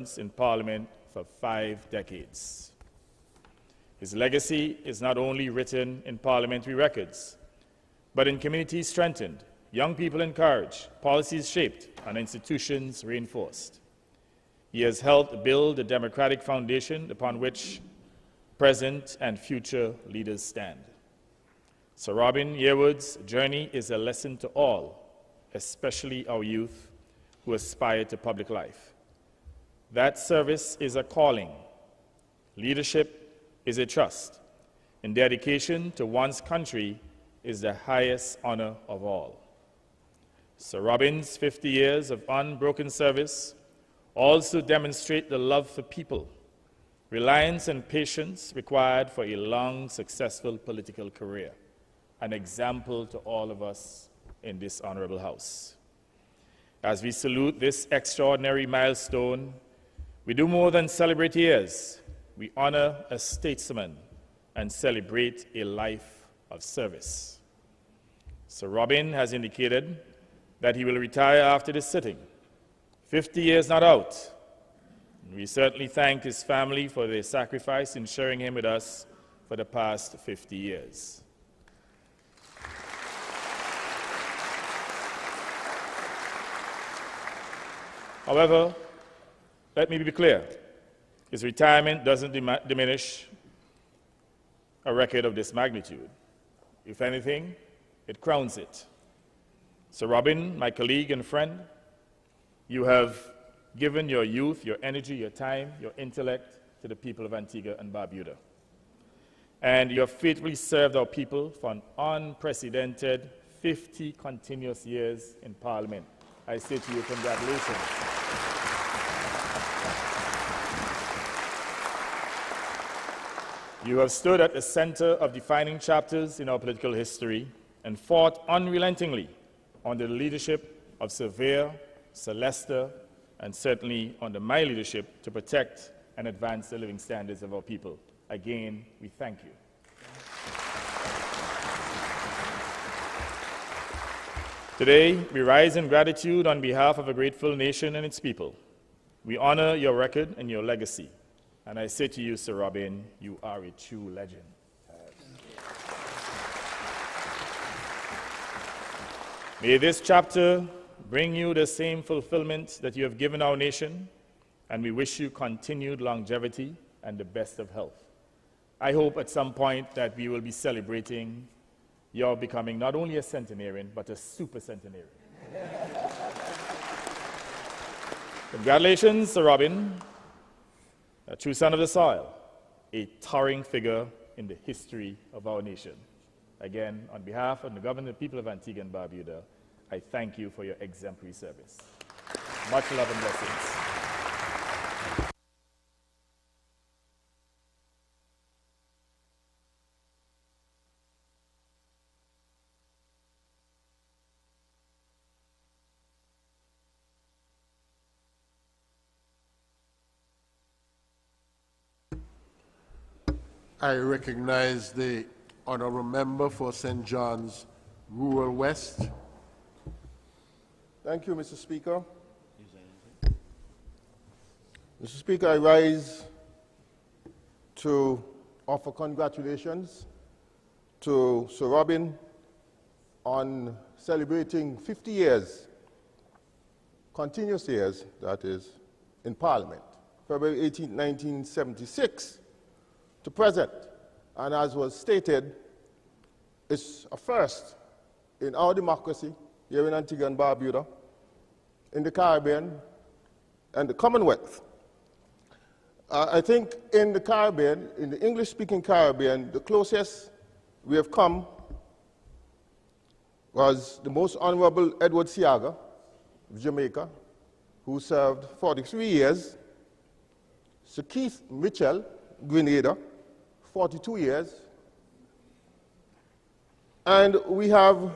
in Parliament for 5 decades. His legacy is not only written in parliamentary records, but in communities strengthened, young people encouraged, policies shaped, and institutions reinforced. He has helped build the democratic foundation upon which present and future leaders stand. Sir Robin Yearwood's journey is a lesson to all, especially our youth who aspire to public life. That service is a calling. Leadership is a trust, and dedication to one's country is the highest honor of all. Sir Robin's 50 years of unbroken service also demonstrate the love for people, reliance and patience required for a long, successful political career, an example to all of us in this honorable House. As we salute this extraordinary milestone, we do more than celebrate years. We honor a statesman and celebrate a life of service. Sir Robin has indicated that he will retire after this sitting. 50 years not out. We certainly thank his family for their sacrifice in sharing him with us for the past 50 years. However, let me be clear. His retirement doesn't diminish a record of this magnitude. If anything, it crowns it. Sir Robin, my colleague and friend, you have given your youth, your energy, your time, your intellect to the people of Antigua and Barbuda. And you have faithfully served our people for an unprecedented 50 continuous years in Parliament. I say to you, congratulations. You have stood at the center of defining chapters in our political history and fought unrelentingly under the leadership of Sir Vere, Sir Lester, and certainly under my leadership to protect and advance the living standards of our people. Again, we thank you. Today, we rise in gratitude on behalf of a grateful nation and its people. We honor your record and your legacy. And I say to you, Sir Robin, you are a true legend. May this chapter bring you the same fulfillment that you have given our nation, and we wish you continued longevity and the best of health. I hope at some point that we will be celebrating your becoming not only a centenarian, but a super centenarian. Congratulations, Sir Robin, a true son of the soil, a towering figure in the history of our nation. Again, on behalf of the government and people of Antigua and Barbuda, I thank you for your exemplary service. Much love and blessings. I recognize the honorable member for St. John's Rural West. Thank you, Mr. Speaker. Mr. Speaker, I rise to offer congratulations to Sir Robin on celebrating 50 years, continuous years, that is, in Parliament, February 18, 1976 to present. And as was stated, it's a first in our democracy here in Antigua and Barbuda, in the Caribbean, and the Commonwealth. I think in the Caribbean, in the English-speaking Caribbean, the closest we have come was the Most Honorable Edward Seaga of Jamaica, who served 43 years, Sir Keith Mitchell, Grenada, 42 years, and we have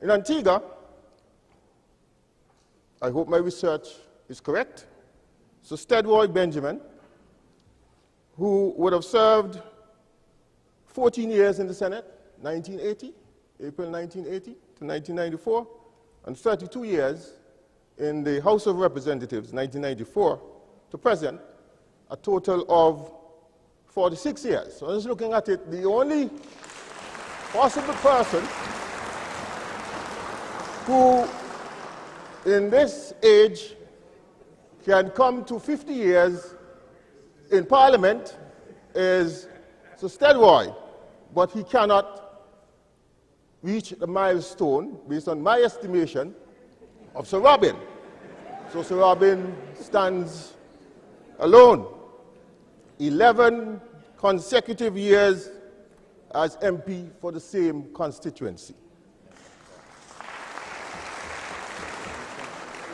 in Antigua, I hope my research is correct, so Stedroy Benjamin, who would have served 14 years in the Senate, 1980, April 1980 to 1994, and 32 years in the House of Representatives, 1994 to to present, a total of 46 years. So just looking at it, the only possible person who in this age can come to 50 years in Parliament is Sir Stelroy, but he cannot reach the milestone, based on my estimation, of Sir Robin. So Sir Robin stands alone. 11 consecutive years as MP for the same constituency.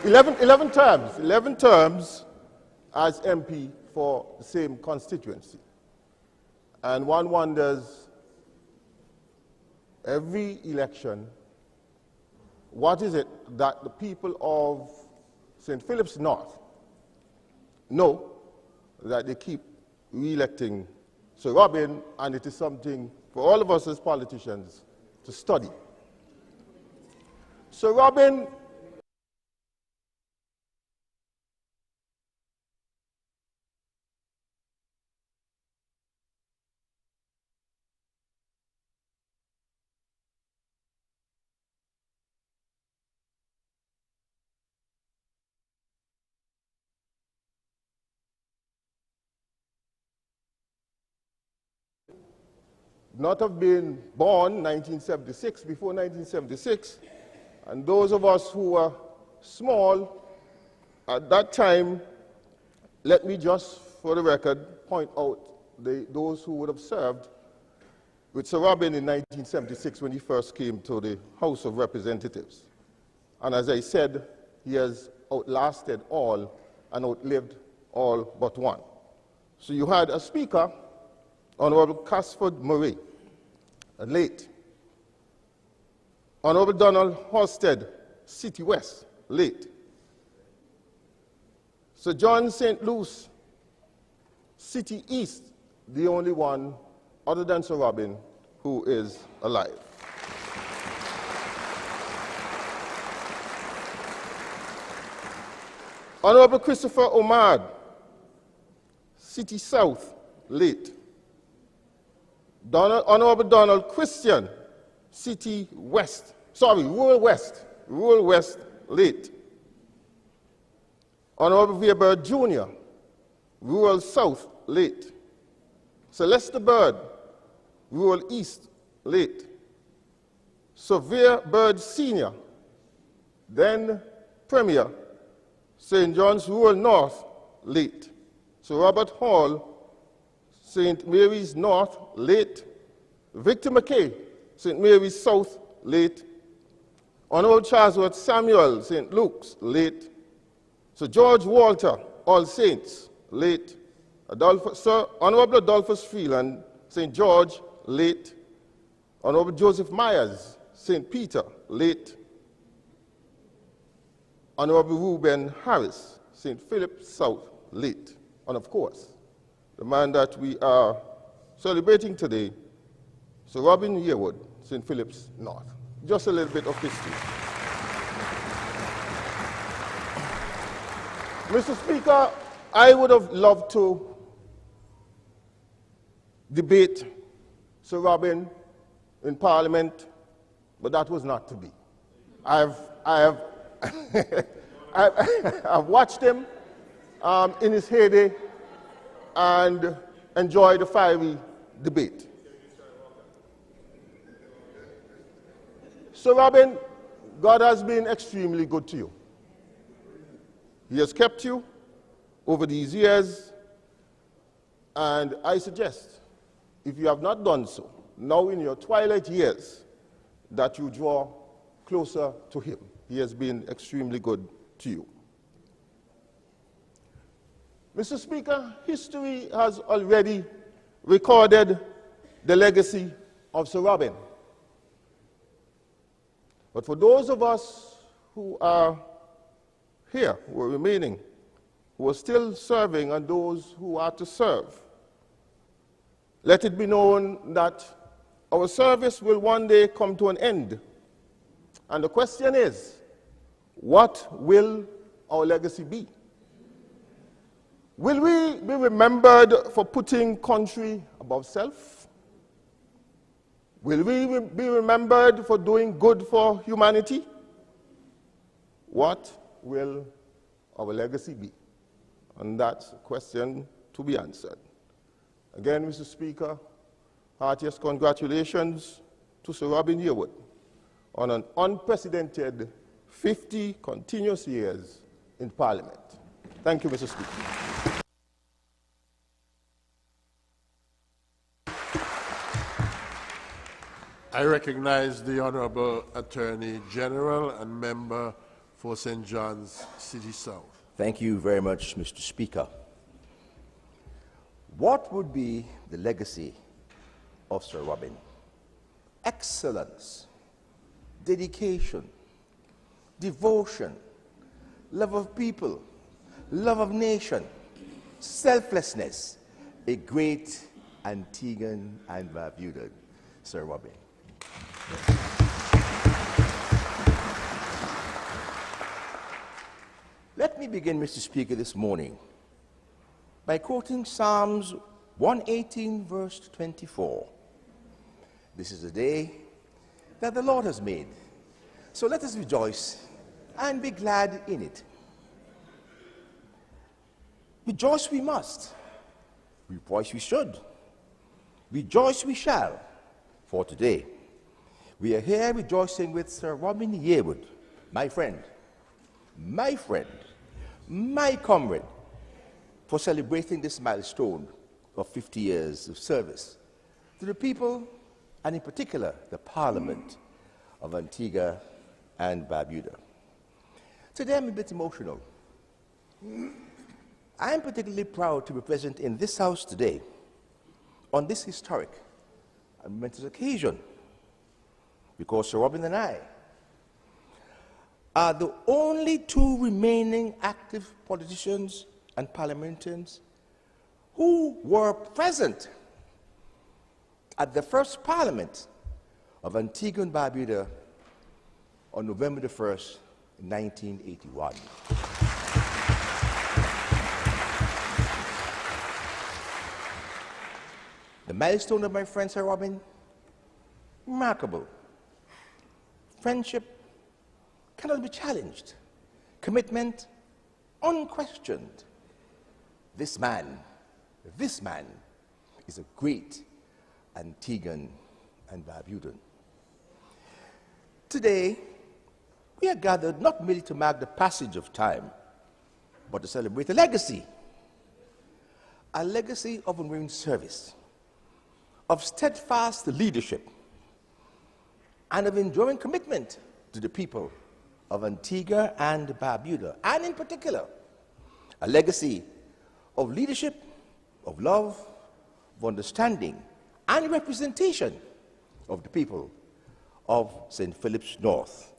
11 terms as MP for the same constituency. And one wonders, every election, what is it that the people of St. Philip's North know that they keep re-electing Sir Robin, and it is something for all of us as politicians to study. Sir Robin not have been born 1976, before 1976, and those of us who were small at that time, let me just, for the record, point out those who would have served with Sir Robin in 1976 when he first came to the House of Representatives. And as I said, he has outlasted all and outlived all but one. So you had a Speaker, Honorable Casford Murray, late. Honorable Donald Halstead, City West, late. Sir John St. Luce, City East, the only one other than Sir Robin who is alive. Honorable Christopher Omad, City South, late. Honorable Donald Christian, City West, Rural West, late. Honorable Weber Jr., Rural South, late. Celeste Bird, Rural East, late. Sylvia Bird Sr., then Premier, St. John's Rural North, late. Sir Robert Hall, St. Mary's North, late. Victor McKay, St. Mary's South, late. Honorable Chatsworth Samuel, St. Luke's, late. Sir George Walter, All Saints, late. Sir Honorable Adolphus Freeland, St. George, late. Honorable Joseph Myers, St. Peter, late. Honorable Reuben Harris, St. Philip South, late. And of course, the man that we are celebrating today, Sir Robin Yearwood, St. Philip's North. Just a little bit of history. Mr. Speaker, I would have loved to debate Sir Robin in Parliament, but that was not to be. I've watched him in his heyday and enjoyed the fiery debate. So Robin, God has been extremely good to you. He has kept you over these years, and I suggest, if you have not done so, now in your twilight years, that you draw closer to him. He has been extremely good to you. Mr. Speaker, history has already recorded the legacy of Sir Robin. But for those of us who are here, who are remaining, who are still serving, and those who are to serve, let it be known that our service will one day come to an end. And the question is, what will our legacy be? Will we be remembered for putting country above self? Will we be remembered for doing good for humanity? What will our legacy be? And that's a question to be answered. Again, Mr. Speaker, heartiest congratulations to Sir Robin Yearwood on an unprecedented 50 continuous years in Parliament. Thank you, Mr. Speaker. I recognize the Honorable Attorney General and member for St. John's City South. Thank you very much, Mr. Speaker. What would be the legacy of Sir Robin? Excellence, dedication, devotion, love of people, love of nation, selflessness, a great Antiguan and Barbudan, Sir Robin. Let me begin, Mr. Speaker, this morning by quoting Psalms 118, verse 24. This is a day that the Lord has made, so let us rejoice and be glad in it. Rejoice we must, rejoice we should, rejoice we shall, for today we are here rejoicing with Sir Robin Yearwood, my friend, my comrade, for celebrating this milestone of 50 years of service to the people, and in particular, the Parliament of Antigua and Barbuda. Today, I'm a bit emotional. I am particularly proud to be present in this house today on this historic and momentous occasion, because Sir Robin and I are the only two remaining active politicians and parliamentarians who were present at the first Parliament of Antigua and Barbuda on November the 1st, 1981. The milestone of my friend Sir Robin, remarkable. Friendship cannot be challenged. Commitment, unquestioned. This man is a great Antiguan and Barbudan. Today, we are gathered not merely to mark the passage of time, but to celebrate a legacy of unwavering service, of steadfast leadership, and of enduring commitment to the people of Antigua and Barbuda, and in particular, a legacy of leadership, of love, of understanding, and representation of the people of St. Philip's North.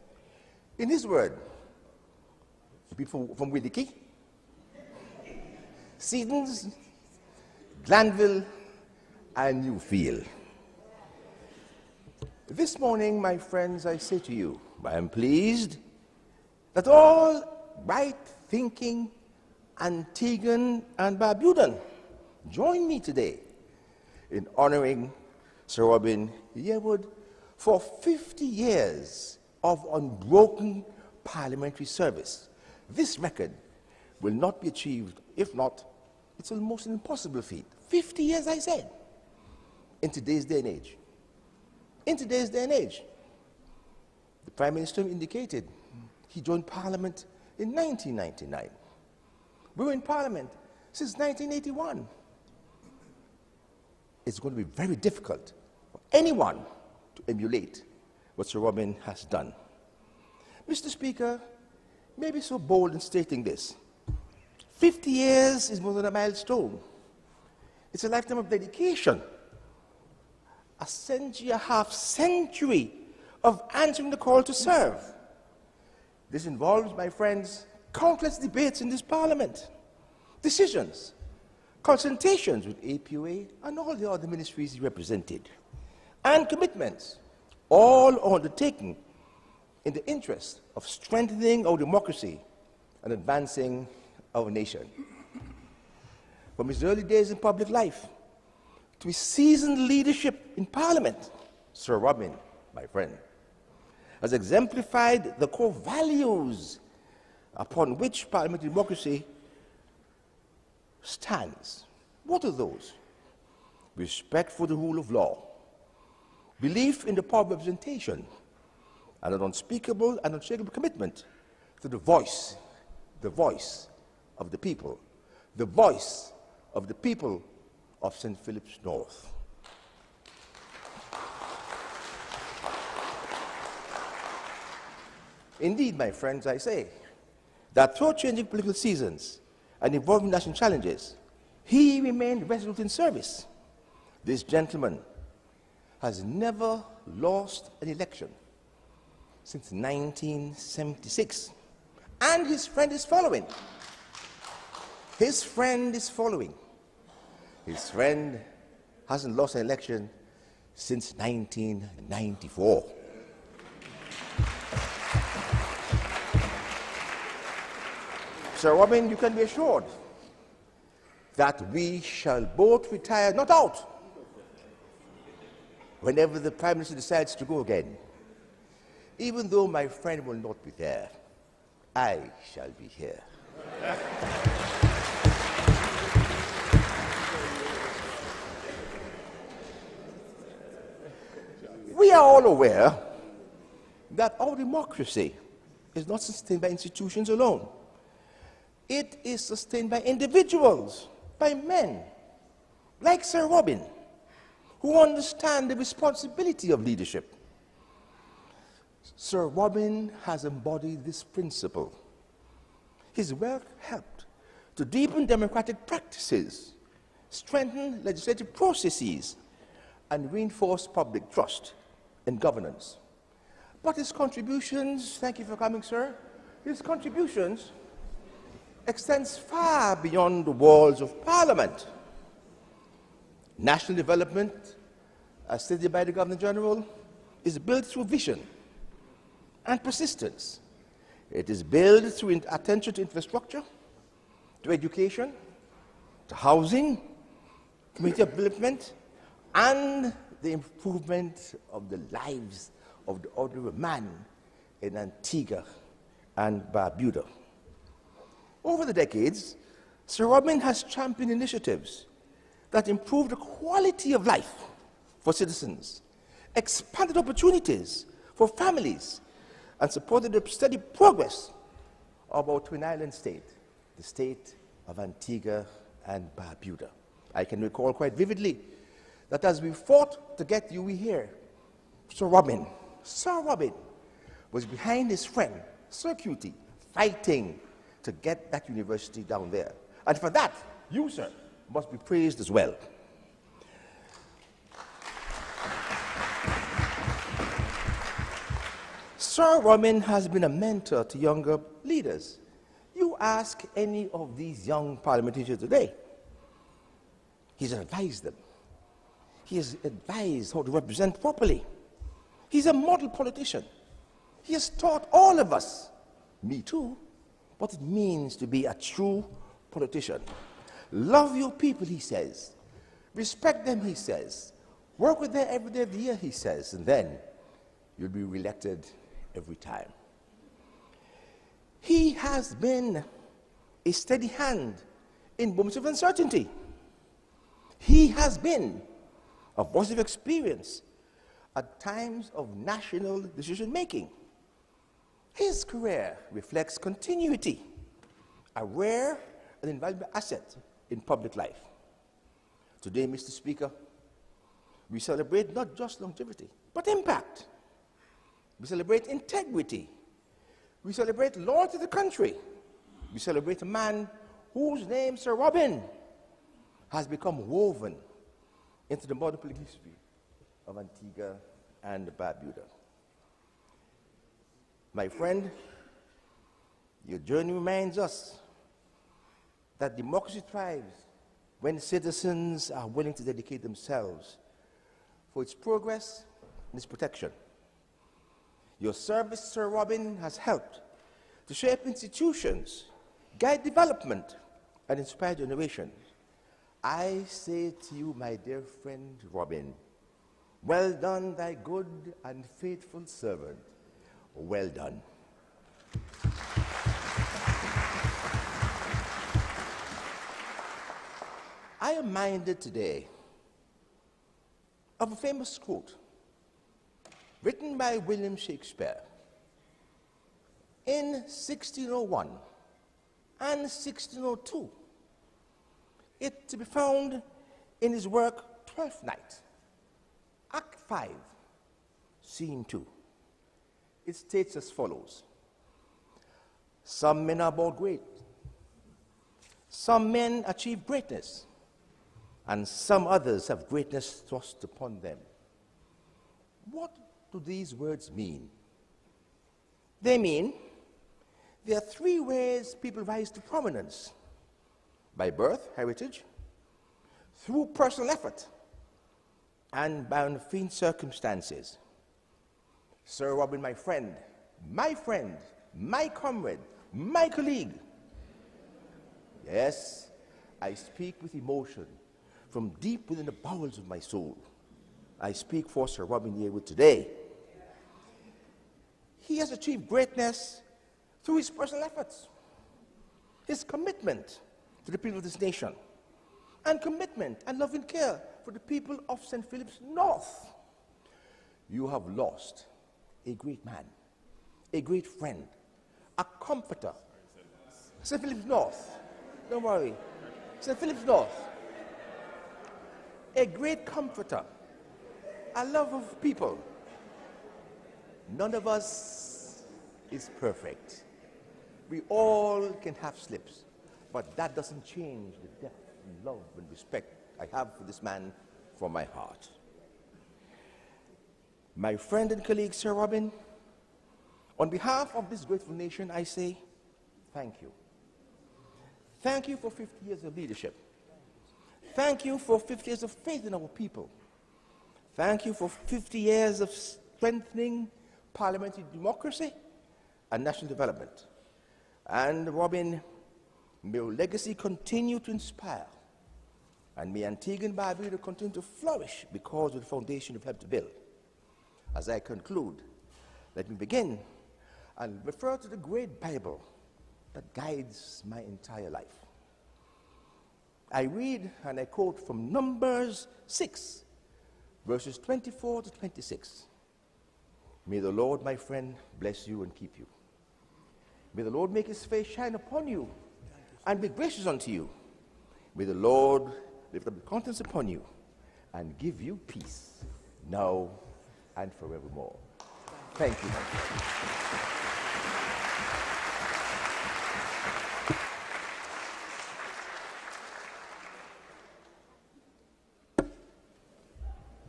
In his word, the people from Widiki, Sedens, Glanville, and Newfield. This morning, my friends, I say to you, I am pleased that all right-thinking Antiguan and Barbudan join me today in honoring Sir Robin Yearwood for 50 years of unbroken parliamentary service. This record will not be achieved, if not, it's almost an impossible feat. 50 years, I said, in today's day and age. In today's day and age. The Prime Minister indicated he joined Parliament in 1999. We were in Parliament since 1981. It's going to be very difficult for anyone to emulate what Sir Robin has done. Mr. Speaker, may be so bold in stating this. 50 years is more than a milestone. It's a lifetime of dedication. A century, a half century of answering the call to serve. This involves, my friends, countless debates in this Parliament, decisions, consultations with APOA and all the other ministries he represented, and commitments, all undertaken in the interest of strengthening our democracy and advancing our nation. from his early days in public life to his seasoned leadership in Parliament, Sir Robin, my friend, has exemplified the core values upon which parliamentary democracy stands. What are those? Respect for the rule of law, belief in the power of representation, and an unspeakable and unshakable commitment to the voice of the people, the voice of the people of St. Philip's North. Indeed, my friends, I say that through changing political seasons and evolving national challenges, he remained resolute in service. This gentleman has never lost an election since 1976. And his friend is following. His friend is following. His friend hasn't lost an election since 1994. Sir Robin, you can be assured that we shall both retire not out whenever the Prime Minister decides to go again. Even though my friend will not be there, I shall be here. We are all aware that our democracy is not sustained by institutions alone. It is sustained by individuals, by men, like Sir Robin, who understand the responsibility of leadership. Sir Robin has embodied this principle. His work helped to deepen democratic practices, strengthen legislative processes, and reinforce public trust in governance. But his contributions, thank you for coming, sir, his contributions extends far beyond the walls of Parliament. National development, as stated by the Governor-General, is built through vision and persistence. It is built through attention to infrastructure, to education, to housing, community development, and the improvement of the lives of the ordinary man in Antigua and Barbuda. Over the decades, Sir Robin has championed initiatives that improve the quality of life for citizens, expanded opportunities for families, and supported the steady progress of our twin island state, the state of Antigua and Barbuda. I can recall quite vividly that as we fought to get UWI here, Sir Robin was behind his friend, Sir Cutie, fighting to get that university down there. And for that, you, sir, must be praised as well. Sir Robin has been a mentor to younger leaders. You ask any of these young parliamentarians today, he's advised them. He has advised how to represent properly. He's a model politician. He has taught all of us, me too, what it means to be a true politician. Love your people, he says. Respect them, he says. Work with them every day of the year, he says, and then you'll be reelected every time. He has been a steady hand in moments of uncertainty. He has been a voice of experience at times of national decision-making. His career reflects continuity, a rare and invaluable asset in public life. Today, Mr. Speaker, we celebrate not just longevity, but impact. We celebrate integrity. We celebrate loyalty to the country. We celebrate a man whose name, Sir Robin, has become woven into the modern political history of Antigua and Barbuda. My friend, your journey reminds us that democracy thrives when citizens are willing to dedicate themselves for its progress and its protection. Your service, Sir Robin, has helped to shape institutions, guide development, and inspire generations. I say to you, my dear friend Robin, well done, thy good and faithful servant. Well done. I am minded today of a famous quote written by William Shakespeare in 1601 and 1602. It to be found in his work Twelfth Night, Act 5, Scene 2. It states as follows: some men are born great, some men achieve greatness, and some others have greatness thrust upon them. What do these words mean? They mean there are three ways people rise to prominence: by birth, heritage, through personal effort, and by unforeseen circumstances. Sir Robin, my friend, my comrade, my colleague. Yes, I speak with emotion from deep within the bowels of my soul. I speak for Sir Robin Yearwood today. He has achieved greatness through his personal efforts, his commitment to the people of this nation, and commitment and love and care for the people of St. Philip's North. You have lost a great man, a great friend, a comforter. St. Philip's North, don't worry, St. Philip's North, a great comforter, a love of people. None of us is perfect. We all can have slips, but that doesn't change the depth and love and respect I have for this man from my heart. My friend and colleague, Sir Robin, on behalf of this grateful nation, I say thank you. Thank you for 50 years of leadership. Thank you for 50 years of faith in our people. Thank you for 50 years of strengthening parliamentary democracy and national development. And Robin, may your legacy continue to inspire, and may Antigua and Barbuda continue to flourish because of the foundation you've helped to build. As I conclude, let me begin and refer to the great Bible that guides my entire life. I read and I quote from Numbers 6, verses 24 to 26. May the Lord, my friend, bless you and keep you. May the Lord make his face shine upon you and be gracious unto you. May the Lord lift up the countenance upon you and give you peace now and forevermore. Thank you, my friend.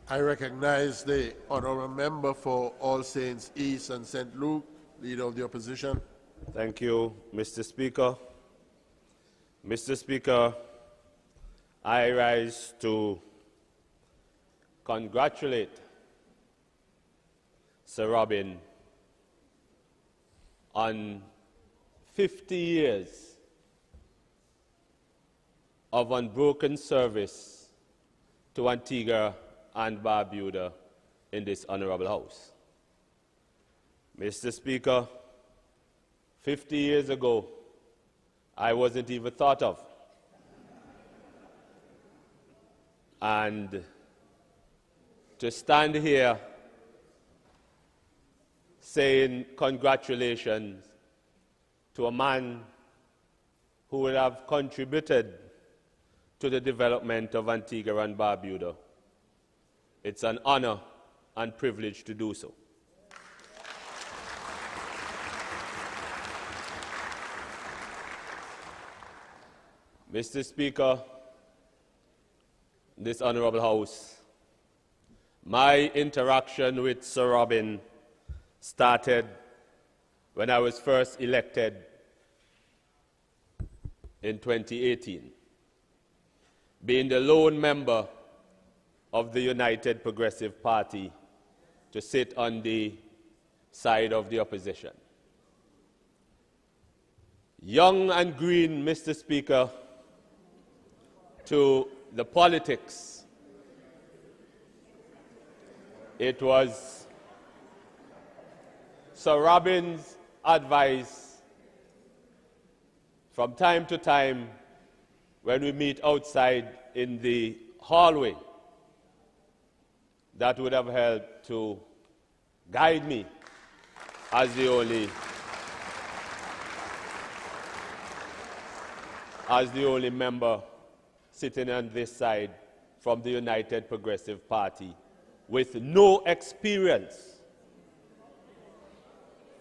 I recognize the honorable member for All Saints East and St. Luke, Leader of the Opposition. Thank you, Mr. Speaker. Mr. Speaker, I rise to congratulate Sir Robin on 50 years of unbroken service to Antigua and Barbuda in this honorable house. Mr. Speaker, 50 years ago, I wasn't even thought of. And to stand here saying congratulations to a man who would have contributed to the development of Antigua and Barbuda, it's an honor and privilege to do so. Mr. Speaker, this honorable house, my interaction with Sir Robin started when I was first elected in 2018, being the lone member of the United Progressive Party to sit on the side of the opposition. Young and green, Mr. Speaker, to the politics. It was Sir Robin's advice from time to time when we meet outside in the hallway that would have helped to guide me as the only member sitting on this side from the United Progressive Party with no experience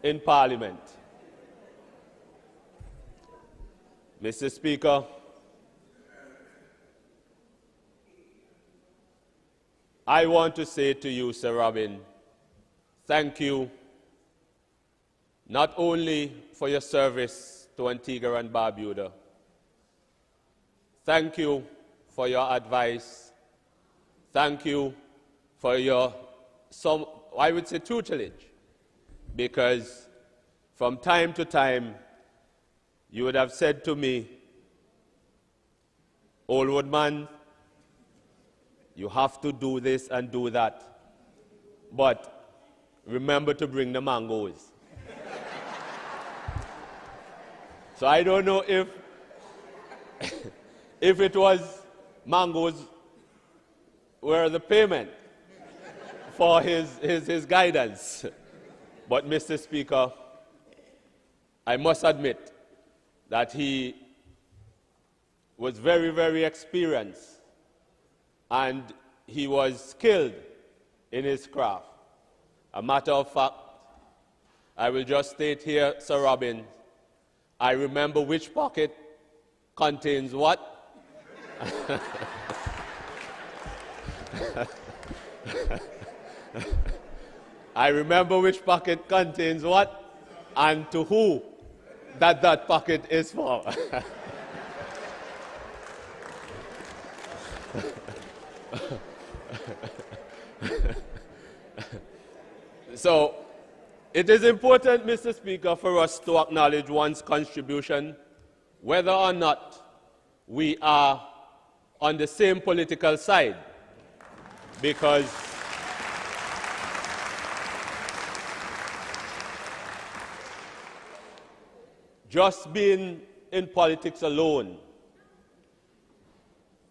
in Parliament. Mr. Speaker, I want to say to you, Sir Robin, thank you not only for your service to Antigua and Barbuda, thank you for your advice, thank you for your, I would say, tutelage, because from time to time you would have said to me, "Old Woodman, you have to do this and do that, but remember to bring the mangoes." So I don't know if it was mangoes were the payment for his guidance. But Mr. Speaker, I must admit that he was very, very experienced and he was skilled in his craft. A matter of fact, I will just state here, Sir Robin, I remember which pocket contains what. I remember which pocket contains what and to who that pocket is for. So, it is important, Mr. Speaker, for us to acknowledge one's contribution, whether or not we are on the same political side, because just being in politics alone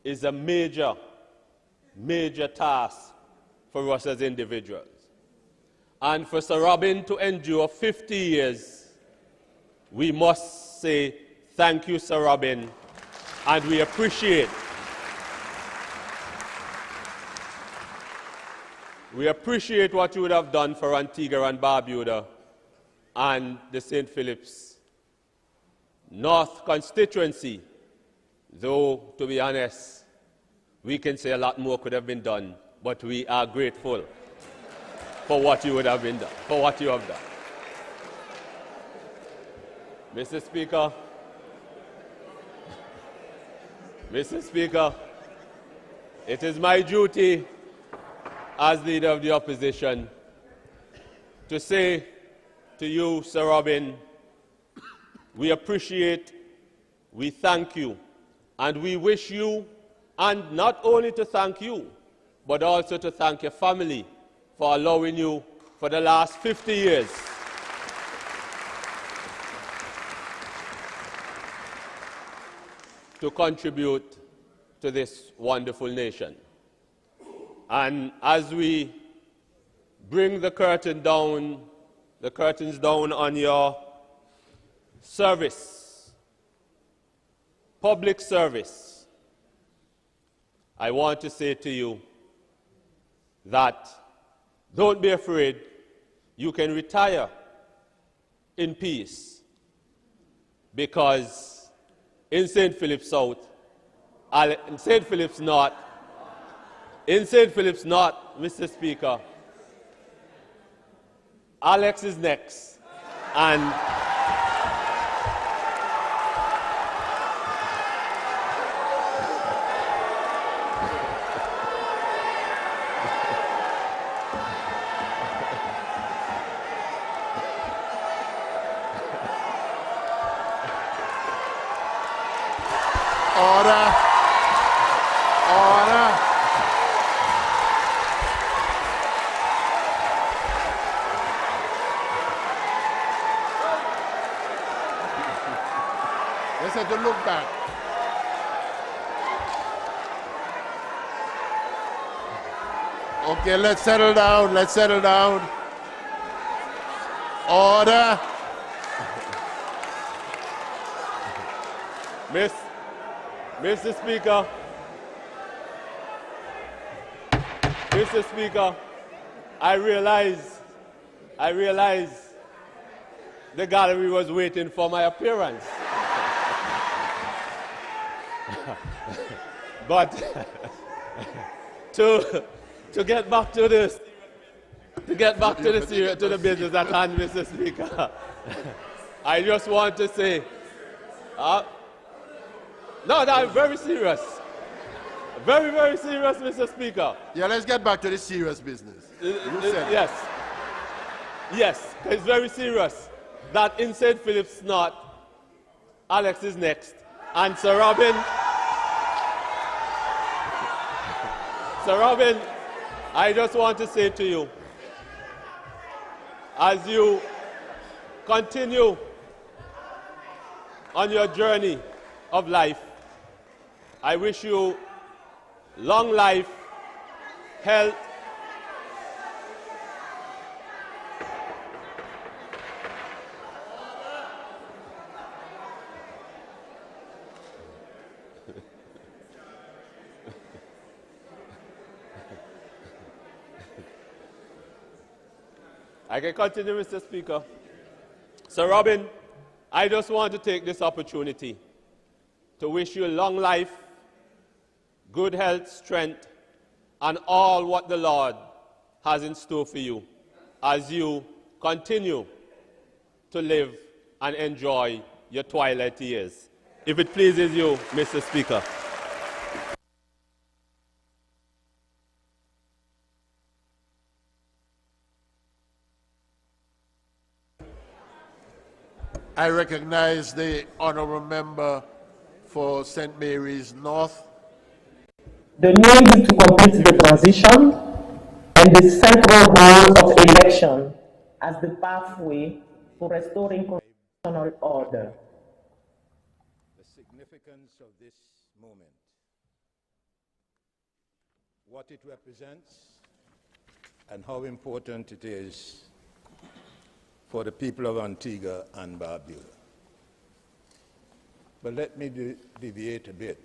is a major, major task for us as individuals. And for Sir Robin to endure 50 years, we must say thank you, Sir Robin, and we appreciate what you would have done for Antigua and Barbuda and the St. Philip's North constituency, though, to be honest, we can say a lot more could have been done, but we are grateful for what you would have been done, for what you have done. Mr. Speaker, it is my duty as leader of the opposition to say to you, Sir Robin, we appreciate, we thank you, and we wish you, and not only to thank you, but also to thank your family for allowing you for the last 50 years to contribute to this wonderful nation. And as we bring the curtains down on your service, public service, I want to say to you that don't be afraid, you can retire in peace, because in St. Philip's South, in St. Philip's North, Mr. Speaker, Alex is next, and Order. Order. They said to look back. Okay, let's settle down. Let's settle down. Order. Mr. Speaker, Mr. Speaker, I realize the gallery was waiting for my appearance. But to get back to this, to the business at hand, Mr. Speaker, I just want to say, no, I'm very serious. Very, very serious, Mr. Speaker. Yeah, let's get back to the serious business. You said it. Yes. Yes, it's very serious that in St. Philip's North, Alex is next. And Sir Robin, I just want to say to you, as you continue on your journey of life, I wish you long life, health, I can continue, Mr. Speaker. Sir Robin, I just want to take this opportunity to wish you long life, good health, strength, and all what the Lord has in store for you as you continue to live and enjoy your twilight years. If it pleases you, Mr. Speaker. I recognize the honorable member for St. Mary's North. The need to complete the transition and the central role of election as the pathway to restoring constitutional order. The significance of this moment, what it represents, and how important it is for the people of Antigua and Barbuda. But let me deviate a bit.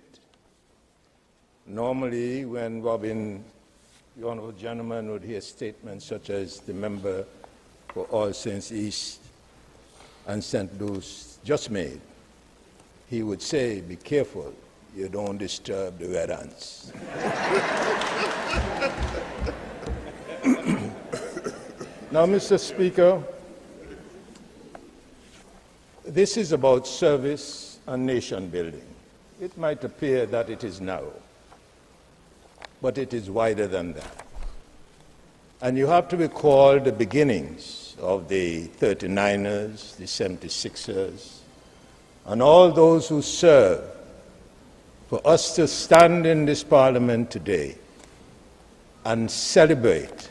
Normally, when Robin, the honorable gentleman, would hear statements such as the member for All Saints East and St. Louis just made, he would say, be careful, you don't disturb the red ants. Now, Mr. Speaker, this is about service and nation building. It might appear that it is narrow, but it is wider than that. And you have to recall the beginnings of the 39ers, the 76ers, and all those who serve for us to stand in this parliament today and celebrate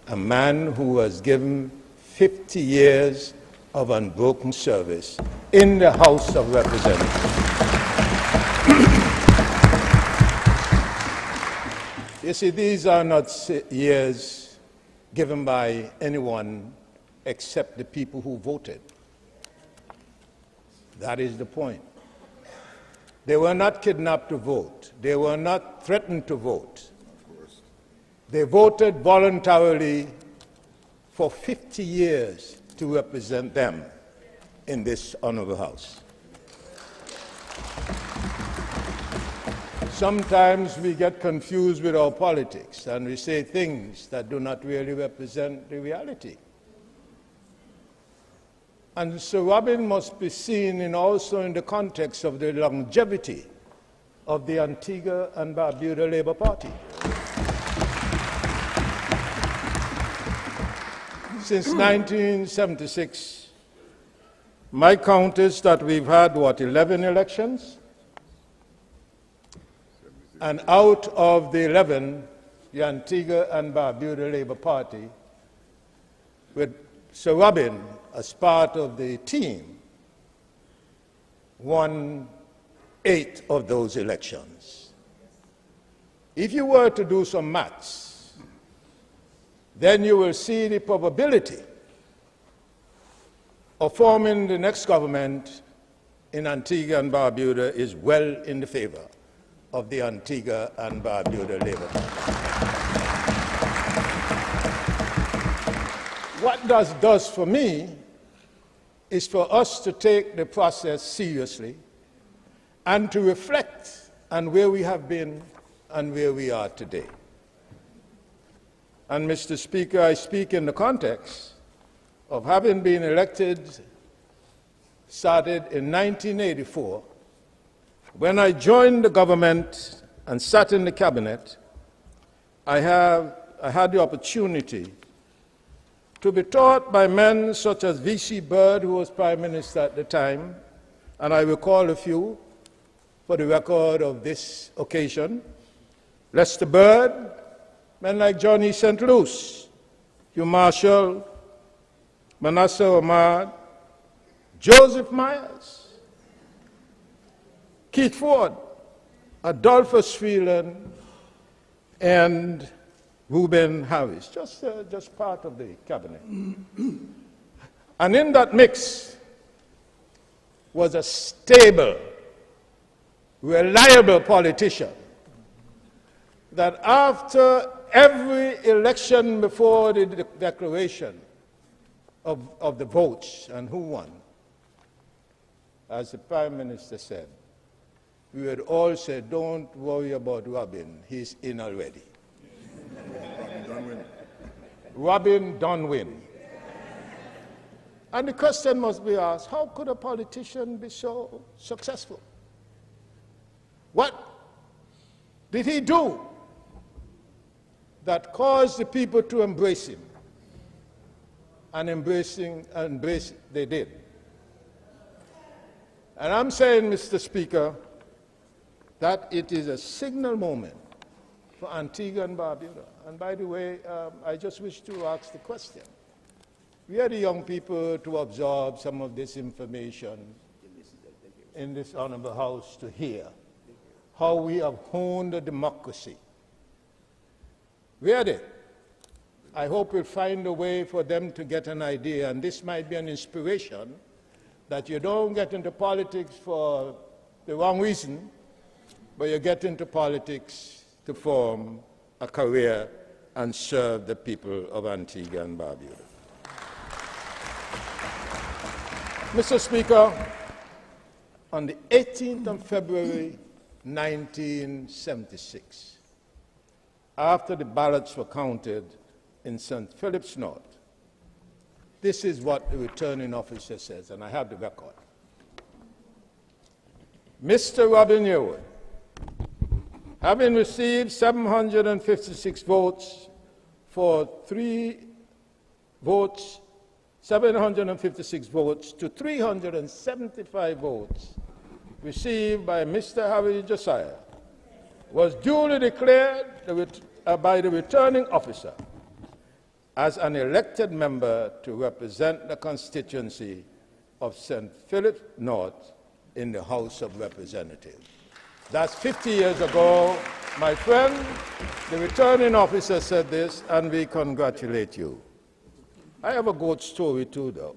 a man who has given 50 years of unbroken service in the House of Representatives. You see, these are not years given by anyone except the people who voted. That is the point. They were not kidnapped to vote. They were not threatened to vote. Of course. They voted voluntarily for 50 years to represent them in this honorable House. Sometimes we get confused with our politics and we say things that do not really represent the reality. And so Robin must be seen also in the context of the longevity of the Antigua and Barbuda Labour Party. Since 1976, my count is that we've had, 11 elections? And out of the 11, the Antigua and Barbuda Labour Party, with Sir Robin as part of the team, won 8 of those elections. If you were to do some maths, then you will see the probability of forming the next government in Antigua and Barbuda is well in the favor of the Antigua and Barbuda Labour Party. What that does for me is for us to take the process seriously and to reflect on where we have been and where we are today. And Mr. Speaker, I speak in the context of having been elected, started in 1984. When I joined the government and sat in the cabinet, I had the opportunity to be taught by men such as V.C. Byrd, who was Prime Minister at the time, and I recall a few for the record of this occasion. Lester Byrd, men like Johnny St. Luce, Hugh Marshall, Manasseh Omar, Joseph Myers, Keith Ford, Adolphus Freeland, and Reuben Harris, just part of the cabinet. And in that mix was a stable, reliable politician that after every election before the declaration of the votes and who won, as the Prime Minister said, we would all say, don't worry about Robin, he's in already. Robin done win. And the question must be asked, how could a politician be so successful? What did he do that caused the people to embrace him? And embrace they did. And I'm saying, Mr. Speaker, that it is a signal moment for Antigua and Barbuda. And by the way, I just wish to ask the question. We are the young people to absorb some of this information in this honorable house to hear how we have honed the democracy. We are there. I hope we'll find a way for them to get an idea, and this might be an inspiration that you don't get into politics for the wrong reason, but you get into politics to form a career and serve the people of Antigua and Barbuda. Mr. Speaker, on the 18th of February 1976, after the ballots were counted in St. Philip's North, this is what the returning officer says, and I have the record. Mr. Robin Yearwood, having received 756 votes for 756 votes to 375 votes received by Mr. Harry Josiah, was duly declared by the returning officer as an elected member to represent the constituency of St. Philip North in the House of Representatives. That's 50 years ago. My friend, the returning officer said this, and we congratulate you. I have a good story too, though.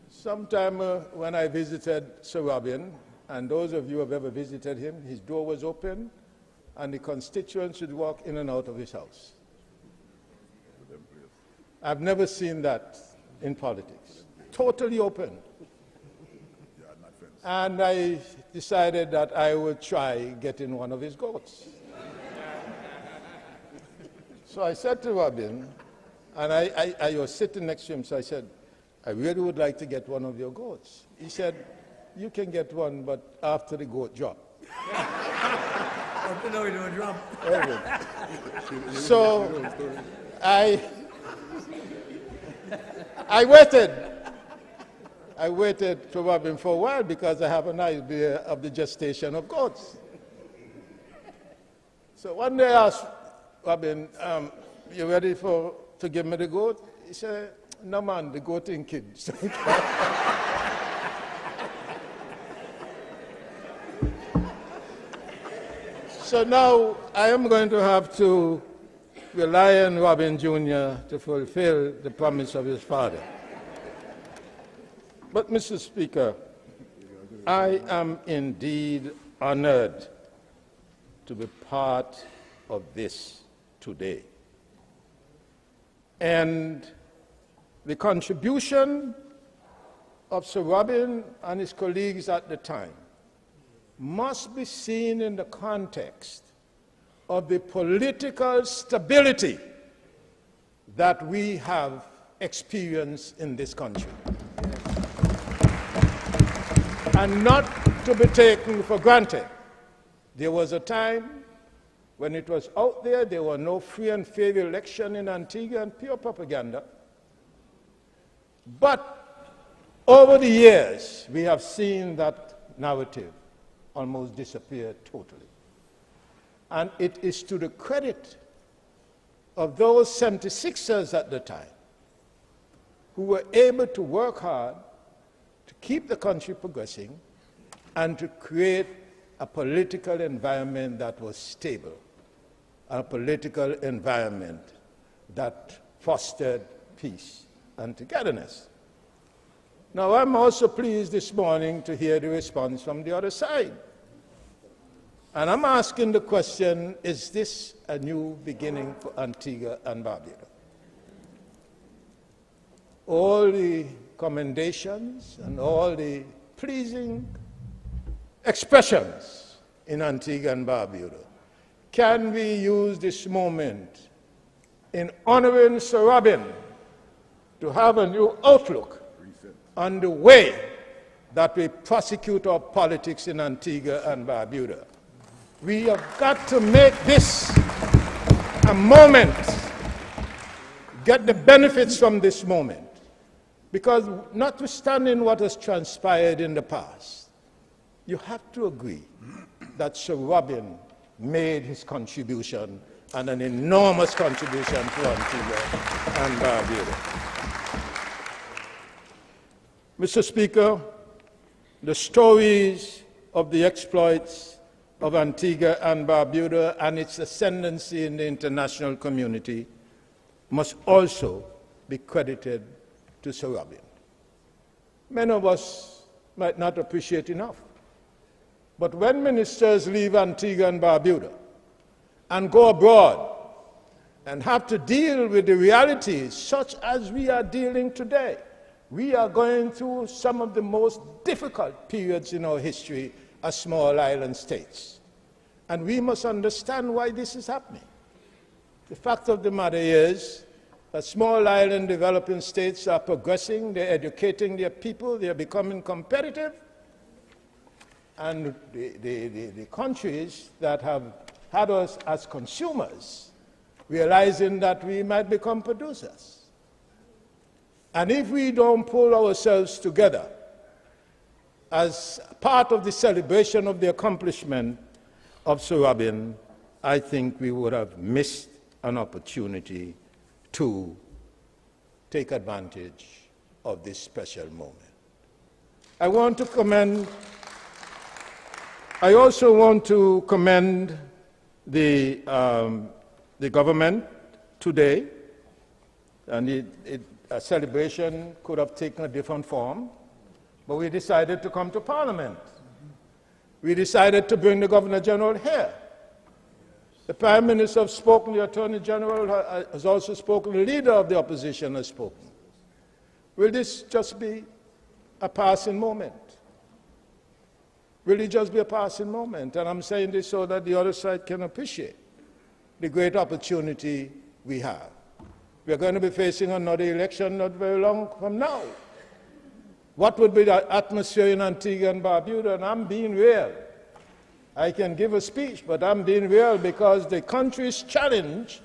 Sometime when I visited Sir Robin, and those of you who have ever visited him, his door was open, and the constituents would walk in and out of his house. I've never seen that in politics. Totally open. And I decided that I would try getting one of his goats. So I said to Robin, and I was sitting next to him, so I said, I really would like to get one of your goats. He said, you can get one, but after the goat drop. So I waited. I waited for Robin for a while because I have an idea of the gestation of goats. So one day I asked Robin, you ready to give me the goat? He said, no man, the goat ain't kids. So now I am going to have to rely on Robin Jr. to fulfill the promise of his father. But, Mr. Speaker, I am indeed honored to be part of this today. And the contribution of Sir Robin and his colleagues at the time must be seen in the context of the political stability that we have experienced in this country. And not to be taken for granted. There was a time when it was out there were no free and fair election in Antigua and pure propaganda. But over the years, we have seen that narrative almost disappear totally. And it is to the credit of those 76ers at the time who were able to work hard to keep the country progressing and to create a political environment that was stable, a political environment that fostered peace and togetherness. Now, I'm also pleased this morning to hear the response from the other side. And I'm asking the question, is this a new beginning for Antigua and Barbuda? All the commendations and all the pleasing expressions in Antigua and Barbuda, can we use this moment in honoring Sir Robin to have a new outlook on the way that we prosecute our politics in Antigua and Barbuda? We have got to make this a moment, get the benefits from this moment, because notwithstanding what has transpired in the past, you have to agree that Sir Robin made his contribution, and an enormous contribution to Antigua and Barbuda. Mr. Speaker, the stories of the exploits of Antigua and Barbuda and its ascendancy in the international community must also be credited to Sir Robin. Many of us might not appreciate enough. But when ministers leave Antigua and Barbuda and go abroad and have to deal with the realities such as we are dealing today, we are going through some of the most difficult periods in our history as small island states. And we must understand why this is happening. The fact of the matter is that small island developing states are progressing, they're educating their people, they're becoming competitive, and the countries that have had us as consumers, realizing that we might become producers. And if we don't pull ourselves together as part of the celebration of the accomplishment of Sir Robin, I think we would have missed an opportunity to take advantage of this special moment. I also want to commend the government today, and a celebration could have taken a different form, but we decided to come to Parliament. We decided to bring the Governor General here. The Prime Minister has spoken, the Attorney General has also spoken, the Leader of the Opposition has spoken. Will this just be a passing moment? Will it just be a passing moment? And I'm saying this so that the other side can appreciate the great opportunity we have. We're going to be facing another election not very long from now. What would be the atmosphere in Antigua and Barbuda? And I'm being real. I can give a speech, but I'm being real because the country is challenged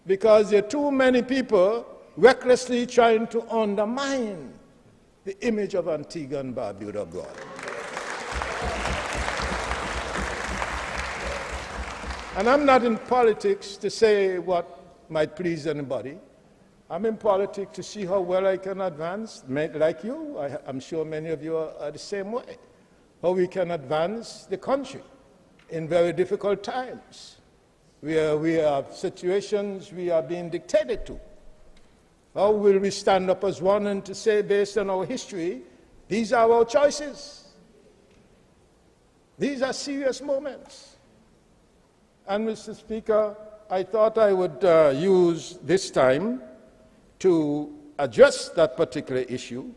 because there are too many people recklessly trying to undermine the image of Antigua and Barbuda abroad. And I'm not in politics to say what might please anybody. I'm in politics to see how well I can advance, like you. I'm sure many of you are the same way. How we can advance the country in very difficult times, where we have situations we are being dictated to. How will we stand up as one and to say, based on our history, these are our choices? These are serious moments. And, Mr. Speaker, I thought I would use this time to address that particular issue,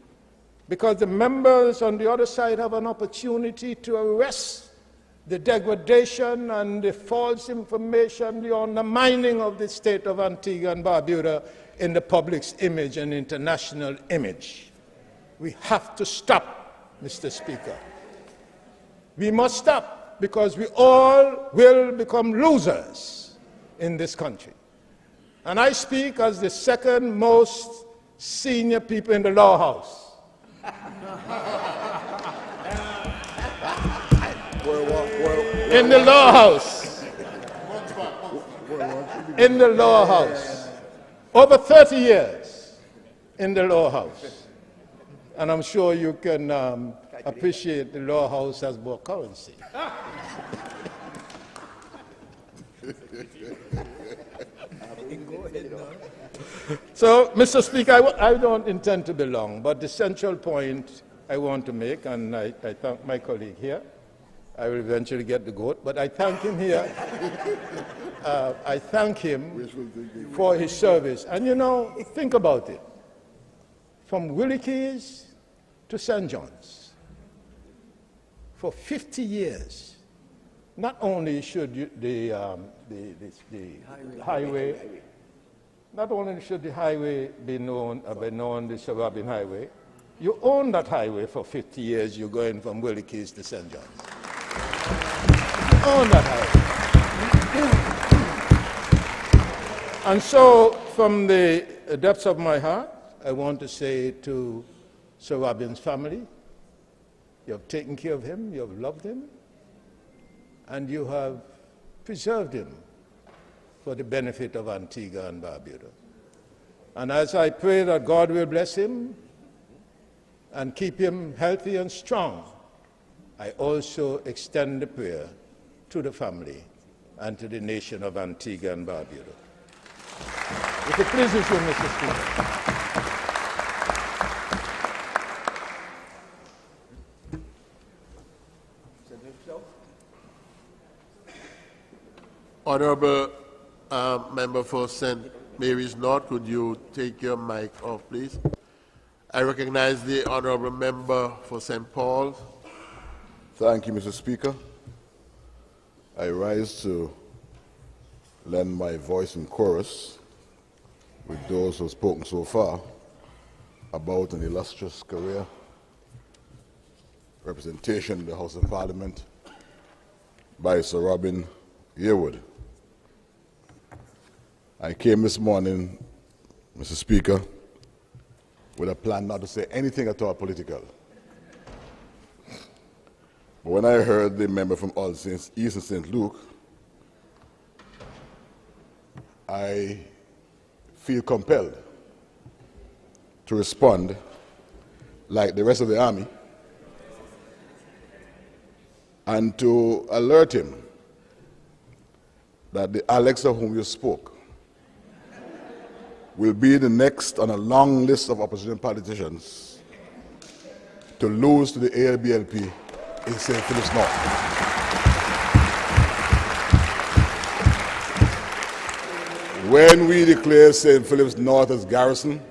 because the members on the other side have an opportunity to arrest the degradation and the false information, the undermining of the state of Antigua and Barbuda in the public's image and international image. We have to stop, Mr. Speaker. We must stop, because we all will become losers in this country. And I speak as the second most senior people in the law house. In the law house. In the law house. Over 30 years in the law house. And I'm sure you can appreciate the law house has more currency. So, Mr. Speaker, I don't intend to be long, but the central point I want to make, and I thank my colleague here, I will eventually get the goat, but I thank him here. I thank him for his service. And you know, think about it. From Willie Keys to St. John's, for 50 years, not only should the highway, not only should the highway be known, the Sir Robin Highway, you own that highway for 50 years, you're going from Willie Keys to St. John's. You own that highway. And so, from the depths of my heart, I want to say to Sir Robin's family, you have taken care of him, you have loved him, and you have preserved him for the benefit of Antigua and Barbuda. And as I pray that God will bless him and keep him healthy and strong, I also extend the prayer to the family and to the nation of Antigua and Barbuda. If it pleases you, Mr. Speaker. Honorable Member for St. Mary's North, could you take your mic off, please? I recognize the Honorable Member for St. Paul's. Thank you, Mr. Speaker. I rise to lend my voice in chorus with those who have spoken so far about an illustrious career, representation in the House of Parliament by Sir Robin YEARWOOD. I came this morning, Mr. Speaker, with a plan not to say anything at all political. But when I heard the member from All Saints East and St. Luke, I feel compelled to respond like the rest of the army and to alert him that the Alex of whom you spoke will be the next on a long list of opposition politicians to lose to the ALBLP in St. Philip's North. When we declare St. Philip's North as garrison,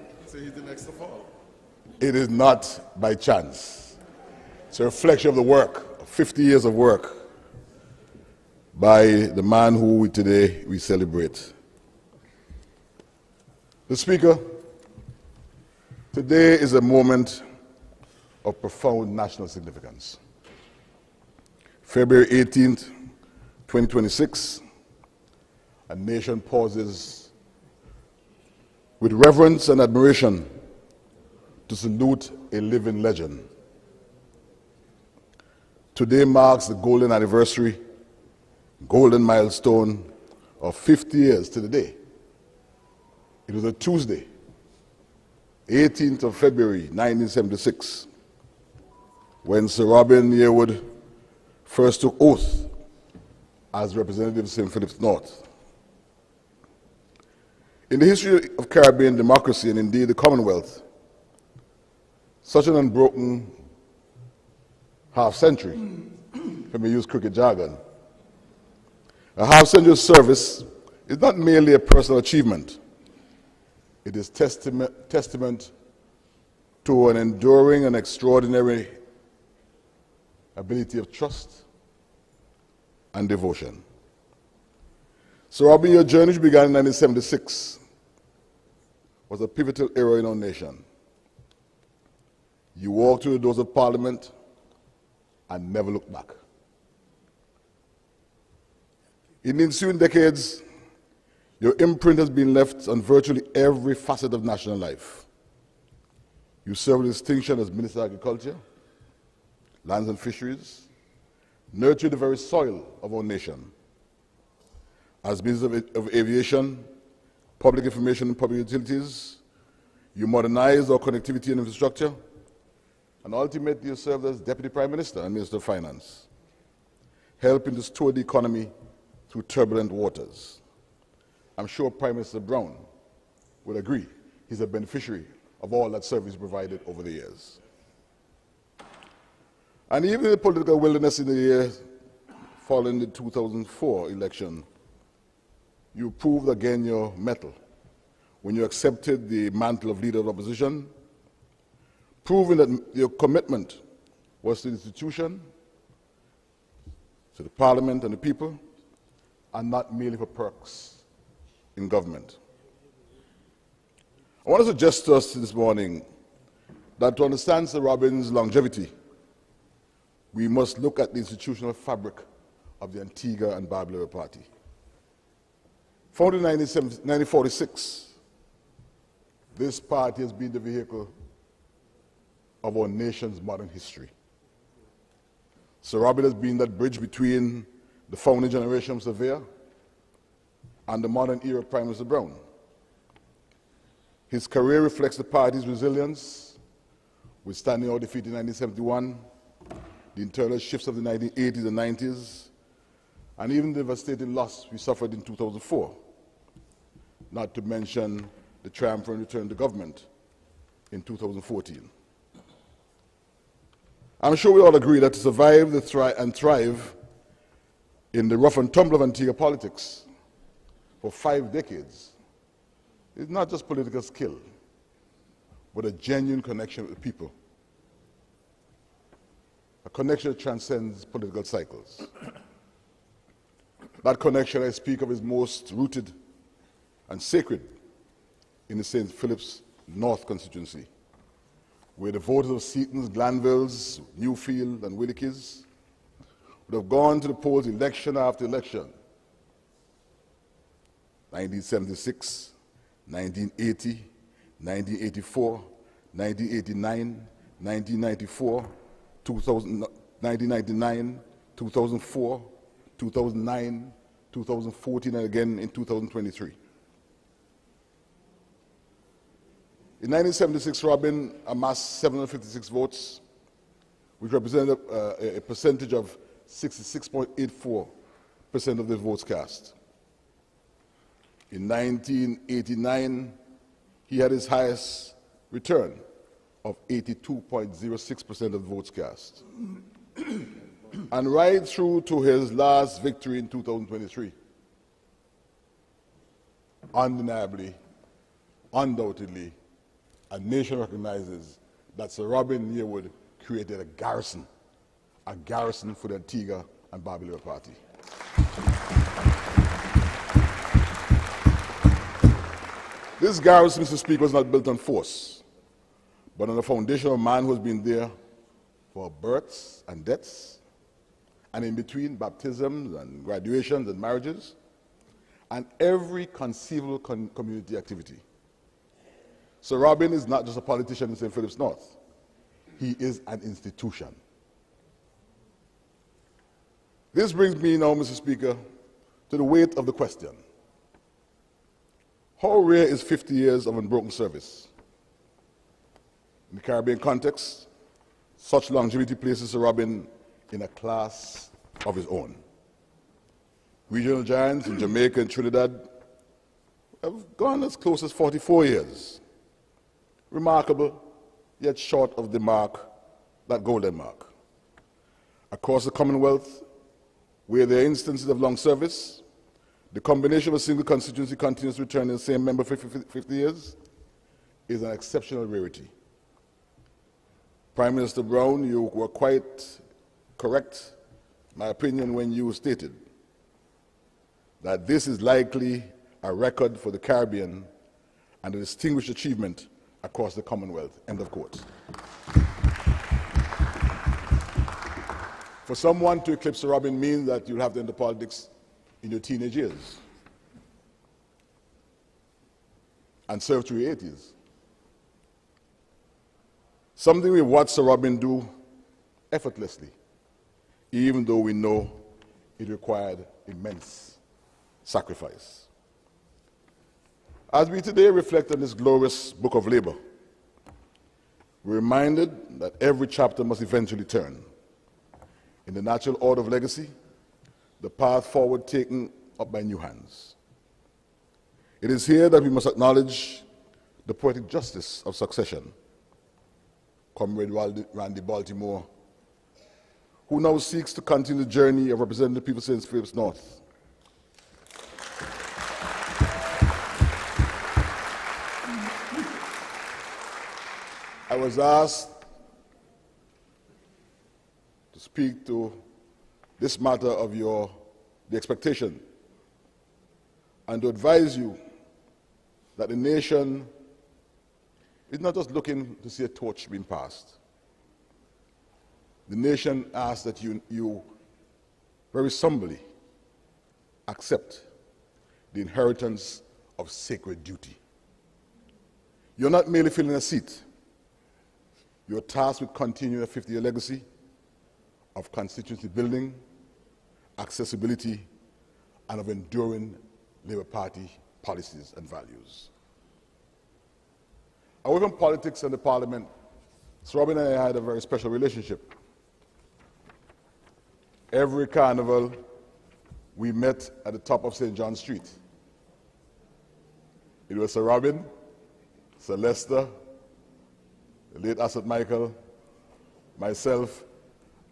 it is not by chance. It's a reflection of the work, 50 years of work, by the man who today we celebrate. Mr. Speaker, today is a moment of profound national significance. February 18th, 2026, a nation pauses with reverence and admiration to salute a living legend. Today marks the golden anniversary, golden milestone of 50 years to the day. It was a Tuesday, 18th of February, 1976, when Sir Robin Yearwood first took oath as representative of St. Philip's North. In the history of Caribbean democracy, and indeed the Commonwealth, such an unbroken half-century, let me use cricket jargon, a half-century of service is not merely a personal achievement. It is testament to an enduring and extraordinary ability of trust and devotion. So, Robin, your journey, which began in 1976, was a pivotal era in our nation. You walked through the doors of Parliament and never looked back. In the ensuing decades, your imprint has been left on virtually every facet of national life. You served with distinction as Minister of Agriculture, Lands and Fisheries, nurtured the very soil of our nation. As Minister of Aviation, Public Information and Public Utilities, you modernized our connectivity and infrastructure, and ultimately you served as Deputy Prime Minister and Minister of Finance, helping to store the economy through turbulent waters. I'm sure Prime Minister Brown will agree he's a beneficiary of all that service provided over the years. And even in the political wilderness in the year following the 2004 election, you proved again your mettle when you accepted the mantle of Leader of the Opposition, proving that your commitment was to the institution, to the Parliament and the people, and not merely for perks in government. I want to suggest to us this morning that to understand Sir Robin's longevity, we must look at the institutional fabric of the Antigua and Barbuda Party. Founded in 1946, this party has been the vehicle of our nation's modern history. Sir Robin has been that bridge between the founding generation of Surveyor and the modern era of Prime Minister Brown. His career reflects the party's resilience, withstanding our defeat in 1971, the internal shifts of the 1980s and 90s, and even the devastating loss we suffered in 2004, not to mention the triumphant return to government in 2014. I'm sure we all agree that to survive and thrive in the rough and tumble of Antigua politics for 5 decades is not just political skill, but a genuine connection with the people. A connection that transcends political cycles. That connection I speak of is most rooted and sacred in the St. Philip's North constituency, where the voters of Seaton's, Glanvilles, Newfield, and Willikes would have gone to the polls election after election. 1976, 1980, 1984, 1989, 1994, 1999, 2004, 2009, 2014, and again in 2023. In 1976, Robin amassed 756 votes, which represented a percentage of 66.84% of the votes cast. In 1989, he had his highest return of 82.06% of the votes cast. And right through to his last victory in 2023, undeniably, undoubtedly, a nation recognizes that Sir Robin Yearwood created a garrison for the Antigua and Barbuda Party. This garrison, Mr. Speaker, was not built on force, but on the foundation of a man who has been there for births and deaths, and in between baptisms and graduations and marriages, and every conceivable community activity. Sir Robin is not just a politician in St. Philip's North. He is an institution. This brings me now, Mr. Speaker, to the weight of the question. How rare is 50 years of unbroken service? In the Caribbean context, such longevity places Sir Robin in a class of his own. Regional giants in Jamaica and Trinidad have gone as close as 44 years. Remarkable, yet short of the mark, that golden mark. Across the Commonwealth, where there are instances of long service, the combination of a single constituency continues to return the same member for 50 years is an exceptional rarity. Prime Minister Brown, you were quite correct, in my opinion, when you stated that this is likely a record for the Caribbean and a distinguished achievement across the Commonwealth. End of quote. For someone to eclipse Sir Robin means that you'll have to enter politics in your teenage years and serve through your 80s. Something we watch Sir Robin do effortlessly, even though we know it required immense sacrifice. As we today reflect on this glorious book of labor, we're reminded that every chapter must eventually turn. In the natural order of legacy, the path forward taken up by new hands. It is here that we must acknowledge the poetic justice of succession. Comrade Randy Baltimore, who now seeks to continue the journey of representing the people of St. Philip's North. I was asked to speak to this matter of the expectation and to advise you that the nation is not just looking to see a torch being passed. The nation asks that you very somberly accept the inheritance of sacred duty. You're not merely filling a seat. You're tasked with continuing a 50-year legacy of constituency building, accessibility, and of enduring Labour Party policies and values. Away from politics and the Parliament, Sir Robin and I had a very special relationship. Every carnival, we met at the top of St. John Street. It was Sir Robin, Sir Lester, the late Asset Michael, myself,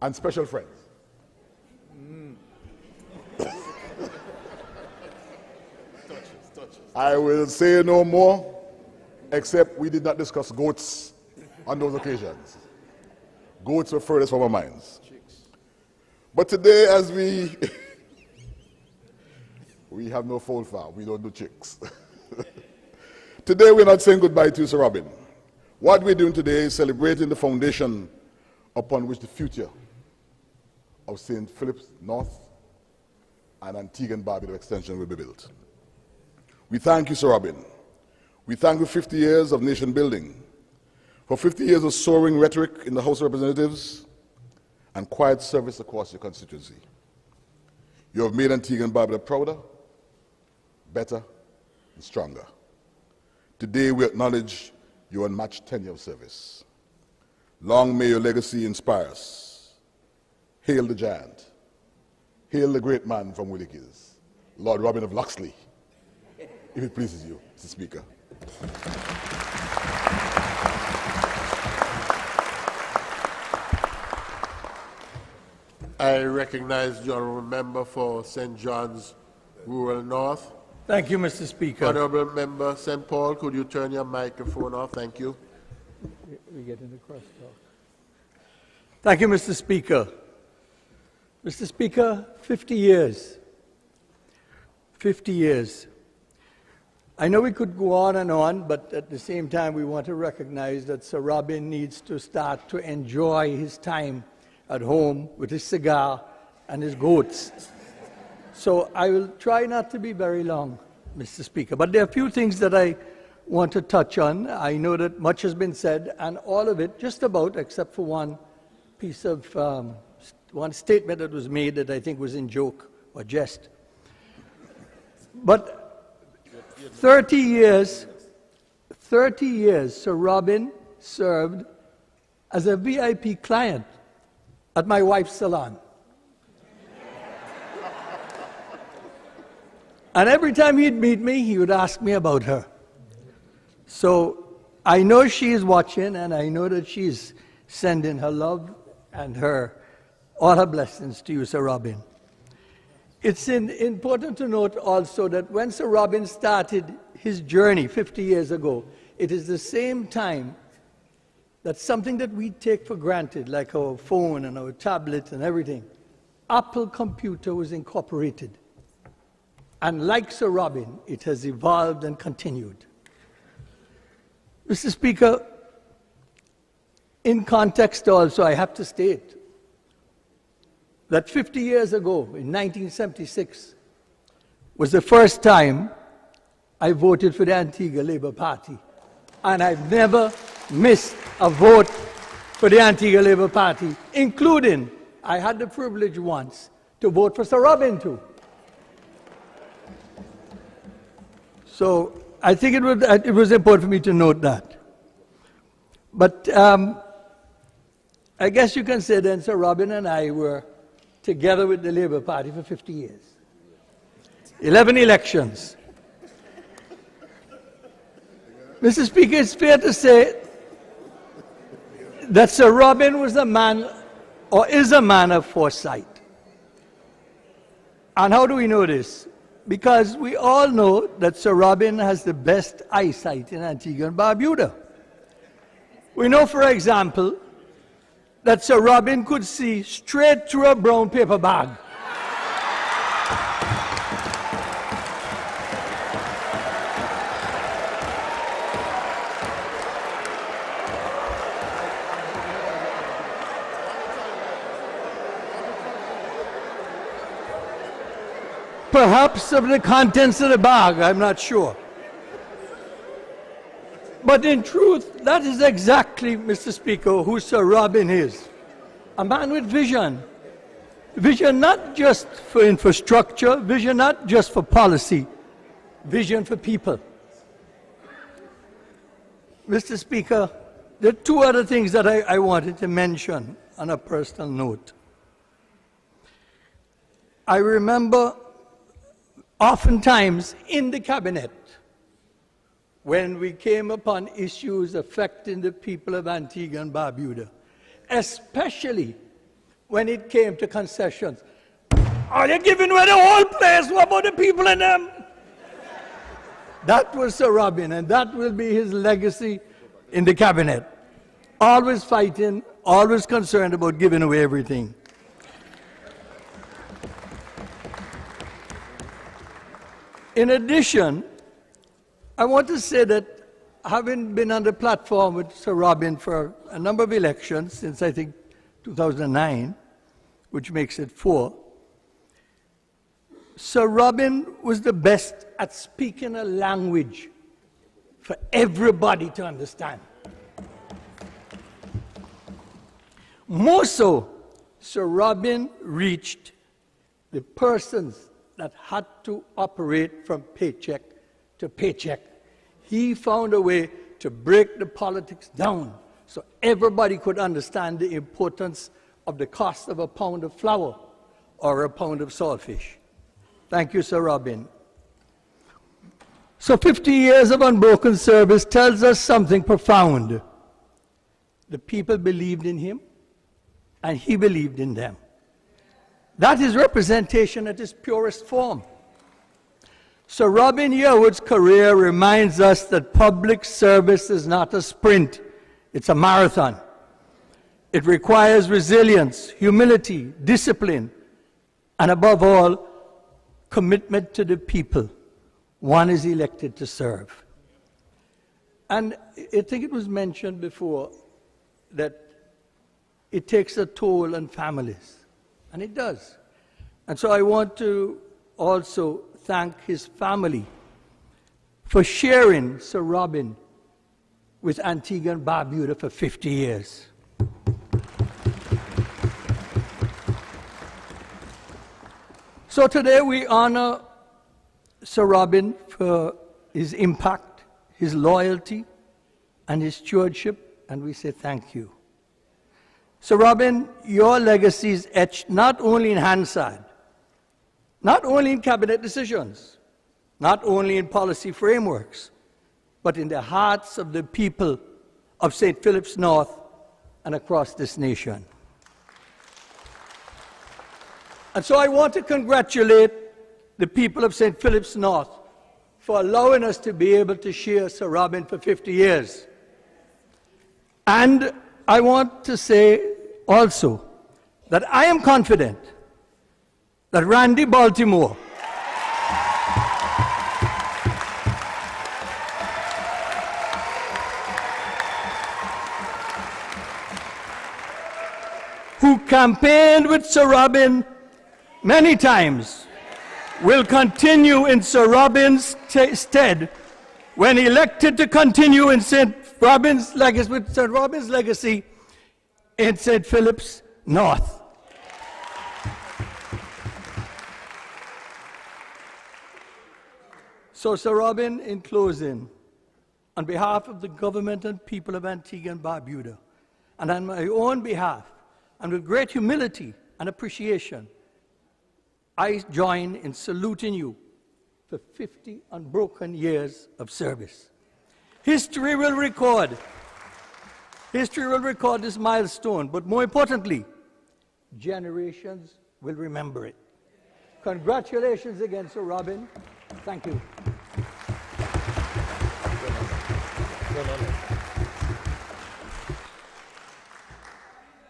and special friends. I will say no more, except we did not discuss goats on those occasions. Goats were furthest from our minds. But today, as we have no foal farm, we don't do chicks. Today, we're not saying goodbye to Sir Robin. What we're doing today is celebrating the foundation upon which the future of St. Philip's North and Antigua and Barbuda extension will be built. We thank you, Sir Robin. We thank you for 50 years of nation building, for 50 years of soaring rhetoric in the House of Representatives and quiet service across your constituency. You have made Antigua and Barbuda prouder, better, and stronger. Today we acknowledge your unmatched tenure of service. Long may your legacy inspire us. Hail the giant. Hail the great man from Willikers, Lord Robin of Loxley, if it pleases you, Mr. Speaker. I recognize the honourable member for St. John's Rural North. Thank you, Mr. Speaker. Honourable member St. Paul, could you turn your microphone off? Thank you. We get into crosstalk. Thank you, Mr. Speaker. Mr. Speaker, 50 years. 50 years. I know we could go on, but at the same time we want to recognize that Sir Robin needs to start to enjoy his time at home with his cigar and his goats. So I will try not to be very long, Mr. Speaker. But there are a few things that I want to touch on. I know that much has been said, and all of it, just about, except for one piece of, one statement that was made that I think was in joke or jest. But 30 years, Sir Robin served as a VIP client at my wife's salon. And every time he'd meet me, he would ask me about her. So I know she is watching, and I know that she's sending her love and all her blessings to you, Sir Robin. It's important to note also that when Sir Robin started his journey 50 years ago, it is the same time that something that we take for granted, like our phone and our tablet and everything, Apple Computer was incorporated. And like Sir Robin, it has evolved and continued. Mr. Speaker, in context also, I have to state that 50 years ago, in 1976, was the first time I voted for the Antigua Labour Party. And I've never missed a vote for the Antigua Labour Party, including, I had the privilege once to vote for Sir Robin too. So I think it was important for me to note that. But I guess you can say then Sir Robin and I were together with the Labour Party for 50 years. 11 elections. Mr. Speaker, it's fair to say that Sir Robin was a man, or is a man of foresight. And how do we know this? Because we all know that Sir Robin has the best eyesight in Antigua and Barbuda. We know, for example, that Sir Robin could see straight through a brown paper bag. Perhaps of the contents of the bag, I'm not sure. But in truth, that is exactly, Mr. Speaker, who Sir Robin is. A man with vision. Vision not just for infrastructure, vision not just for policy, vision for people. Mr. Speaker, there are two other things that I wanted to mention on a personal note. I remember oftentimes in the cabinet, when we came upon issues affecting the people of Antigua and Barbuda, especially when it came to concessions. Are you giving away the whole place? What about the people in them? That was Sir Robin, and that will be his legacy in the cabinet. Always fighting, always concerned about giving away everything. In addition, I want to say that having been on the platform with Sir Robin for a number of elections, since I think 2009, which makes it 4, Sir Robin was the best at speaking a language for everybody to understand. More so, Sir Robin reached the persons that had to operate from paycheck to paycheck. He found a way to break the politics down so everybody could understand the importance of the cost of a pound of flour or a pound of saltfish. Thank you, Sir Robin. So 50 years of unbroken service tells us something profound. The people believed in him, and he believed in them. That is representation at its purest form. Sir Robin Yearwood's career reminds us that public service is not a sprint, it's a marathon. It requires resilience, humility, discipline, and above all, commitment to the people one is elected to serve. And I think it was mentioned before that it takes a toll on families, and it does. And so I want to also thank his family for sharing Sir Robin with Antigua and Barbuda for 50 years. So today we honor Sir Robin for his impact, his loyalty, and his stewardship, and we say thank you. Sir Robin, your legacy is etched not only in Hansard, not only in cabinet decisions, not only in policy frameworks, but in the hearts of the people of St. Philip's North and across this nation. And so I want to congratulate the people of St. Philip's North for allowing us to be able to share Sir Robin for 50 years. And I want to say also that I am confident that Randy Baltimore who campaigned with Sir Robin many times will continue in Sir Robin's stead when elected to continue in St. Robin's legacy, with St. Robin's legacy in St. Philip's North. So, Sir Robin, in closing, on behalf of the government and people of Antigua and Barbuda, and on my own behalf, and with great humility and appreciation, I join in saluting you for 50 unbroken years of service. History will record this milestone, but more importantly, generations will remember it. Congratulations again, Sir Robin. Thank you.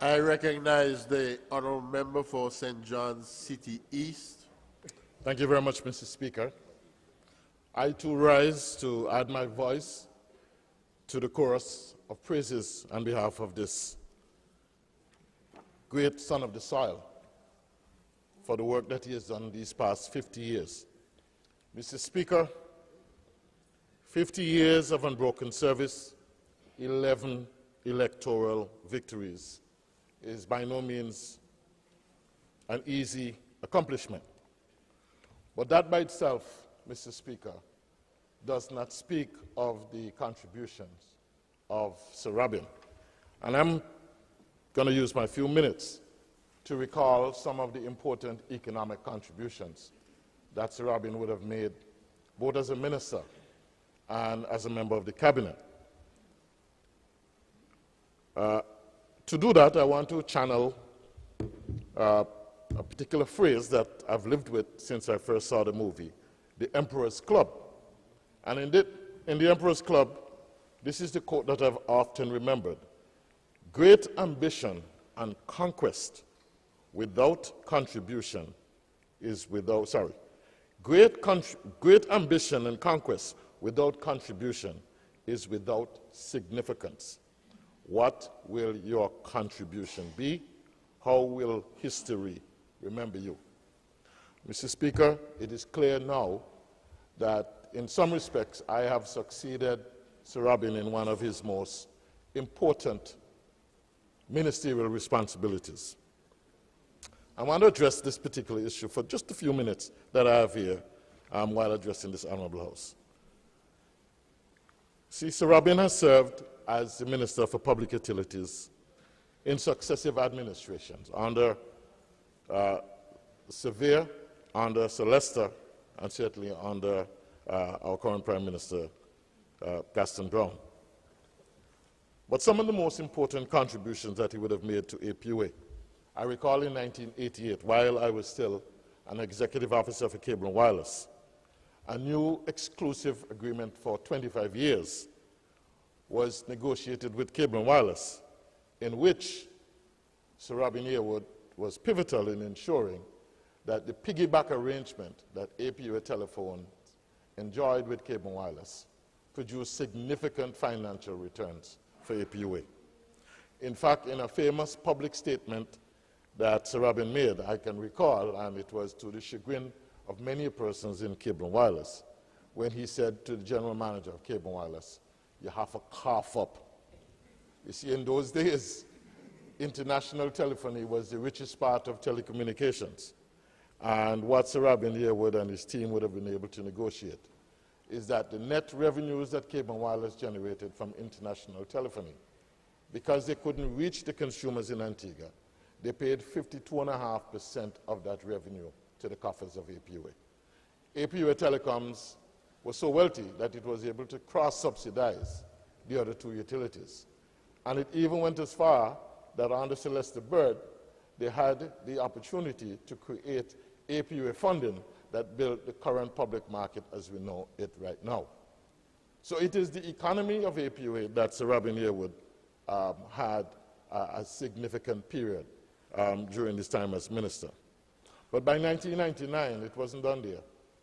I recognize the honourable member for St. John's City East. Thank you very much, Mr. Speaker. I too rise to add my voice to the chorus of praises on behalf of this great son of the soil for the work that he has done these past 50 years. Mr. Speaker, 50 years of unbroken service, 11 electoral victories is by no means an easy accomplishment. But that by itself, Mr. Speaker, does not speak of the contributions of Sir Robin. And I'm going to use my few minutes to recall some of the important economic contributions that Sir Robin would have made, both as a minister and as a member of the cabinet. To do that, I want to channel a particular phrase that I've lived with since I first saw the movie, the Emperor's Club. And in the Emperor's Club, this is the quote that I've often remembered. Great ambition and conquest without contribution is without, sorry. Great ambition and conquest without contribution is without significance. What will your contribution be? How will history remember you? Mr. Speaker, it is clear now that in some respects I have succeeded Sir Robin in one of his most important ministerial responsibilities. I want to address this particular issue for just a few minutes that I have here while addressing this Honourable House. See, Sir Robin has served as the Minister for Public Utilities in successive administrations under Sevier, under Sir Lester, and certainly under our current Prime Minister, Gaston Brown. But some of the most important contributions that he would have made to APUA, I recall in 1988, while I was still an executive officer for Cable and Wireless, a new exclusive agreement for 25 years was negotiated with Cable and Wireless, in which Sir Robin YEARWOOD was pivotal in ensuring that the piggyback arrangement that APUA Telephone enjoyed with Cable and Wireless produced significant financial returns for APUA. In fact, in a famous public statement that Sir Robin made, I can recall, and it was to the chagrin of many persons in Cable and Wireless, when he said to the general manager of Cable Wireless, you have to cough up. You see, in those days, international telephony was the richest part of telecommunications. And what Sir Robin Yearwood and his team would have been able to negotiate is that the net revenues that Cable Wireless generated from international telephony, because they couldn't reach the consumers in Antigua, they paid 52.5% of that revenue to the coffers of APUA. APUA Telecoms was so wealthy that it was able to cross-subsidize the other two utilities. And it even went as far that under Celeste Bird, they had the opportunity to create APUA funding that built the current public market as we know it right now. So it is the economy of APUA that Sir Robin Yearwood had a significant period during his time as minister. But by 1999, it wasn't done there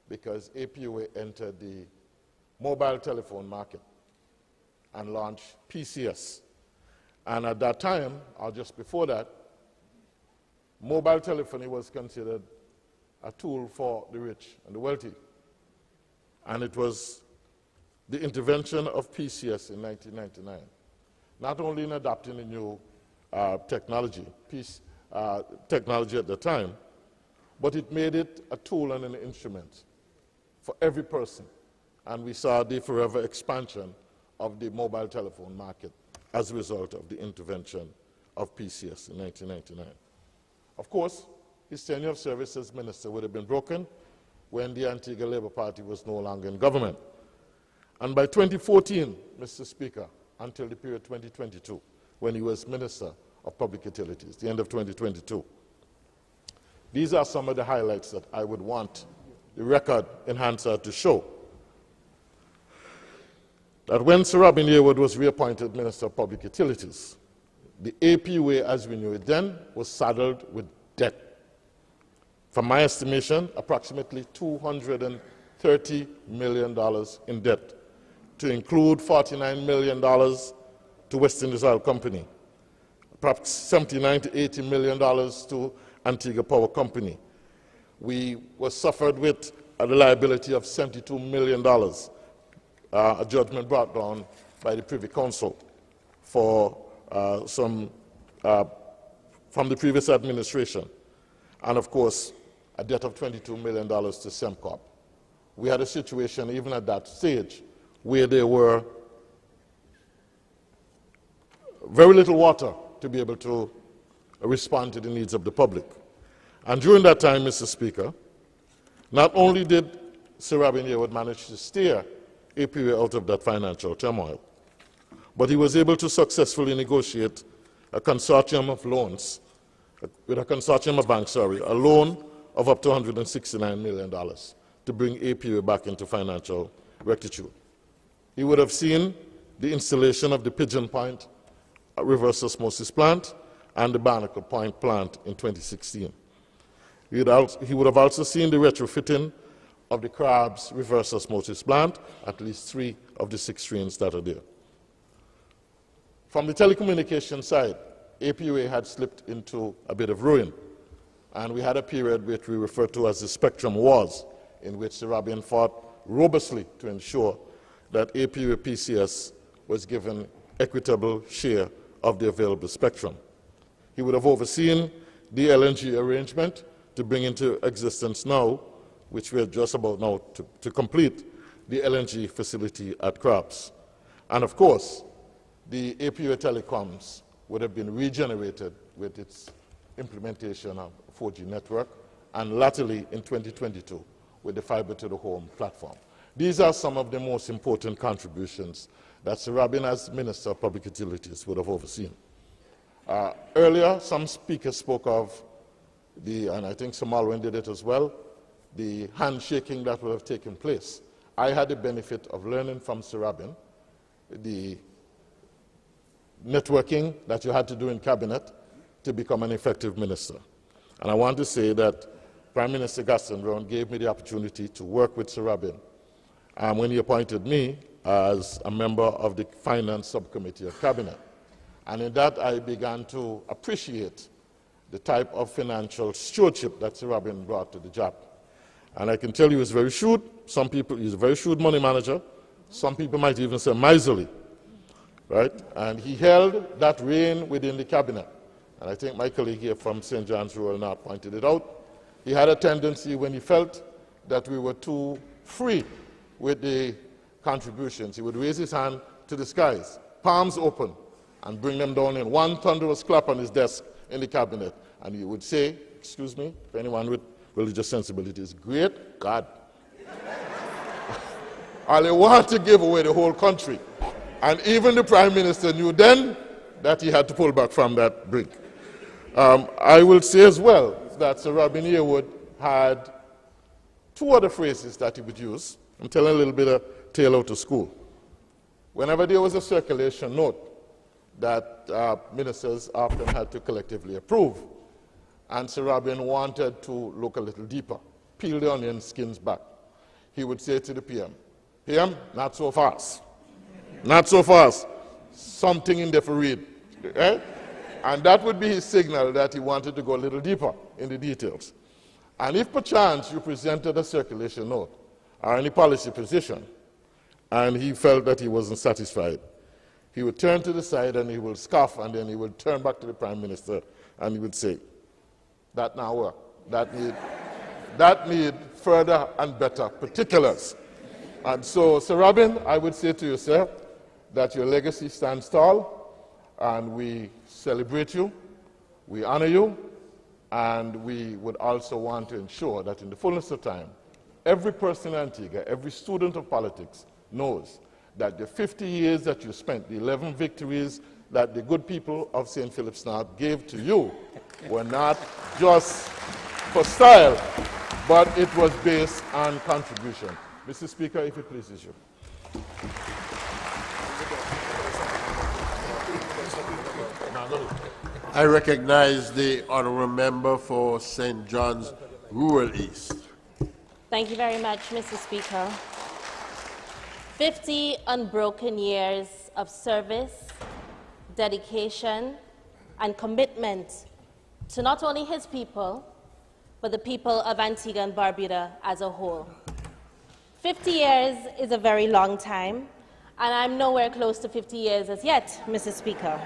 because APUA entered the mobile telephone market and launched PCS. And at that time, or just before that, mobile telephony was considered a tool for the rich and the wealthy. And it was the intervention of PCS in 1999, not only in adopting the new technology at the time, but it made it a tool and an instrument for every person. And we saw the forever expansion of the mobile telephone market as a result of the intervention of PCS in 1999. Of course, his tenure of service as minister would have been broken when the Antigua Labour Party was no longer in government. And by 2014, Mr. Speaker, until the period 2022, when he was Minister of Public Utilities, the end of 2022, these are some of the highlights that I would want the record enhancer to show. That when Sir Robin Yearwood was reappointed Minister of Public Utilities, the APUA, as we knew it then, was saddled with debt. From my estimation, approximately $230 million in debt, to include $49 million to West Indies Oil Company, perhaps $79 to $80 million to Antigua Power Company. We were suffered with a liability of $72 million, a judgment brought down by the Privy Council for from the previous administration, and of course, a debt of $22 million to Semcorp. We had a situation even at that stage where there were very little water to be able to respond to the needs of the public. And during that time, Mr. Speaker, not only did Sir Robin Yearwood manage to steer APUA out of that financial turmoil, but he was able to successfully negotiate a consortium of loans, with a consortium of banks, a loan of up to $169 million to bring APUA back into financial rectitude. He would have seen the installation of the Pigeon Point reverse osmosis plant and the Barnacle Point plant in 2016. He would have also seen the retrofitting of the Crabs reverse osmosis plant, at least 3 of the 6 trains that are there. From the telecommunication side, APUA had slipped into a bit of ruin, and we had a period which we refer to as the Spectrum Wars, in which Sir Robin fought robustly to ensure that APUA PCS was given equitable share of the available spectrum. He would have overseen the LNG arrangement to bring into existence now, which we are just about now to complete, the LNG facility at Crabs. And of course, the APUA Telecoms would have been regenerated with its implementation of 4G network, and latterly in 2022 with the fiber to the home platform. These are some of the most important contributions that Sir Robin, as Minister of Public Utilities, would have overseen. Earlier, some speakers spoke of and I think Sir Malwin did it as well, the handshaking that would have taken place. I had the benefit of learning from Sir Robin the networking that you had to do in cabinet to become an effective minister. And I want to say that Prime Minister Gaston Brown gave me the opportunity to work with Sir Robin when he appointed me as a member of the Finance Subcommittee of Cabinet. And in that, I began to appreciate the type of financial stewardship that Sir Robin brought to the job. And I can tell you he's very shrewd. Some people, he's a very shrewd money manager. Some people might even say miserly, right? And he held that reign within the cabinet. And I think my colleague here from St. John's Rural North pointed it out. He had a tendency when he felt that we were too free with the contributions, he would raise his hand to the skies, palms open, and bring them down in one thunderous clap on his desk in the cabinet. And he would say, excuse me, if anyone with religious sensibilities, great God. And they want to give away the whole country. And even the Prime Minister knew then that he had to pull back from that brink. I will say as well that Sir Robin Yearwood had two other phrases that he would use. I'm telling a little bit of tale out of school. Whenever there was a circulation note that ministers often had to collectively approve, and Sir Robin wanted to look a little deeper, peel the onion skins back, he would say to the PM, PM, not so fast. Not so fast. Something in there for read. Right? And that would be his signal that he wanted to go a little deeper in the details. And if perchance you presented a circulation note or any policy position, and he felt that he wasn't satisfied, he would turn to the side and he would scoff, and then he would turn back to the Prime Minister and he would say, that now work. That need further and better particulars. And so, Sir Robin, I would say to you, sir, that your legacy stands tall, and we celebrate you, we honor you, and we would also want to ensure that in the fullness of time, every person in Antigua, every student of politics knows that the 50 years that you spent, the 11 victories that the good people of St. Philip's North gave to you were not just for style, but it was based on contribution. Mr. Speaker, if it pleases you. I recognize the honourable member for St. John's Rural East. Thank you very much, Mr. Speaker. 50 unbroken years of service, dedication, and commitment to not only his people, but the people of Antigua and Barbuda as a whole. 50 years is a very long time, and I'm nowhere close to 50 years as yet, Mr. Speaker.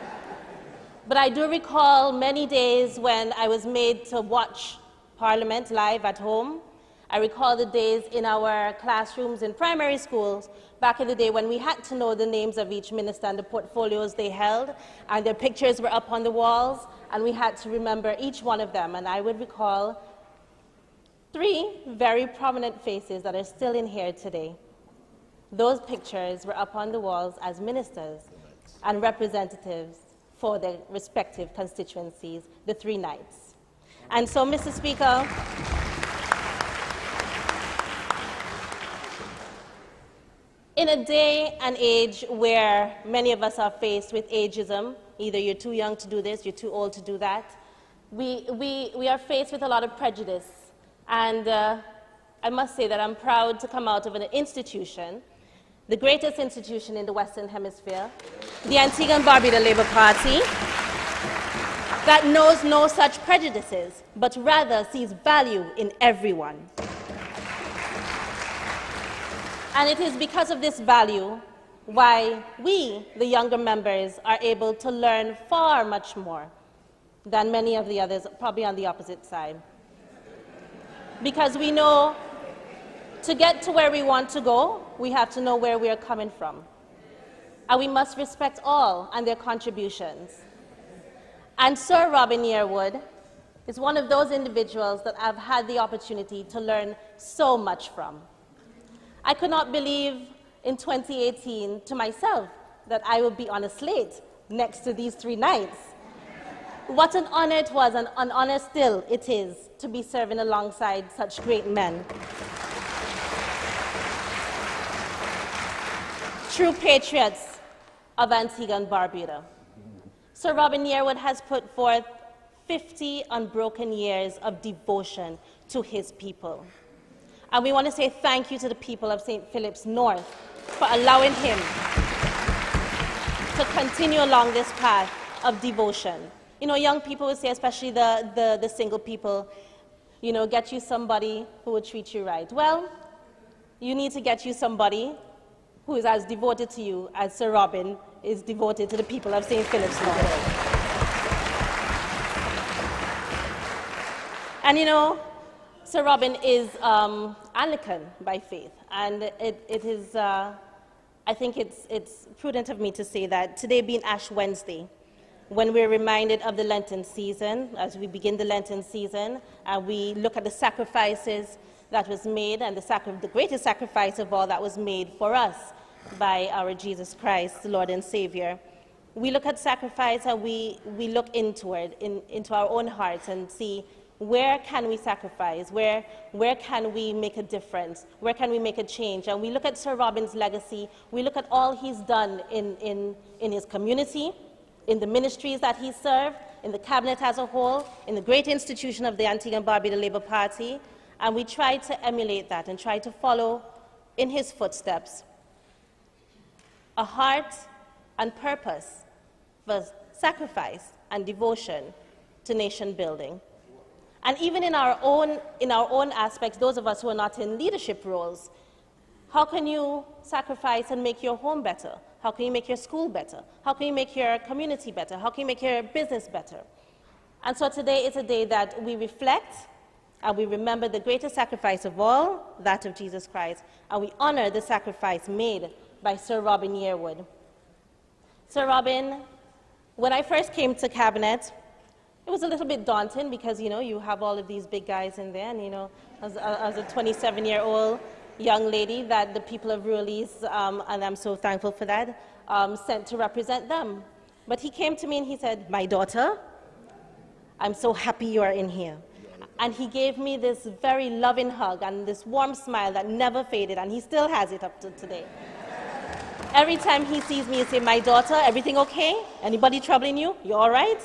But I do recall many days when I was made to watch Parliament live at home. I recall the days in our classrooms in primary schools back in the day when we had to know the names of each minister and the portfolios they held, and their pictures were up on the walls, and we had to remember each one of them. And I would recall 3 very prominent faces that are still in here today. Those pictures were up on the walls as ministers and representatives for their respective constituencies, the 3 knights. And so, Mr. Speaker, in a day and age where many of us are faced with ageism, either you're too young to do this, you're too old to do that, we are faced with a lot of prejudice. And I must say that I'm proud to come out of an institution, the greatest institution in the Western Hemisphere, the Antigua and Barbuda Labour Party, that knows no such prejudices, but rather sees value in everyone. And it is because of this value why we, the younger members, are able to learn far much more than many of the others, probably on the opposite side. Because we know to get to where we want to go, we have to know where we are coming from. And we must respect all and their contributions. And Sir Robin Yearwood is one of those individuals that I've had the opportunity to learn so much from. I could not believe in 2018 to myself that I would be on a slate next to these 3 knights. What an honor it was, and an honor still it is, to be serving alongside such great men. True patriots of Antigua and Barbuda. Sir Robin Yearwood has put forth 50 unbroken years of devotion to his people. And we want to say thank you to the people of St. Philip's North for allowing him to continue along this path of devotion. You know, young people would say, especially the single people, get you somebody who will treat you right. Well, you need to get you somebody who is as devoted to you as Sir Robin is devoted to the people of St. Philip's North. And Sir Robin is Anglican by faith, and it is, I think it's prudent of me to say that today being Ash Wednesday, when we're reminded of the Lenten season, as we begin the Lenten season, and we look at the sacrifices that was made, and the greatest sacrifice of all that was made for us by our Jesus Christ, the Lord and Savior. We look at sacrifice and we look inward, into our own hearts and see where can we sacrifice, where can we make a difference, where can we make a change. And we look at Sir Robin's legacy, we look at all he's done in his community, in the ministries that he served, in the cabinet as a whole, in the great institution of the Antigua and Barbuda Labour Party, and we try to emulate that and try to follow in his footsteps. A heart and purpose for sacrifice and devotion to nation building. And even in our own aspects, those of us who are not in leadership roles, how can you sacrifice and make your home better? How can you make your school better? How can you make your community better? How can you make your business better? And so today is a day that we reflect and we remember the greatest sacrifice of all, that of Jesus Christ, and we honor the sacrifice made by Sir Robin Yearwood. Sir Robin, when I first came to cabinet, it was a little bit daunting because, you have all of these big guys in there, and, as a 27-year-old young lady that the people of Rural-East, and I'm so thankful for that, sent to represent them. But he came to me and he said, "My daughter, I'm so happy you are in here." And he gave me this very loving hug and this warm smile that never faded, and he still has it up to today. Every time he sees me, he say, "My daughter, everything okay? Anybody troubling you? You all right?"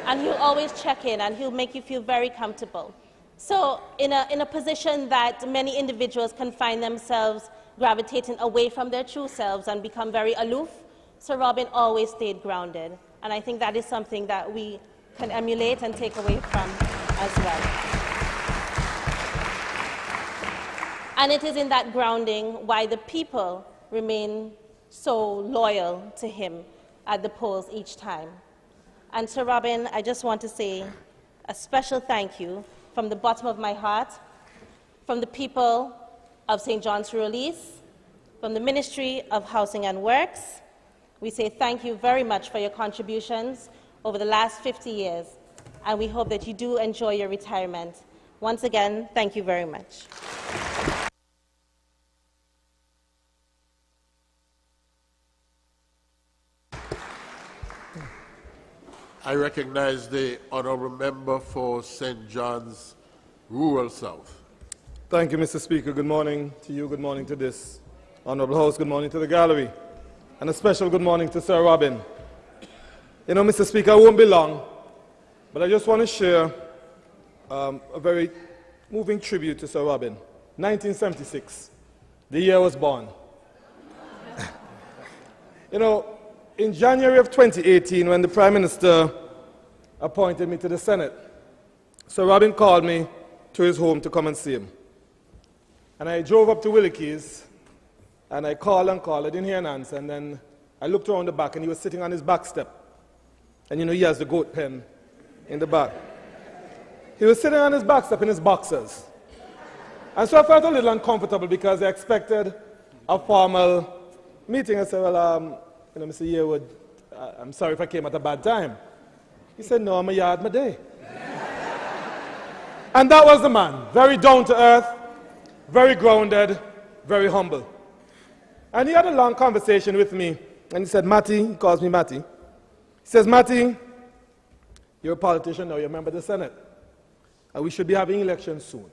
And he'll always check in, and he'll make you feel very comfortable. So in a position that many individuals can find themselves gravitating away from their true selves and become very aloof, Sir Robin always stayed grounded. And I think that is something that we can emulate and take away from as well. And it is in that grounding why the people remain so loyal to him at the polls each time. And Sir Robin, I just want to say a special thank you from the bottom of my heart, from the people of St. John's Rural-East, from the Ministry of Housing and Works. We say thank you very much for your contributions over the last 50 years, and we hope that you do enjoy your retirement. Once again, thank you very much. I recognize the honourable member for St. John's Rural South. Thank you, Mr. Speaker. Good morning to you. Good morning to this honourable House. Good morning to the gallery. And a special good morning to Sir Robin. Mr. Speaker, I won't be long, but I just want to share a very moving tribute to Sir Robin. 1976, the year I was born. In January of 2018, when the Prime Minister appointed me to the Senate, Sir Robin called me to his home to come and see him. And I drove up to Willikies, and I called and called. I didn't hear an answer, and then I looked around the back, and he was sitting on his back step. And he has the goat pen in the back. He was sitting on his back step in his boxers. And so I felt a little uncomfortable because I expected a formal meeting. I said, well, Mr. Yearwood, I'm sorry if I came at a bad time. He said, no, I'm a yard my day. And that was the man, very down to earth, very grounded, very humble. And he had a long conversation with me, and he said, Matty, he calls me Matty. He says, Matty, you're a politician now, you're a member of the Senate, and we should be having elections soon.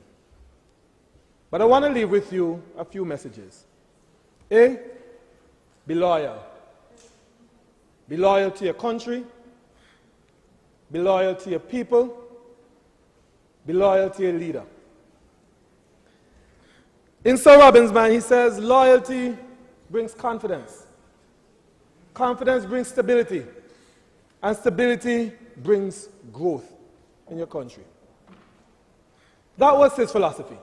But I want to leave with you a few messages. A, be loyal. Be loyal to your country. Be loyal to your people. Be loyal to your leader. In Sir Robin's mind, he says, loyalty brings confidence. Confidence brings stability. And stability brings growth in your country. That was his philosophy.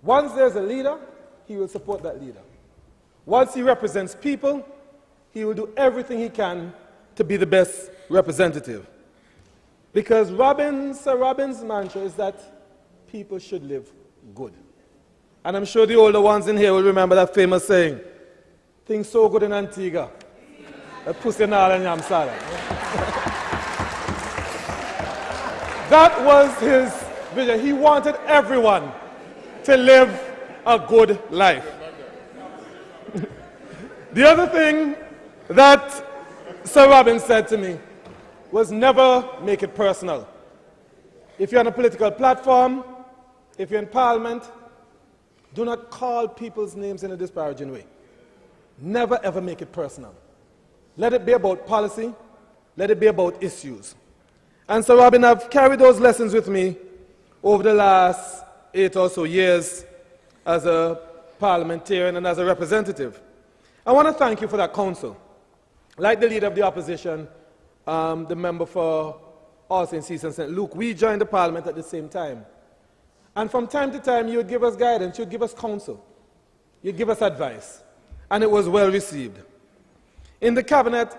Once there's a leader, he will support that leader. Once he represents people, he will do everything he can to be the best representative. Because Sir Robin's mantra is that people should live good. And I'm sure the older ones in here will remember that famous saying, things so good in Antigua, that pussy nal and yam salad. That was his vision. He wanted everyone to live a good life. The other thing that Sir Robin said to me was never make it personal. If you're on a political platform, if you're in Parliament, do not call people's names in a disparaging way. Never ever make it personal. Let it be about policy. Let it be about issues. And Sir Robin, I've carried those lessons with me over the last 8 or so years as a parliamentarian and as a representative. I want to thank you for that counsel. Like the leader of the opposition, the member for All Saints East and St. Luke, we joined the Parliament at the same time. And from time to time, you would give us guidance, you would give us counsel, you'd give us advice, and it was well received. In the cabinet,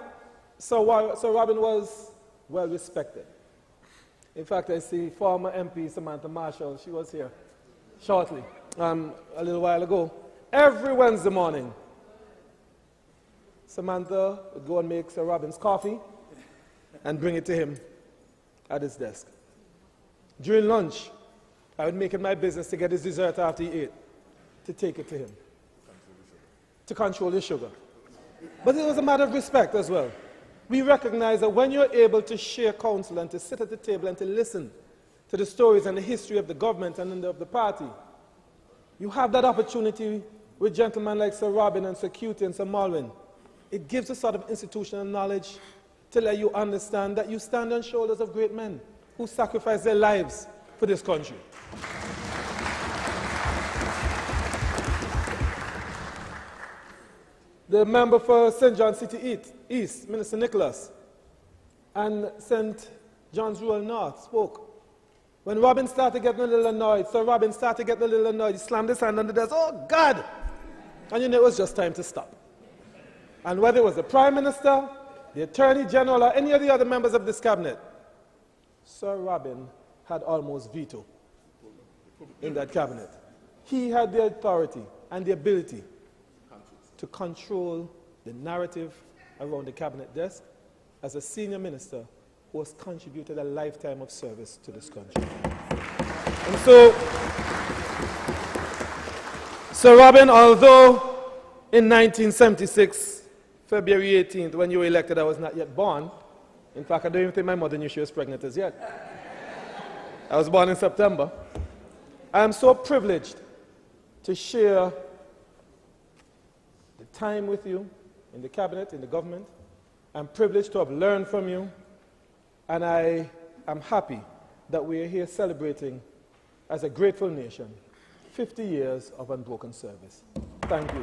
Sir Robin was well respected. In fact, I see former MP Samantha Marshall, she was here shortly, a little while ago. Every Wednesday morning, Samantha would go and make Sir Robin's coffee and bring it to him at his desk. During lunch, I would make it my business to get his dessert after he ate, to take it to him, to control his sugar. But it was a matter of respect as well. We recognize that when you're able to share counsel and to sit at the table and to listen to the stories and the history of the government and of the party, you have that opportunity with gentlemen like Sir Robin and Sir Cutie and Sir Malwin. It gives a sort of institutional knowledge to let you understand that you stand on shoulders of great men who sacrificed their lives for this country. The member for St. John City East, Minister Nicholas, and St. John's Rural North spoke. When Robin started getting a little annoyed, Sir Robin started getting a little annoyed, he slammed his hand on the desk, oh God! And you know it was just time to stop. And whether it was the Prime Minister, the Attorney General, or any of the other members of this cabinet, Sir Robin had almost veto in that cabinet. He had the authority and the ability to control the narrative around the cabinet desk as a senior minister who has contributed a lifetime of service to this country. And so, Sir Robin, although in 1976, February 18th, when you were elected, I was not yet born. In fact, I don't even think my mother knew she was pregnant as yet. I was born in September. I am so privileged to share the time with you in the cabinet, in the government. I'm privileged to have learned from you, and I am happy that we are here celebrating, as a grateful nation, 50 years of unbroken service. Thank you.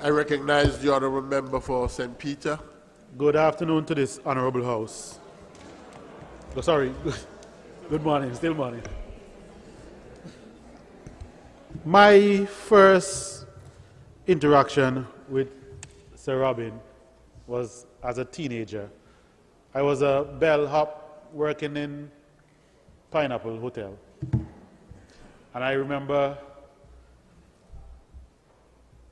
I recognize the honourable member for St. Peter. Good afternoon to this honourable house. Oh, sorry, good morning, still morning. My first interaction with Sir Robin was as a teenager. I was a bellhop working in Pineapple Hotel. And I remember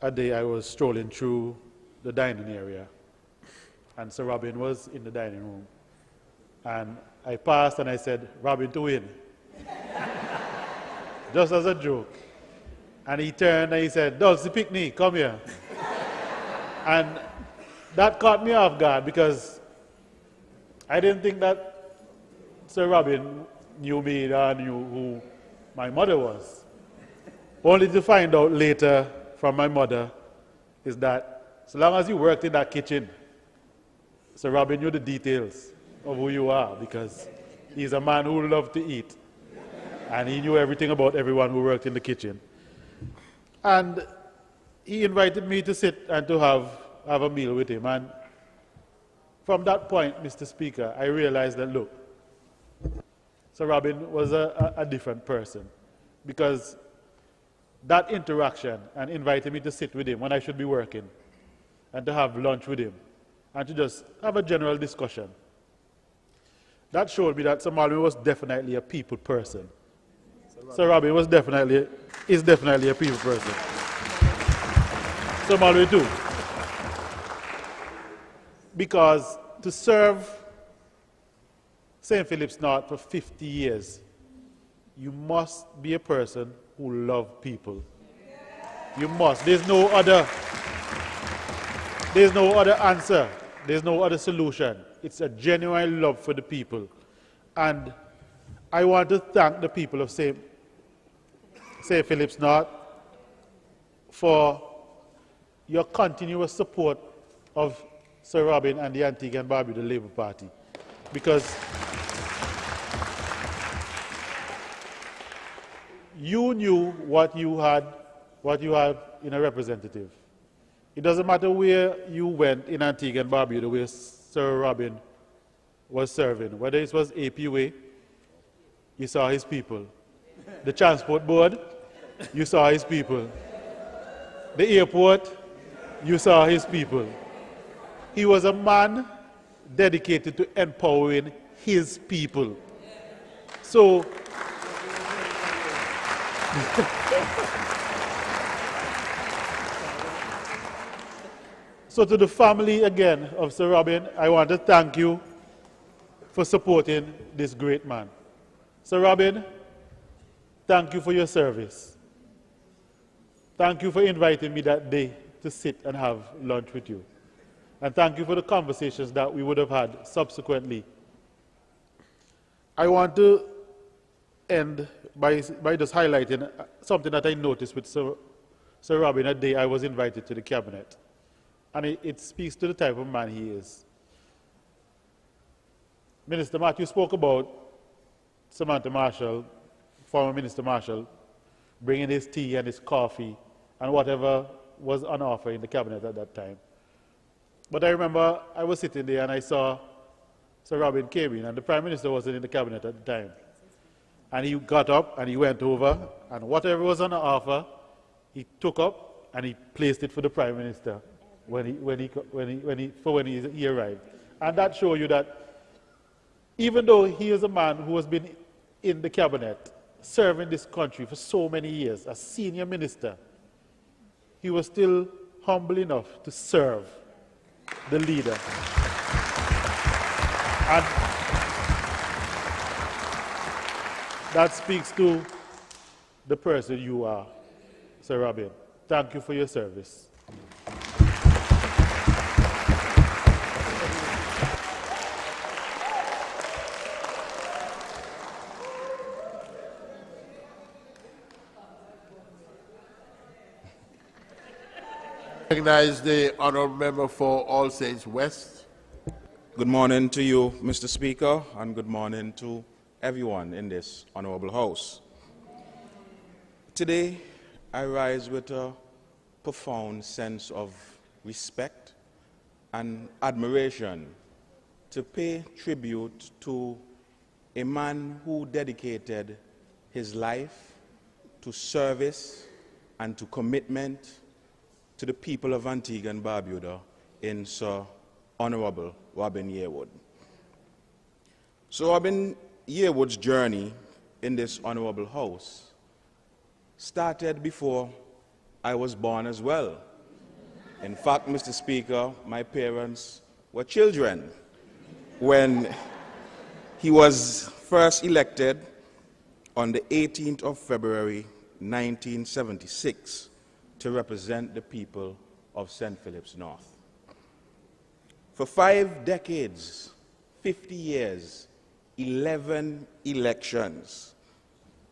a day I was strolling through the dining area, and Sir Robin was in the dining room. And I passed and I said, Robin to win. Just as a joke. And he turned and he said, Dulcie Pickney, come here. And that caught me off guard because I didn't think that Sir Robin knew me or knew who my mother was. Only to find out later from my mother is that so long as you worked in that kitchen, Sir Robin knew the details of who you are because he's a man who loved to eat. And he knew everything about everyone who worked in the kitchen. And he invited me to sit and to have a meal with him. And from that point, Mr. Speaker, I realized that, look, Sir Robin was a different person, because that interaction and inviting me to sit with him when I should be working and to have lunch with him and to just have a general discussion, that showed me that Sir Mallory was definitely a people person. Sir Robin is definitely a people person. Sir Mallory too. Because to serve St. Philip's North for 50 years, you must be a person who loves people. You must. There's no other answer. There's no other solution. It's a genuine love for the people. And I want to thank the people of St. Philip's North for your continuous support of Sir Robin and the Antigua and Barbuda Labour Party, because you knew what you had in a representative. It doesn't matter where you went in Antigua and Barbuda where Sir Robin was serving, whether it was APUA, you saw his people. The Transport Board, you saw his people. The airport, you saw his people. He was a man dedicated to empowering his people. So, to the family again of Sir Robin, I want to thank you for supporting this great man. Sir Robin, thank you for your service. Thank you for inviting me that day to sit and have lunch with you. And thank you for the conversations that we would have had subsequently. I want to end by just highlighting something that I noticed with Sir Robin that day I was invited to the cabinet. And it speaks to the type of man he is. Minister Matthew spoke about Samantha Marshall, former Minister Marshall, bringing his tea and his coffee and whatever was on offer in the cabinet at that time. But I remember I was sitting there and I saw Sir Robin came in, and the Prime Minister wasn't in the cabinet at the time. And he got up and he went over, and whatever was on the offer, he took up and he placed it for the Prime Minister when he arrived. And that shows you that even though he is a man who has been in the cabinet, serving this country for so many years, a senior minister, he was still humble enough to serve the leader. And that speaks to the person you are, Sir Robin. Thank you for your service. Recognize the honourable member for All Saints West. Good morning to you, Mr. Speaker, and good morning to everyone in this honourable House. Today, I rise with a profound sense of respect and admiration to pay tribute to a man who dedicated his life to service and to commitment to the people of Antigua and Barbuda in Sir Honourable Robin Yearwood. So Robin Yearwood's journey in this honourable House started before I was born as well. In fact, Mr. Speaker, my parents were children when he was first elected on the 18th of February 1976 to represent the people of St. Philip's North. For 5 decades, 50 years, 11 elections,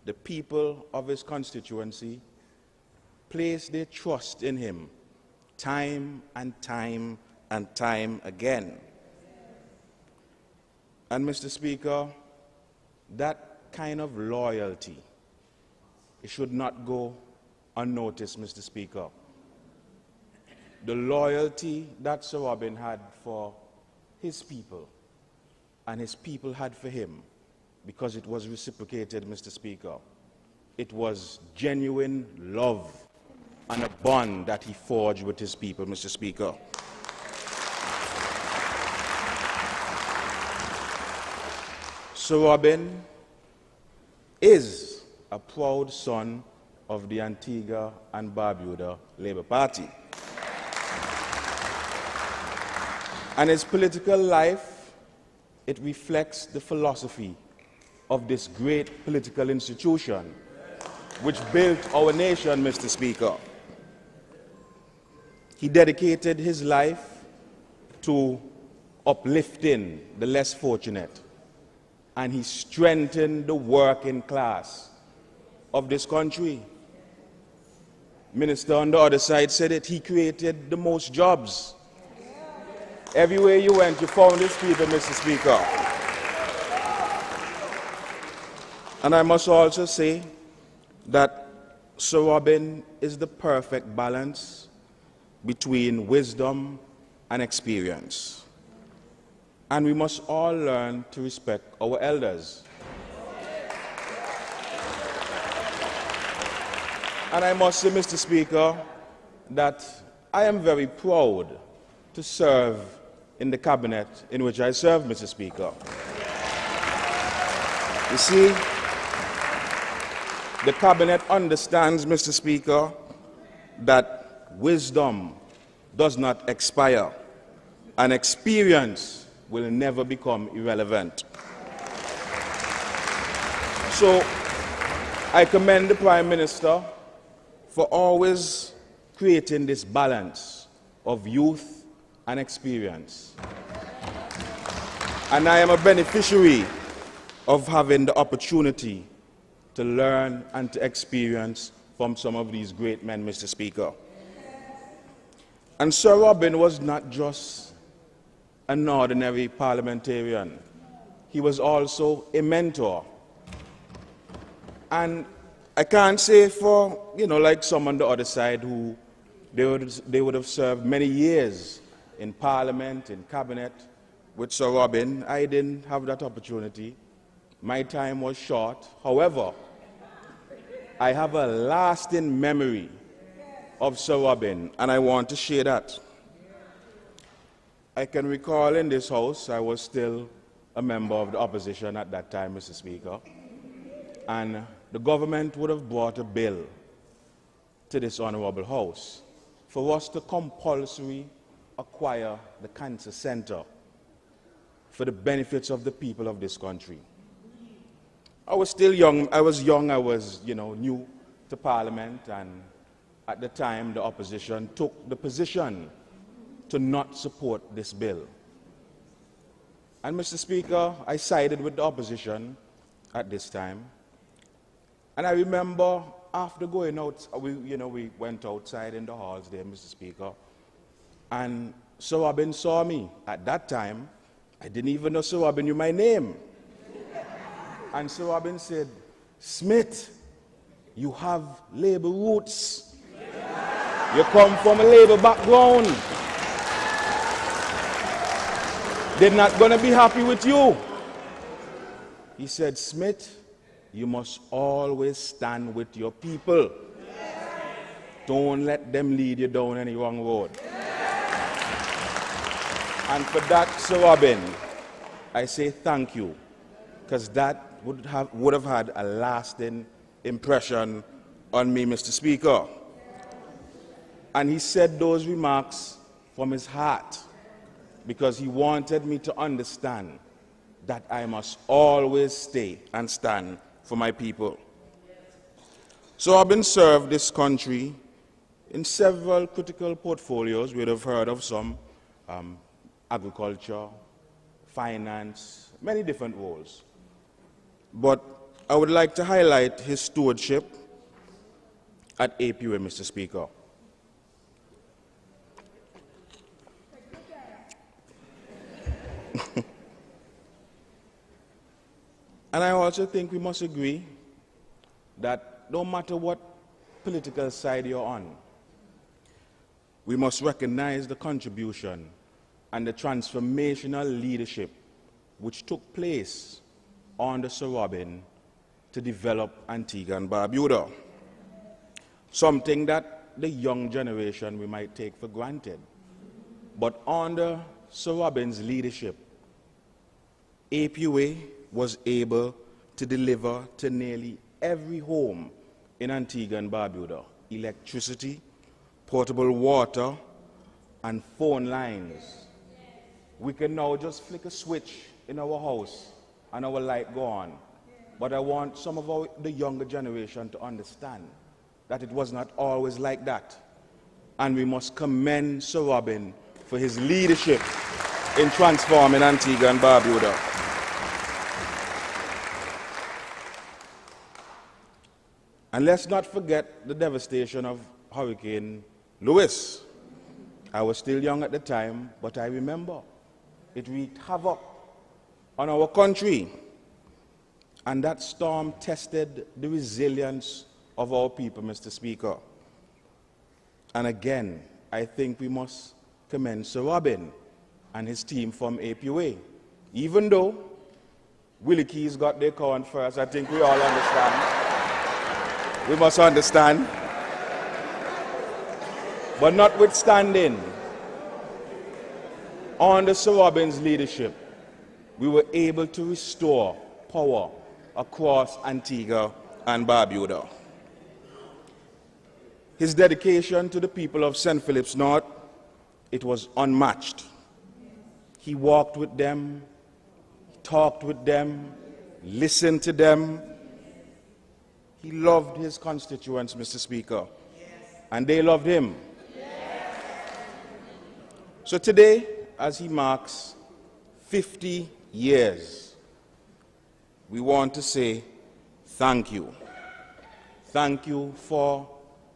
the people of his constituency placed their trust in him time and time and time again. And Mr. Speaker, that kind of loyalty, it should not go unnoticed, Mr. Speaker. The loyalty that Sir Robin had for his people, and his people had for him, because it was reciprocated, Mr. Speaker. It was genuine love and a bond that he forged with his people, Mr. Speaker. Sir Robin is a proud son of the Antigua and Barbuda Labour Party. And his political life, it reflects the philosophy of this great political institution which built our nation, Mr. Speaker. He dedicated his life to uplifting the less fortunate, and he strengthened the working class of this country. Minister on the other side said it, he created the most jobs. Everywhere you went, you found these people, Mr. Speaker. And I must also say that Sir Robin is the perfect balance between wisdom and experience. And we must all learn to respect our elders. And I must say, Mr. Speaker, that I am very proud to serve in the cabinet in which I serve, Mr. Speaker. You see, the cabinet understands, Mr. Speaker, that wisdom does not expire and experience will never become irrelevant. So I commend the Prime Minister for always creating this balance of youth and experience. And I am a beneficiary of having the opportunity to learn and to experience from some of these great men, Mr. Speaker. And Sir Robin was not just an ordinary parliamentarian. He was also a mentor. And I can't say for, like some on the other side who they would have served many years in Parliament, in Cabinet with Sir Robin. I didn't have that opportunity. My time was short. However, I have a lasting memory of Sir Robin, and I want to share that. I can recall in this House, I was still a member of the opposition at that time, Mr. Speaker, and the government would have brought a bill to this Honourable House for us to compulsory acquire the cancer center for the benefits of the people of this country. I was still young. I was new to Parliament, and at the time the opposition took the position to not support this bill. And Mr. Speaker, I sided with the opposition at this time. And I remember after going out, we went outside in the halls there, Mr. Speaker, and Sir Robin saw me. At that time, I didn't even know Sir Robin knew my name. And Sir Robin said, "Smith, you have Labour roots. You come from a Labour background. They're not going to be happy with you." He said, "Smith, you must always stand with your people. Don't let them lead you down any wrong road." And for that, Sir Robin, I say thank you, because that would have had a lasting impression on me, Mr. Speaker. And he said those remarks from his heart, because he wanted me to understand that I must always stay and stand for my people. So I've been served this country in several critical portfolios. We'd have heard of some: agriculture, finance, many different roles. But I would like to highlight his stewardship at APUA, Mr. Speaker. And I also think we must agree that no matter what political side you're on, we must recognize the contribution and the transformational leadership which took place under Sir Robin to develop Antigua and Barbuda. Something that the young generation we might take for granted. But under Sir Robin's leadership, APUA was able to deliver to nearly every home in Antigua and Barbuda electricity, portable water, and phone lines. We can now just flick a switch in our house and our light go on. But I want some of the younger generation to understand that it was not always like that. And we must commend Sir Robin for his leadership in transforming Antigua and Barbuda. And let's not forget the devastation of Hurricane Lewis. I was still young at the time, but I remember it wreaked havoc on our country. And that storm tested the resilience of our people, Mr. Speaker. And again, I think we must commend Sir Robin and his team from APUA. Even though Willie Keys got their count first, I think we all understand. We must understand. But notwithstanding, under Sir Robin's leadership, we were able to restore power across Antigua and Barbuda. His dedication to the people of St. Philip's North, it was unmatched. He walked with them, talked with them, listened to them. He loved his constituents, Mr. Speaker, and they loved him. So today, as he marks 50 years, we want to say thank you. Thank you for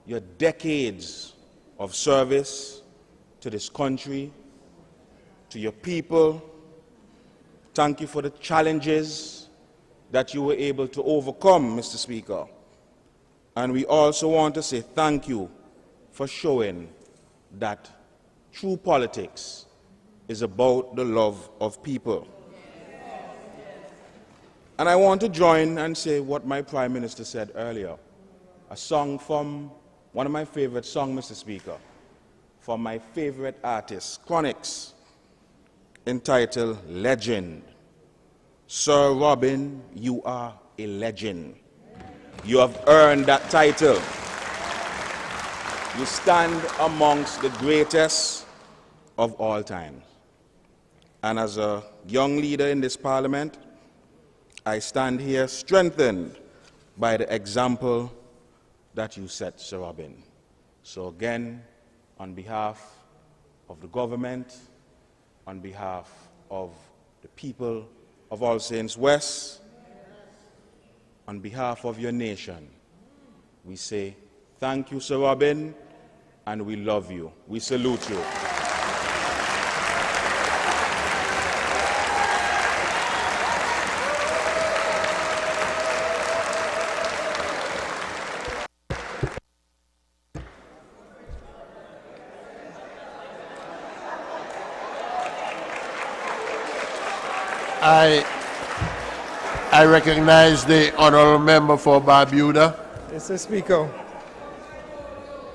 your decades of service to this country, to your people. Thank you for the challenges that you were able to overcome, Mr. Speaker. And we also want to say thank you for showing that true politics is about the love of people. And I want to join and say what my Prime Minister said earlier. A song from one of my favorite songs, Mr. Speaker, from my favorite artist, Chronix, entitled Legend. Sir Robin, you are a legend. You have earned that title. You stand amongst the greatest of all time. And as a young leader in this parliament, I stand here strengthened by the example that you set, Sir Robin. So again, on behalf of the government, on behalf of the people of All Saints West, on behalf of your nation, we say thank you, Sir Robin, and we love you. We salute you. I recognize the honourable member for Barbuda. Mr. Speaker,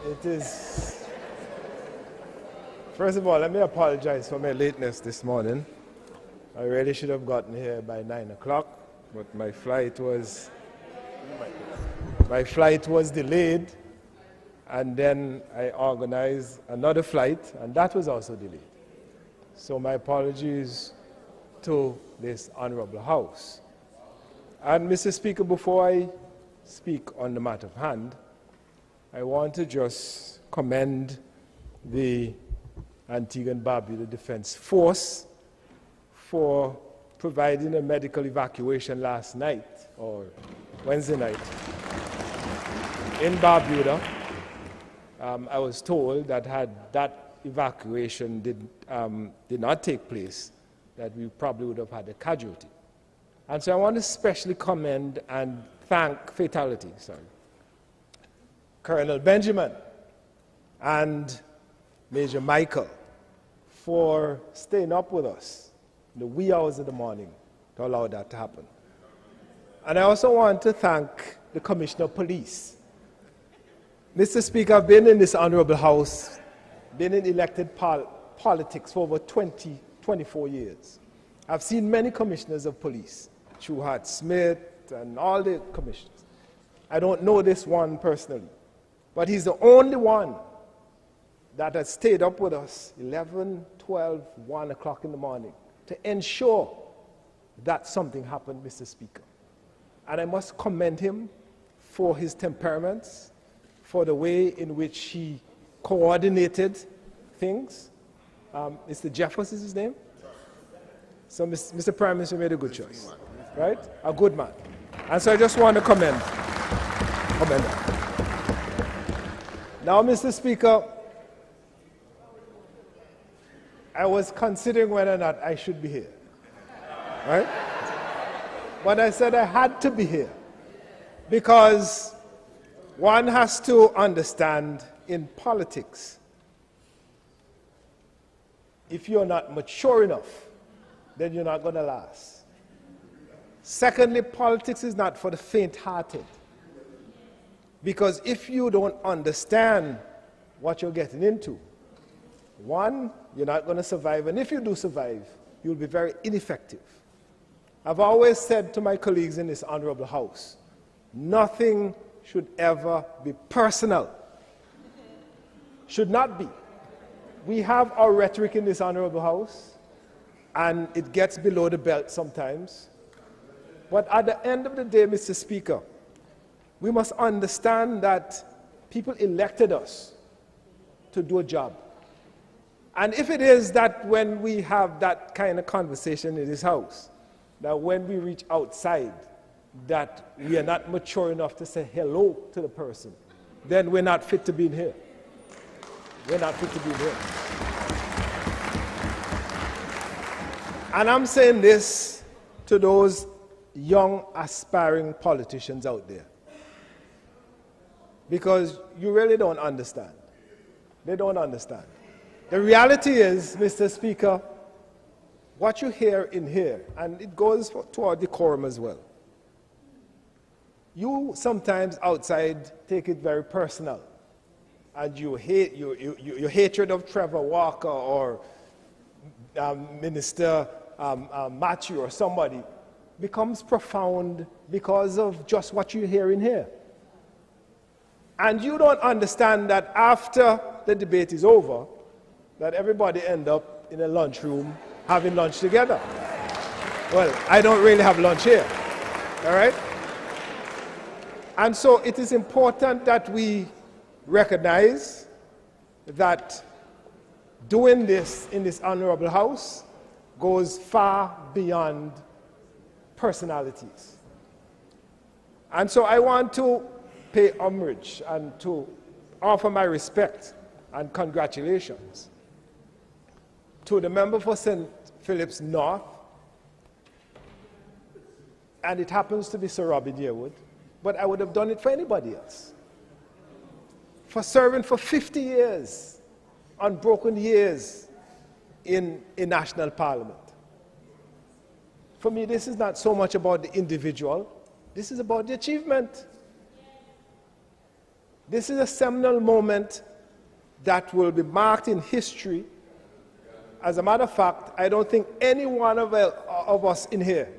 it is... First of all, let me apologize for my lateness this morning. I really should have gotten here by 9 o'clock, but my flight was delayed, and then I organized another flight, and that was also delayed. So my apologies to this honorable House. And Mr. Speaker, before I speak on the matter of hand, I want to just commend the Antigua and Barbuda Defense Force for providing a medical evacuation last night, or Wednesday night, in Barbuda. I was told that had that evacuation did not take place, that we probably would have had a casualty. And so I want to especially commend and thank Colonel Benjamin and Major Michael for staying up with us in the wee hours of the morning to allow that to happen. And I also want to thank the Commissioner of Police. Mr. Speaker, I've been in this honorable House, been in elected politics for over 24 years. I've seen many commissioners of police, Chuhat Smith and all the commissioners. I don't know this one personally, but he's the only one that has stayed up with us 11, 12, 1 o'clock in the morning to ensure that something happened, Mr. Speaker. And I must commend him for his temperaments, for the way in which he coordinated things. Mr. Jeffers is his name? So Mr. Prime Minister made a good choice, right? A good man. And so I just want to commend him. Now, Mr. Speaker, I was considering whether or not I should be here, right? But I said I had to be here because one has to understand in politics, if you're not mature enough, then you're not going to last. Secondly, politics is not for the faint-hearted. Because if you don't understand what you're getting into, one, you're not going to survive, and if you do survive, you'll be very ineffective. I've always said to my colleagues in this honorable House, nothing should ever be personal. Should not be. We have our rhetoric in this honorable House, and it gets below the belt sometimes. But at the end of the day, Mr. Speaker, we must understand that people elected us to do a job. And if it is that when we have that kind of conversation in this House, that when we reach outside, that we are not mature enough to say hello to the person, then we're not fit to be in here. We're not fit to be in here. And I'm saying this to those young, aspiring politicians out there, because you really don't understand. They don't understand. The reality is, Mr. Speaker, what you hear in here, and it goes to our decorum as well, you sometimes outside take it very personal, and your hatred of Trevor Walker or Minister Matthew or somebody becomes profound because of just what you hear in here. And you don't understand that after the debate is over, that everybody end up in a lunchroom having lunch together. Well, I don't really have lunch here, all right? And so it is important that we recognize that doing this in this honorable House goes far beyond personalities. And so I want to pay homage and to offer my respect and congratulations to the member for St. Philip's North, and it happens to be Sir Robin Yearwood, but I would have done it for anybody else, for serving for 50 years, unbroken years in a national parliament. For me, this is not so much about the individual, this is about the achievement. This is a seminal moment that will be marked in history. As a matter of fact, I don't think any one of us in here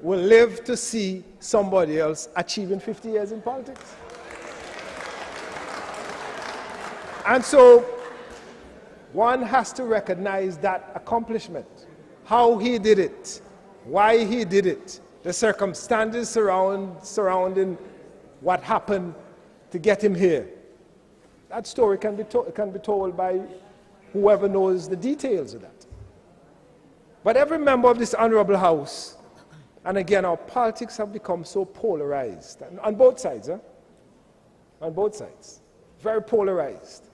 will live to see somebody else achieving 50 years in politics. And so one has to recognize that accomplishment, how he did it, why he did it, the circumstances surrounding what happened to get him here. That story can be told by whoever knows the details of that. But every member of this honorable House, and again, our politics have become so polarized, on both sides, on both sides, very polarized.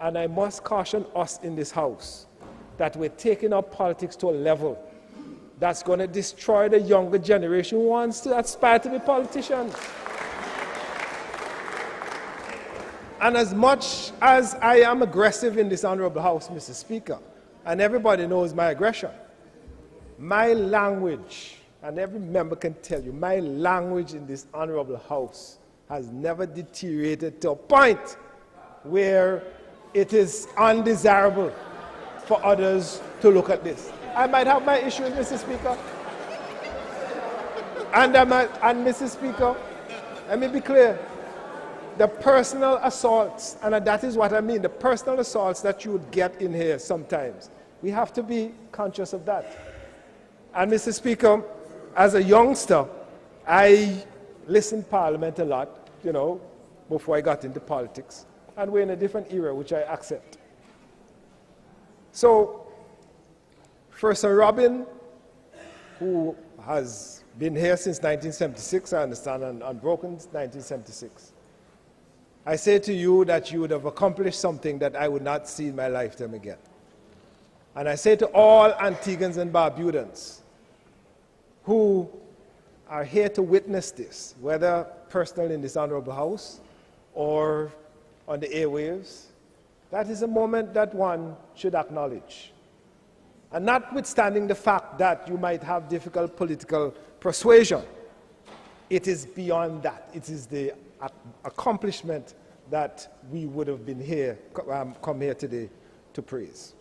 And I must caution us in this House that we're taking our politics to a level that's going to destroy the younger generation who wants to aspire to be politicians. And as much as I am aggressive in this honorable House, Mr. Speaker, and everybody knows my aggression. My language, and every member can tell you, my language in this honorable house has never deteriorated to a point where it is undesirable for others to look at this. I might have my issues, Mr. Speaker. And Mr. Speaker, let me be clear. The personal assaults, and that is what I mean, the personal assaults that you would get in here sometimes, we have to be conscious of that. And Mr. Speaker, as a youngster, I listened to Parliament a lot, you know, before I got into politics. And we're in a different era, which I accept. So, for Sir Robin, who has been here since 1976, I understand, and unbroken 1976, I say to you that you would have accomplished something that I would not see in my lifetime again. And I say to all Antiguans and Barbudans who are here to witness this, whether personal in this honorable house or on the airwaves, that is a moment that one should acknowledge. And notwithstanding the fact that you might have difficult political persuasion, it is beyond that. It is the accomplishment that we would have been here, come here today to praise.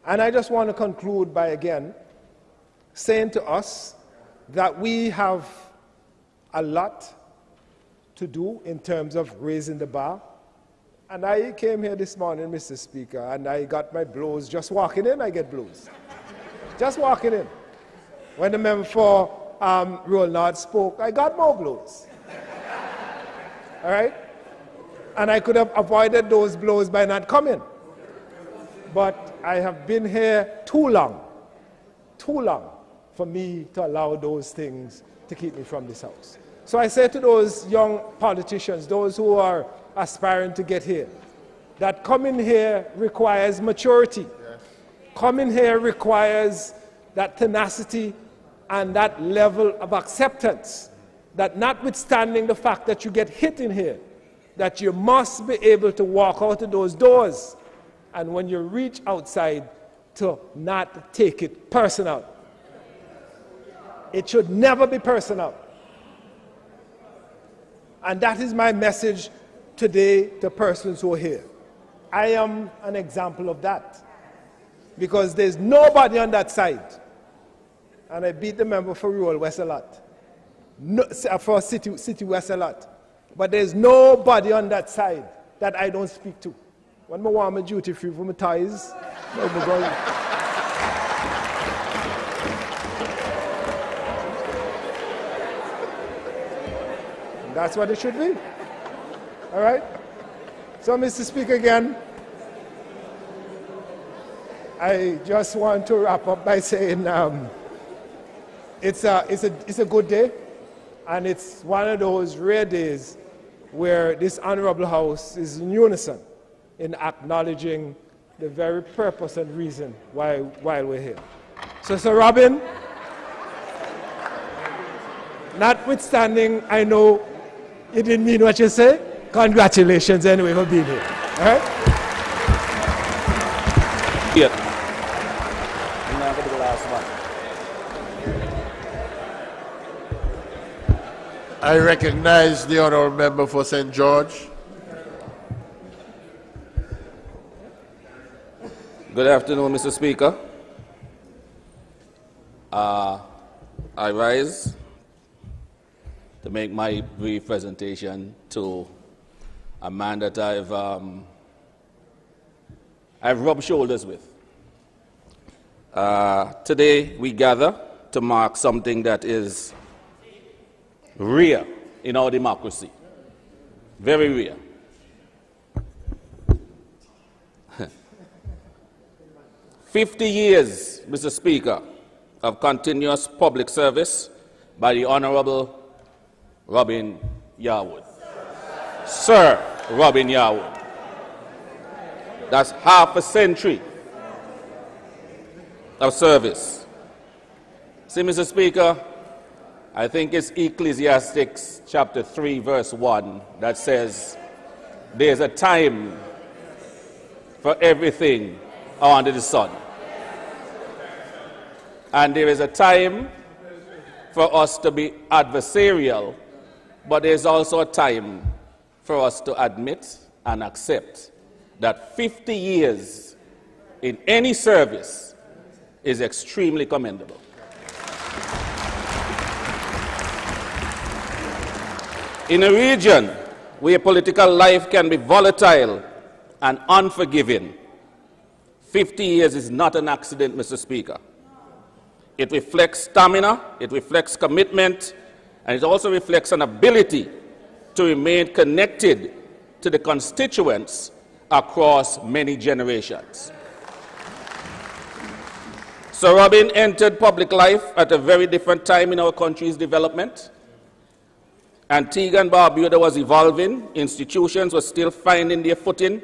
And I just want to conclude by again saying to us that we have a lot to do in terms of raising the bar. And I came here this morning, Mr. Speaker, and I got my blows. Just walking in, I get blows. Just walking in. When the member for Roland spoke, I got more blows. All right? And I could have avoided those blows by not coming. But I have been here too long for me to allow those things to keep me from this house. So I say to those young politicians, those who are aspiring to get here, that coming here requires maturity. Yes. Coming here requires that tenacity and that level of acceptance, that notwithstanding the fact that you get hit in here, that you must be able to walk out of those doors, and when you reach outside, to not take it personal. It should never be personal. And that is my message today to persons who are here. I am an example of that. Because there's nobody on that side. And I beat the member for Rural West a lot. No, for City West a lot. But there's nobody on that side that I don't speak to. When I want my duty free for my ties, that's what it should be. All right? So, Mr. Speaker, again, I just want to wrap up by saying it's a good day, and it's one of those rare days where this honorable house is in unison in acknowledging the very purpose and reason why we're here. So, Sir Robin, notwithstanding, I know you didn't mean what you said. Congratulations anyway for being here. All right? Yeah. I'm now going to the last one. I recognize the honourable member for St. George. Good afternoon, Mr. Speaker. I rise to make my brief presentation to a man that I've rubbed shoulders with. Today we gather to mark something that is rare in our democracy, very rare. "50 years, Mr. Speaker, of continuous public service by the Honourable Robin YEARWOOD. Sir Robin YEARWOOD. That's half a century of service. See, Mr. Speaker, I think it's Ecclesiastes chapter 3, verse 1 that says, there's a time for everything under the sun. And there is a time for us to be adversarial, but there's also a time for us to admit and accept that 50 years in any service is extremely commendable. In a region where political life can be volatile and unforgiving, 50 years is not an accident, Mr. Speaker. It reflects stamina, it reflects commitment, and it also reflects an ability to remain connected to the constituents across many generations. Sir Robin entered public life at a very different time in our country's development. Antigua and Barbuda was evolving, institutions were still finding their footing,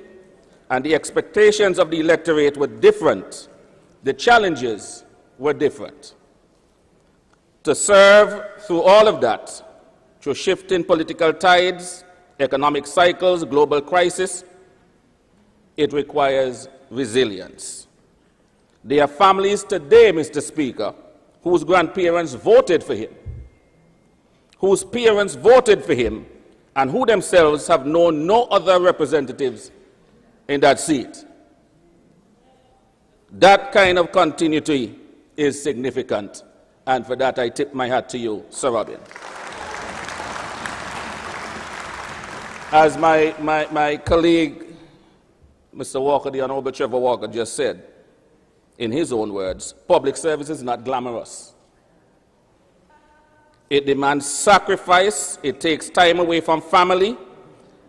and the expectations of the electorate were different. The challenges were different. To serve through all of that, through shifting political tides, economic cycles, global crisis, it requires resilience. There are families today, Mr. Speaker, whose grandparents voted for him, whose parents voted for him, and who themselves have known no other representatives in that seat. That kind of continuity is significant, and for that I tip my hat to you, Sir Robin. As my colleague, Mr. Walker, the Honorable Trevor Walker, just said, in his own words, public service is not glamorous. It demands sacrifice, it takes time away from family,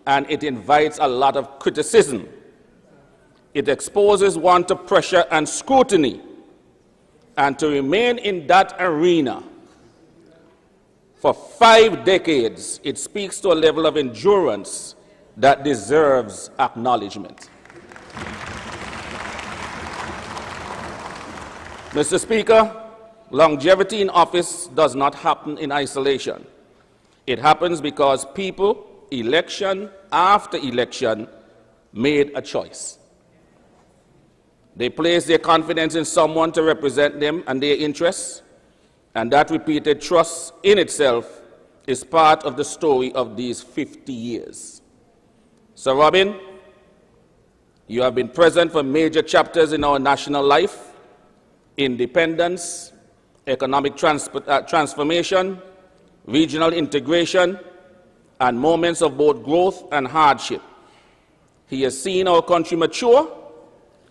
and it invites a lot of criticism. It exposes one to pressure and scrutiny, and to remain in that arena for 5 decades, it speaks to a level of endurance that deserves acknowledgement. Mr. Speaker, longevity in office does not happen in isolation. It happens because people, election after election, made a choice. They placed their confidence in someone to represent them and their interests, and that repeated trust in itself is part of the story of these 50 years. Sir Robin, you have been present for major chapters in our national life: independence, economic transformation, regional integration, and moments of both growth and hardship. He has seen our country mature,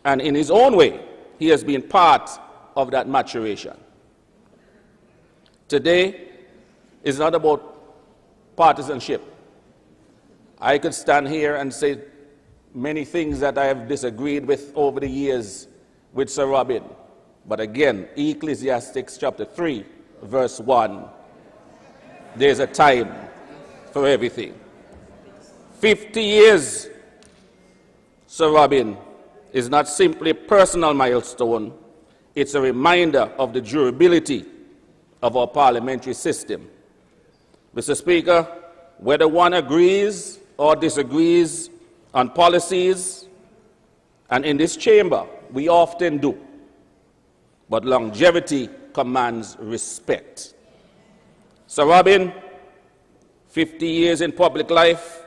and in his own way, he has been part of that maturation. Today is not about partisanship. I could stand here and say many things that I have disagreed with over the years with Sir Robin. But again, Ecclesiastes chapter 3, verse 1, there's a time for everything. 50 years, Sir Robin, is not simply a personal milestone, it's a reminder of the durability of our parliamentary system. Mr. Speaker, whether one agrees or disagrees on policies, and in this chamber we often do, but longevity commands respect. Sir Robin, 50 years in public life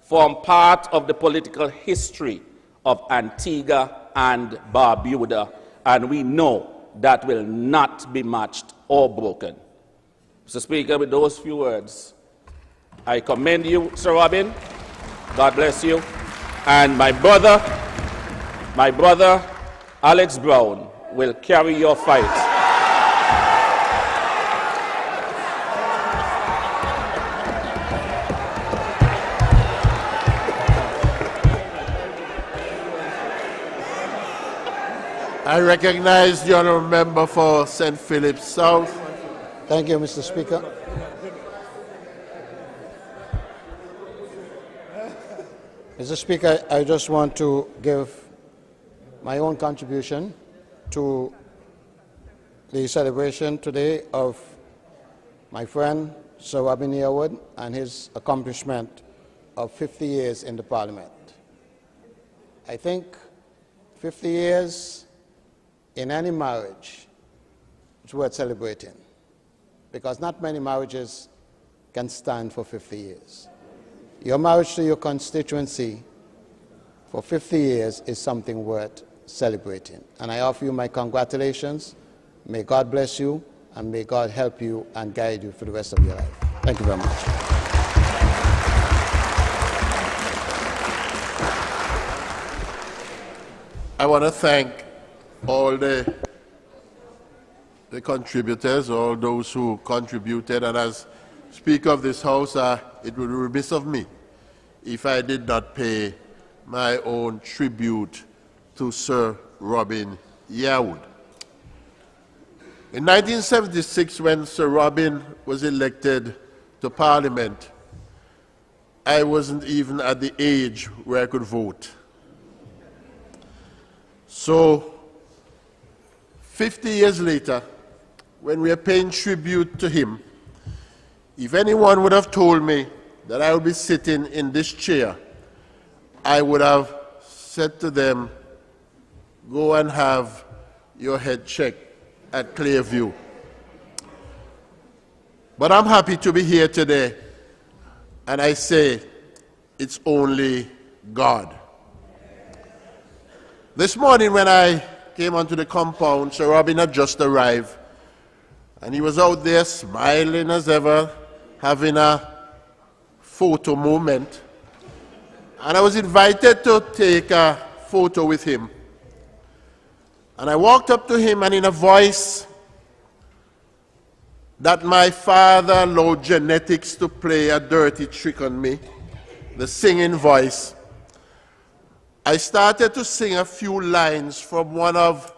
form part of the political history of Antigua and Barbuda, and we know that will not be matched or broken. Mr. Speaker, with those few words, I commend you, Sir Robin. God bless you. And my brother, Alex Brown, will carry your fight. I recognize the honourable member for St. Philip's South. Thank you, Mr. Speaker. Mr. Speaker, I just want to give my own contribution to the celebration today of my friend Sir Robin YEARWOOD and his accomplishment of 50 years in the Parliament. I think 50 years in any marriage it's worth celebrating, because not many marriages can stand for 50 years. Your marriage to your constituency for 50 years is something worth celebrating. And I offer you my congratulations. May God bless you, and may God help you and guide you for the rest of your life. Thank you very much. I want to thank all the contributors, all those who contributed, and as Speaker of this House, it would be remiss of me if I did not pay my own tribute to Sir Robin YEARWOOD. In 1976, when Sir Robin was elected to Parliament, I wasn't even at the age where I could vote. So, 50 years later, when we are paying tribute to him, if anyone would have told me that I would be sitting in this chair, I would have said to them, go and have your head checked at Clearview. But I'm happy to be here today, and I say, it's only God. This morning when I came onto the compound, Sir Robin had just arrived, and he was out there smiling as ever, having a photo moment. And I was invited to take a photo with him. And I walked up to him, and in a voice that my father allowed genetics to play a dirty trick on me, the singing voice, I started to sing a few lines from one of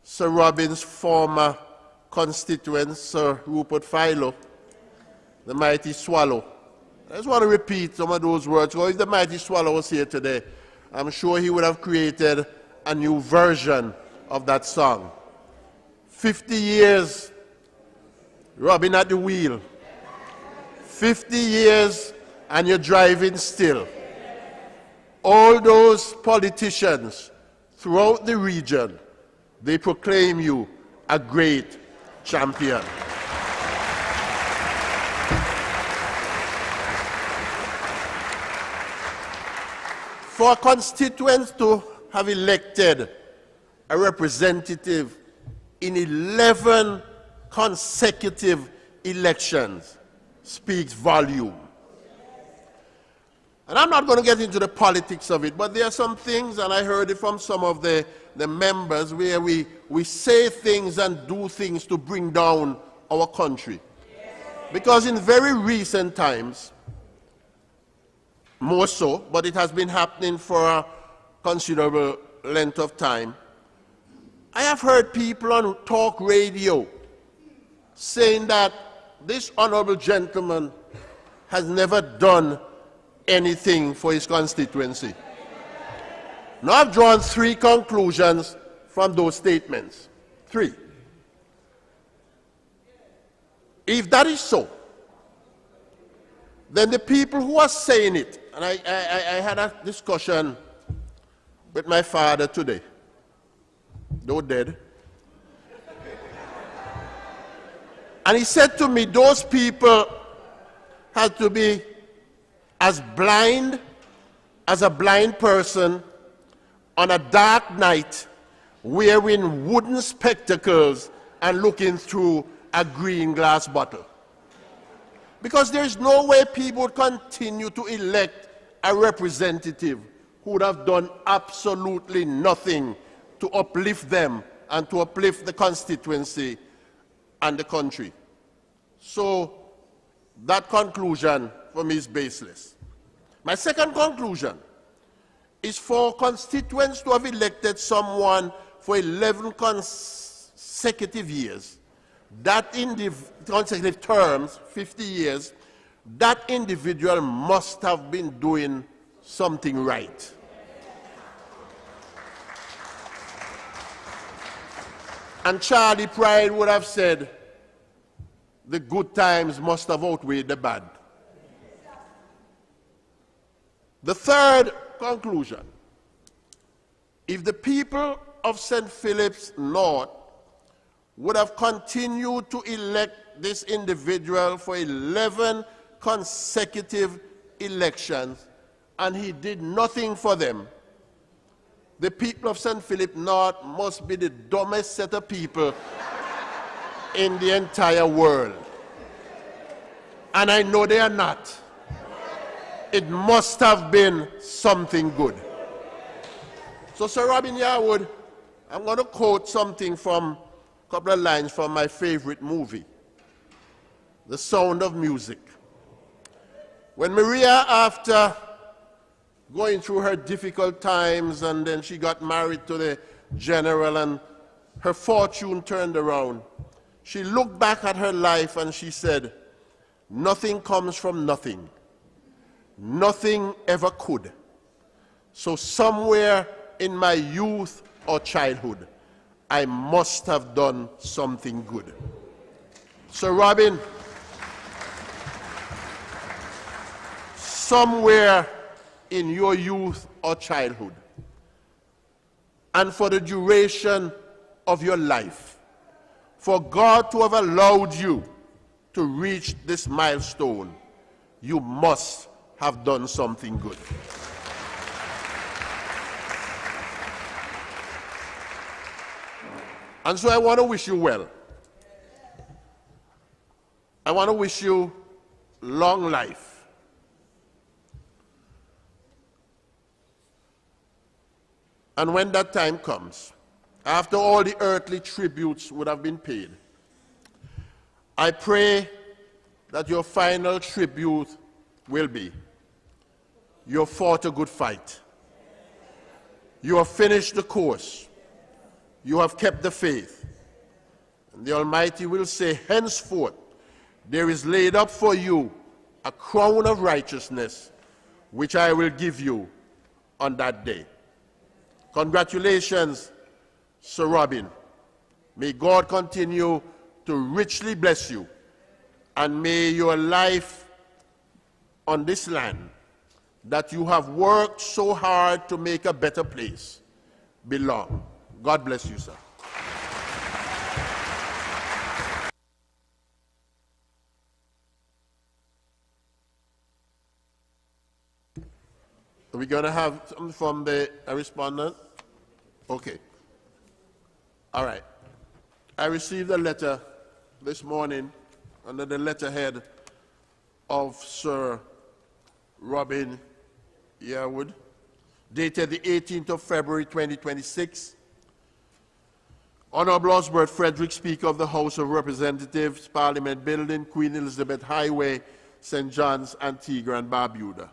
Sir Robin's former constituents, Sir Rupert Philo, the Mighty Swallow. I just want to repeat some of those words, because if the Mighty Swallow was here today, I'm sure he would have created a new version of that song. 50 years, Robin at the wheel. 50 years, and you're driving still. All those politicians throughout the region, they proclaim you a great champion. For constituents to have elected a representative in 11 consecutive elections speaks volume. And I'm not going to get into the politics of it, but there are some things, and I heard it from some of the members, where we say things and do things to bring down our country. Because in very recent times, more so, but it has been happening for a considerable length of time, I have heard people on talk radio saying that this honorable gentleman has never done anything for his constituency. Now I've drawn 3 conclusions from those statements. 3. If that is so, then the people who are saying it, and I had a discussion with my father today, though dead, and he said to me, those people had to be as blind as a blind person on a dark night, wearing wooden spectacles and looking through a green glass bottle. Because there is no way people would continue to elect a representative who would have done absolutely nothing to uplift them and to uplift the constituency and the country. So that conclusion for me is baseless. My second conclusion is for constituents to have elected someone for 11 consecutive years, that consecutive terms, 50 years, that individual must have been doing something right. And Charlie Pride would have said, the good times must have outweighed the bad. The third conclusion, if the people of St. Philip's North would have continued to elect this individual for 11 consecutive elections, and he did nothing for them, the people of St. Philip North must be the dumbest set of people in the entire world. And I know they are not. It must have been something good. So, Sir Robin Yearwood, I'm going to quote something from a couple of lines from my favorite movie, The Sound of Music. When Maria, after going through her difficult times, and then she got married to the general and her fortune turned around, she looked back at her life and she said, "Nothing comes from nothing. Nothing ever could. So somewhere in my youth or childhood, I must have done something good." Sir Robin, somewhere in your youth or childhood, and for the duration of your life, for God to have allowed you to reach this milestone, you must have done something good. And so I want to wish you well. I want to wish you long life. And when that time comes, after all the earthly tributes would have been paid, I pray that your final tribute will be, you have fought a good fight. You have finished the course. You have kept the faith. And the Almighty will say, henceforth, there is laid up for you a crown of righteousness, which I will give you on that day. Congratulations, Sir Robin. May God continue to richly bless you, and may your life on this land that you have worked so hard to make a better place be long. God bless you, sir. Are we going to have something from the respondent? Okay. All right. I received a letter this morning under the letterhead of Sir Robin Yearwood, dated the 18th of February 2026. Honorable Osbert Frederick, Speaker of the House of Representatives, Parliament Building, Queen Elizabeth Highway, St. John's, Antigua and Barbuda.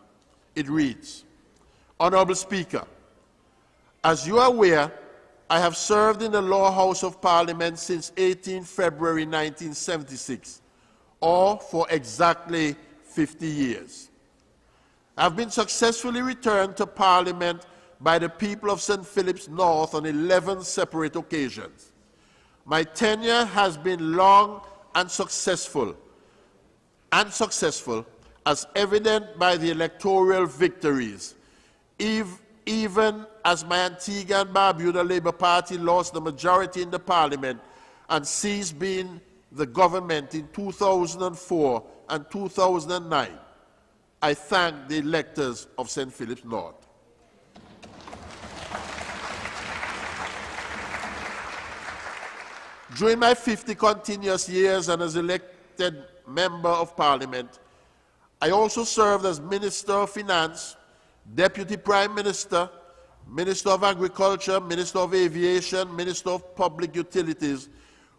It reads, Honorable Speaker, as you are aware, I have served in the Lower House of Parliament since 18 February 1976, or for exactly 50 years. I have been successfully returned to Parliament by the people of St. Philip's North on 11 separate occasions. My tenure has been long and successful as evident by the electoral victories, even as my Antigua and Barbuda Labour Party lost the majority in the Parliament and ceased being the government in 2004 and 2009. I thank the electors of St. Philip's North. During my 50 continuous years and as elected member of Parliament, I also served as Minister of Finance, Deputy Prime Minister, Minister of Agriculture, Minister of Aviation, Minister of Public Utilities,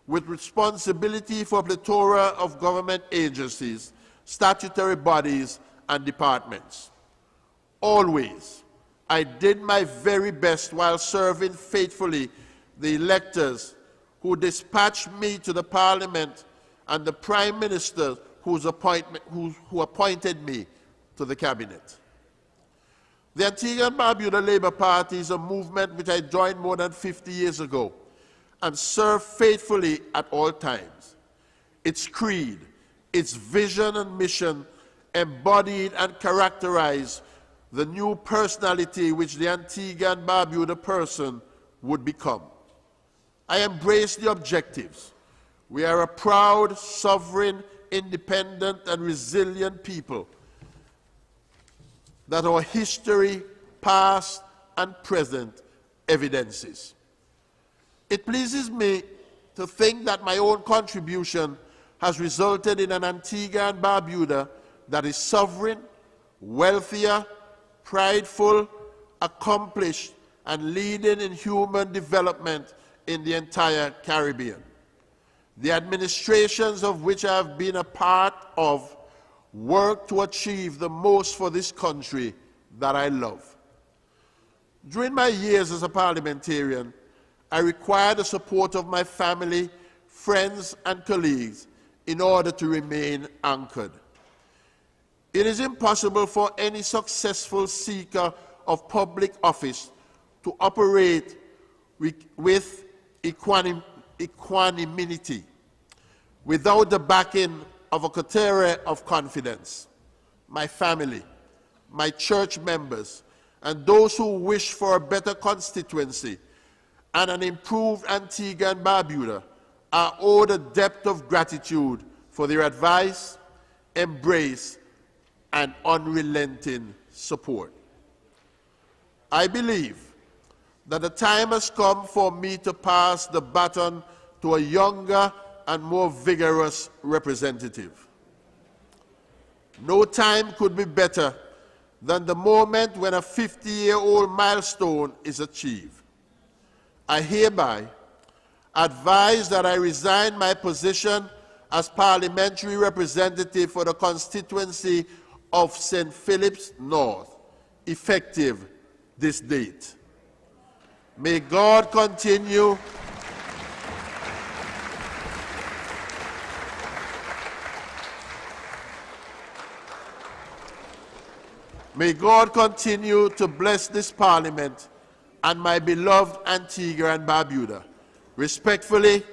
with responsibility for a plethora of government agencies, statutory bodies, and departments. Always, I did my very best while serving faithfully the electors who dispatched me to the Parliament and the Prime Minister who appointed me to the Cabinet. The Antigua and Barbuda Labour Party is a movement which I joined more than 50 years ago and served faithfully at all times. Its creed, its vision and mission embodied and characterized the new personality which the Antigua and Barbuda person would become. I embraced the objectives, We are a proud, sovereign, independent, and resilient people that our history, past and present, evidences. It pleases me to think that my own contribution has resulted in an Antigua and Barbuda that is sovereign, wealthier, prideful, accomplished, and leading in human development in the entire Caribbean. The administrations of which I have been a part of work to achieve the most for this country that I love. During my years as a parliamentarian, I required the support of my family, friends, and colleagues in order to remain anchored. It is impossible for any successful seeker of public office to operate with equanimity without the backing of a coterie of confidence. My family, my church members, and those who wish for a better constituency and an improved Antigua and Barbuda are owed a debt of gratitude for their advice, embrace, and unrelenting support. I believe that the time has come for me to pass the baton to a younger and more vigorous representative. No time could be better than the moment when a 50-year-old milestone is achieved. I hereby advise that I resign my position as parliamentary representative for the constituency of St. Philip's North, effective this date. May God continue to bless this parliament and my beloved Antigua and Barbuda. Respectfully,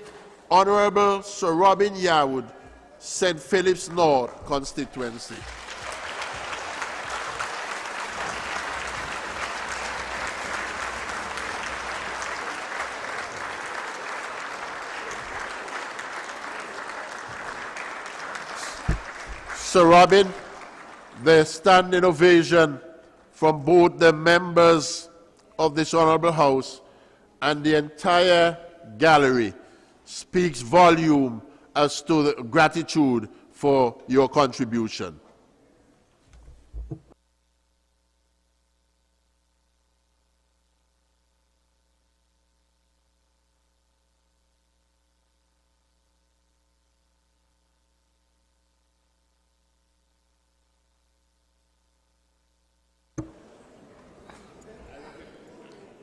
Honorable Sir Robin YEARWOOD, St. Philip's North constituency. Sir Robin, the standing ovation from both the members of this honorable house and the entire gallery speaks volume as to the gratitude for your contribution.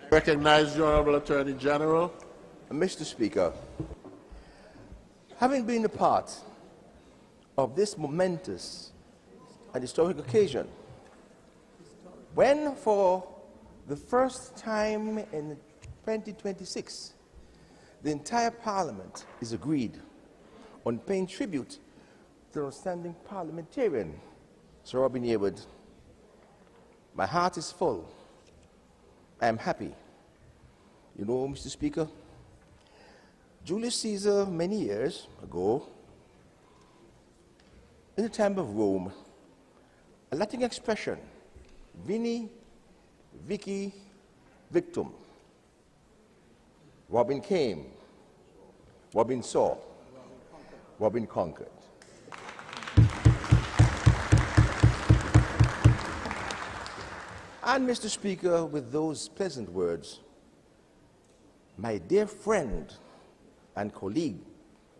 I recognize the Honorable Attorney General. Mr. Speaker, having been a part of this momentous and historic occasion, when for the first time in 2026, the entire Parliament is agreed on paying tribute to the outstanding parliamentarian, Sir Robin YEARWOOD, my heart is full. I am happy. You know, Mr. Speaker, Julius Caesar, many years ago, in the time of Rome, a Latin expression, vini, vici, victum. Robin came, Robin saw, Robin conquered. And, Mr. Speaker, with those pleasant words, my dear friend and colleague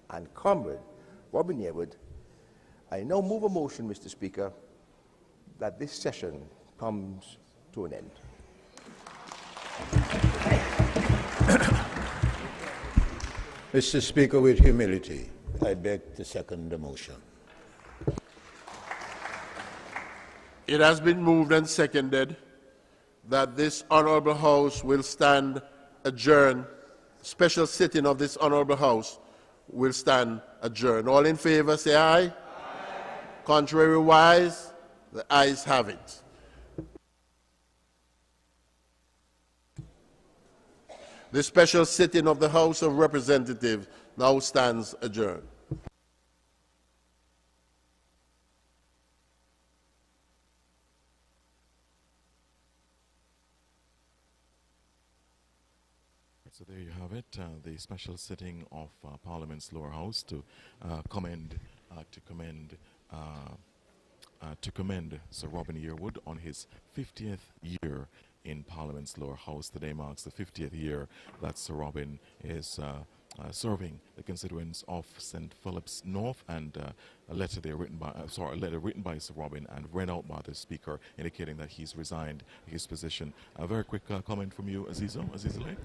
and comrade, Robin YEARWOOD, I now move a motion, Mr. Speaker, that this session comes to an end. Mr. Speaker, with humility, I beg to second the motion. It has been moved and seconded that this honorable house will stand adjourned. Special sitting of this honorable house will stand adjourned. All in favor, say aye. Aye. Contrary-wise, the ayes have it. The special sitting of the House of Representatives now stands adjourned. So there you have it, the special sitting of Parliament's lower house to commend Sir Robin Yearwood on his 50th year in Parliament's lower house. Today marks the 50th year that Sir Robin is serving the constituents of St. Philip's North, and a letter there written by a letter written by Sir Robin and read out by the Speaker, indicating that he's resigned his position. A very quick comment from you, Aziza Lake.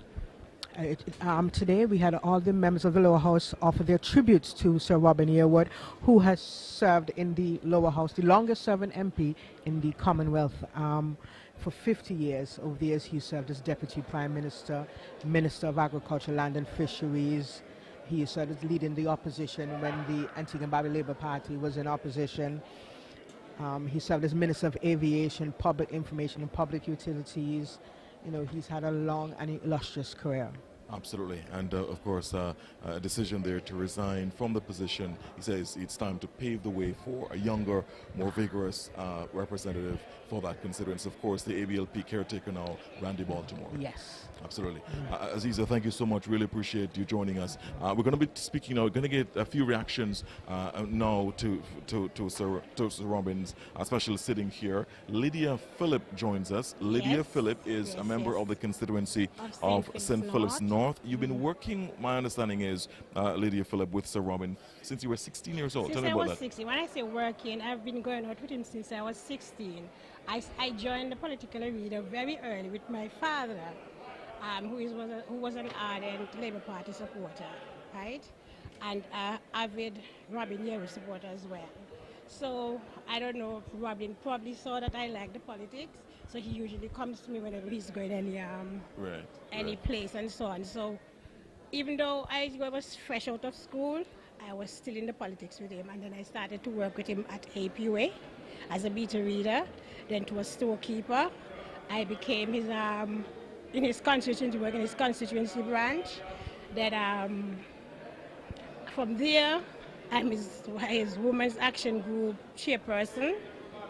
Today we had all the members of the lower house offer their tributes to Sir Robin Yearwood, who has served in the lower house, the longest serving MP in the Commonwealth, for 50 years. Over the years he served as Deputy Prime Minister, Minister of Agriculture, Land and Fisheries. He served as leading the opposition when the Antigua and Barbuda Labour Party was in opposition. He served as Minister of Aviation, Public Information and Public Utilities. You know, he's had a long and illustrious career. Absolutely, and of course a decision there to resign from the position. He says it's time to pave the way for a younger, more vigorous representative for that constituency. Of course, the ABLP caretaker now, Randy Baltimore. Yes. Absolutely. Aziza, thank you so much. Really appreciate you joining us. We're going to be speaking now. We're going to get a few reactions now to Sir Robin's special sitting here. Lydia Phillip joins us. Lydia Phillip is a member of the constituency of St. Philip's North. You've been working, my understanding is, Lydia Phillip, with Sir Robin since you were 16 years old. Tell me about that. Since I was 16. When I say working, I've been going out with him since I was 16. I joined the political arena very early with my father, who was an ardent Labour Party supporter, right? And avid Robin Yearwood supporter as well. So I don't know, Robin probably saw that I like the politics, so he usually comes to me whenever he's going any place and so on. So even though I was fresh out of school, I was still in the politics with him, and then I started to work with him at APUA as a beta reader, then to a storekeeper. I became his in his constituency, work in his constituency branch. Then from there, I'm his Women's Action Group chairperson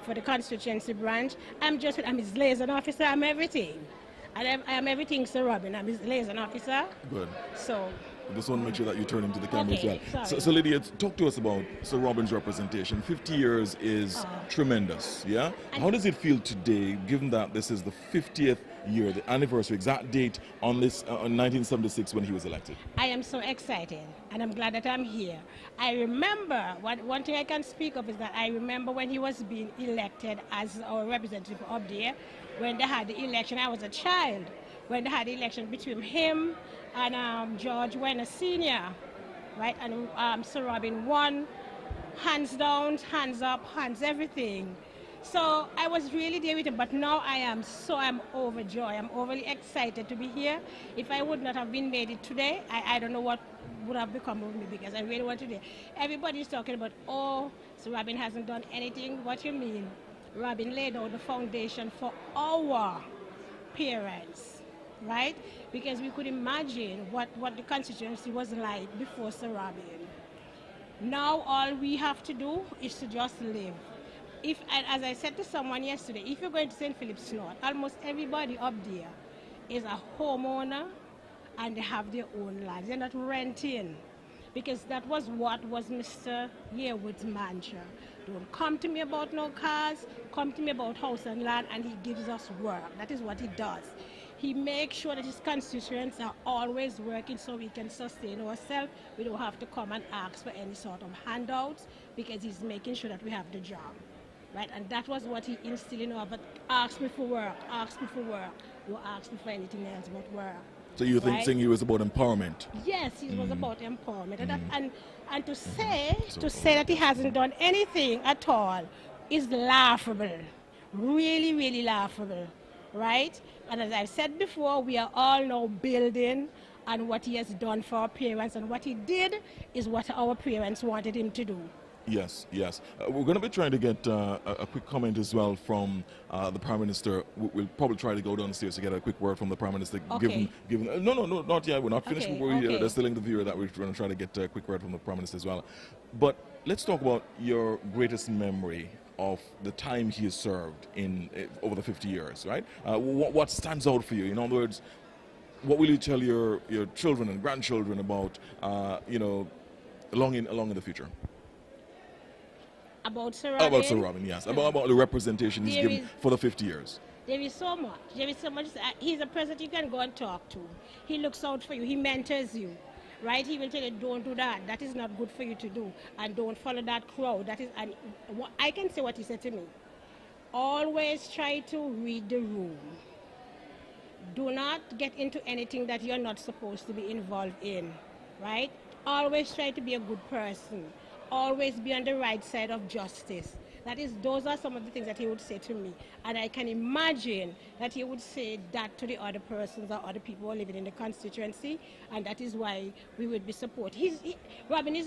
for the constituency branch. I'm his liaison officer. I'm everything. And I'm everything, Sir Robin. I'm his liaison officer. Good. So. I just want to make sure that you turn into the camera as well. So Lydia, talk to us about Sir Robin's representation. 50 years is tremendous, yeah? How does it feel today, given that this is the 50th year, the anniversary, exact date on this, on 1976 when he was elected? I am so excited, and I'm glad that I'm here. I remember, one thing I can speak of is that I remember when he was being elected as our representative up there, when they had the election. I was a child when they had the election between him and George Wenner Sr., right? And Sir Robin won, hands down, hands up, hands everything. So I was really there with him, but now I'm overjoyed. I'm overly excited to be here. If I would not have been made it today, I don't know what would have become of me, because I really want to do. Everybody's talking about, oh, Sir Robin hasn't done anything. What you mean? Robin laid out the foundation for our parents, right? Because we could imagine what the constituency was like before Sir Robin. Now all we have to do is to just live. As I said to someone yesterday, if you're going to St. Philip's North, almost everybody up there is a homeowner and they have their own land. They're not renting, because that was what was Mr. Yearwood's mantra. Don't come to me about no cars, come to me about house and land, and he gives us work. That is what he does. He makes sure that his constituents are always working so we can sustain ourselves. We don't have to come and ask for any sort of handouts, because he's making sure that we have the job. Right? And that was what he instilled in us. But ask me for work, ask me for work. Don't ask me for anything else but work. So you think saying he was about empowerment? Yes, he was about empowerment. And to say that he hasn't done anything at all is laughable. Really, really laughable. Right? And as I've said before, we are all now building on what he has done for our parents, and what he did is what our parents wanted him to do. Yes, yes. We're going to be trying to get a quick comment as well from the Prime Minister. We'll probably try to go downstairs to get a quick word from the Prime Minister. Okay. No, not yet. We're not finished. Okay. They're still in the viewer that we're going to try to get a quick word from the Prime Minister as well. But let's talk about your greatest memory of the time he has served in over the 50 years, right? What stands out for you? In other words, what will you tell your children and grandchildren about, along in the future? About Sir Robin? About Sir Robin, yes. About the representation he's given for the 50 years. There is so much. There is so much. He's a president you can go and talk to. He looks out for you. He mentors you. Right? He will tell you, don't do that. That is not good for you to do. And don't follow that crowd. That is, and I can say what he said to me. Always try to read the room. Do not get into anything that you're not supposed to be involved in. Right? Always try to be a good person. Always be on the right side of justice. Those are some of the things that he would say to me. And I can imagine that he would say that to the other persons or other people living in the constituency, and that is why we would be supported. Robin is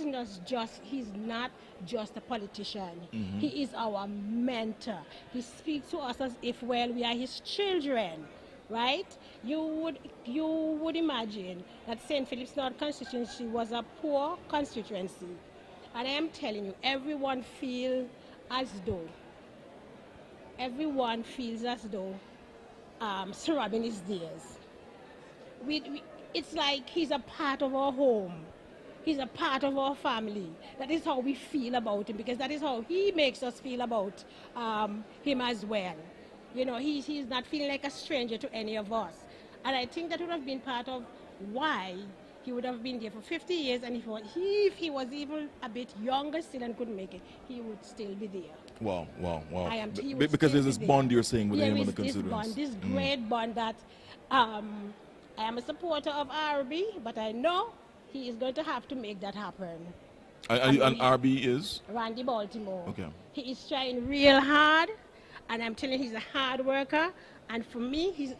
he's not just a politician. Mm-hmm. He is our mentor. He speaks to us as if, well, we are his children. Right? You would imagine that St. Philip's North constituency was a poor constituency. And I am telling you, everyone feels as though Sir Robin is theirs. It's like he's a part of our home. He's a part of our family. That is how we feel about him, because that is how he makes us feel about him as well. You know, he's not feeling like a stranger to any of us. And I think that would have been part of why he would have been there for 50 years, and if he was even a bit younger still and couldn't make it, he would still be there. Wow. Because there's this bond you're saying with him and the constituents. This great bond that I am a supporter of RB, but I know he is going to have to make that happen. And RB is? Randy Baltimore. Okay. He is trying real hard, and I'm telling you, he's a hard worker, and for me,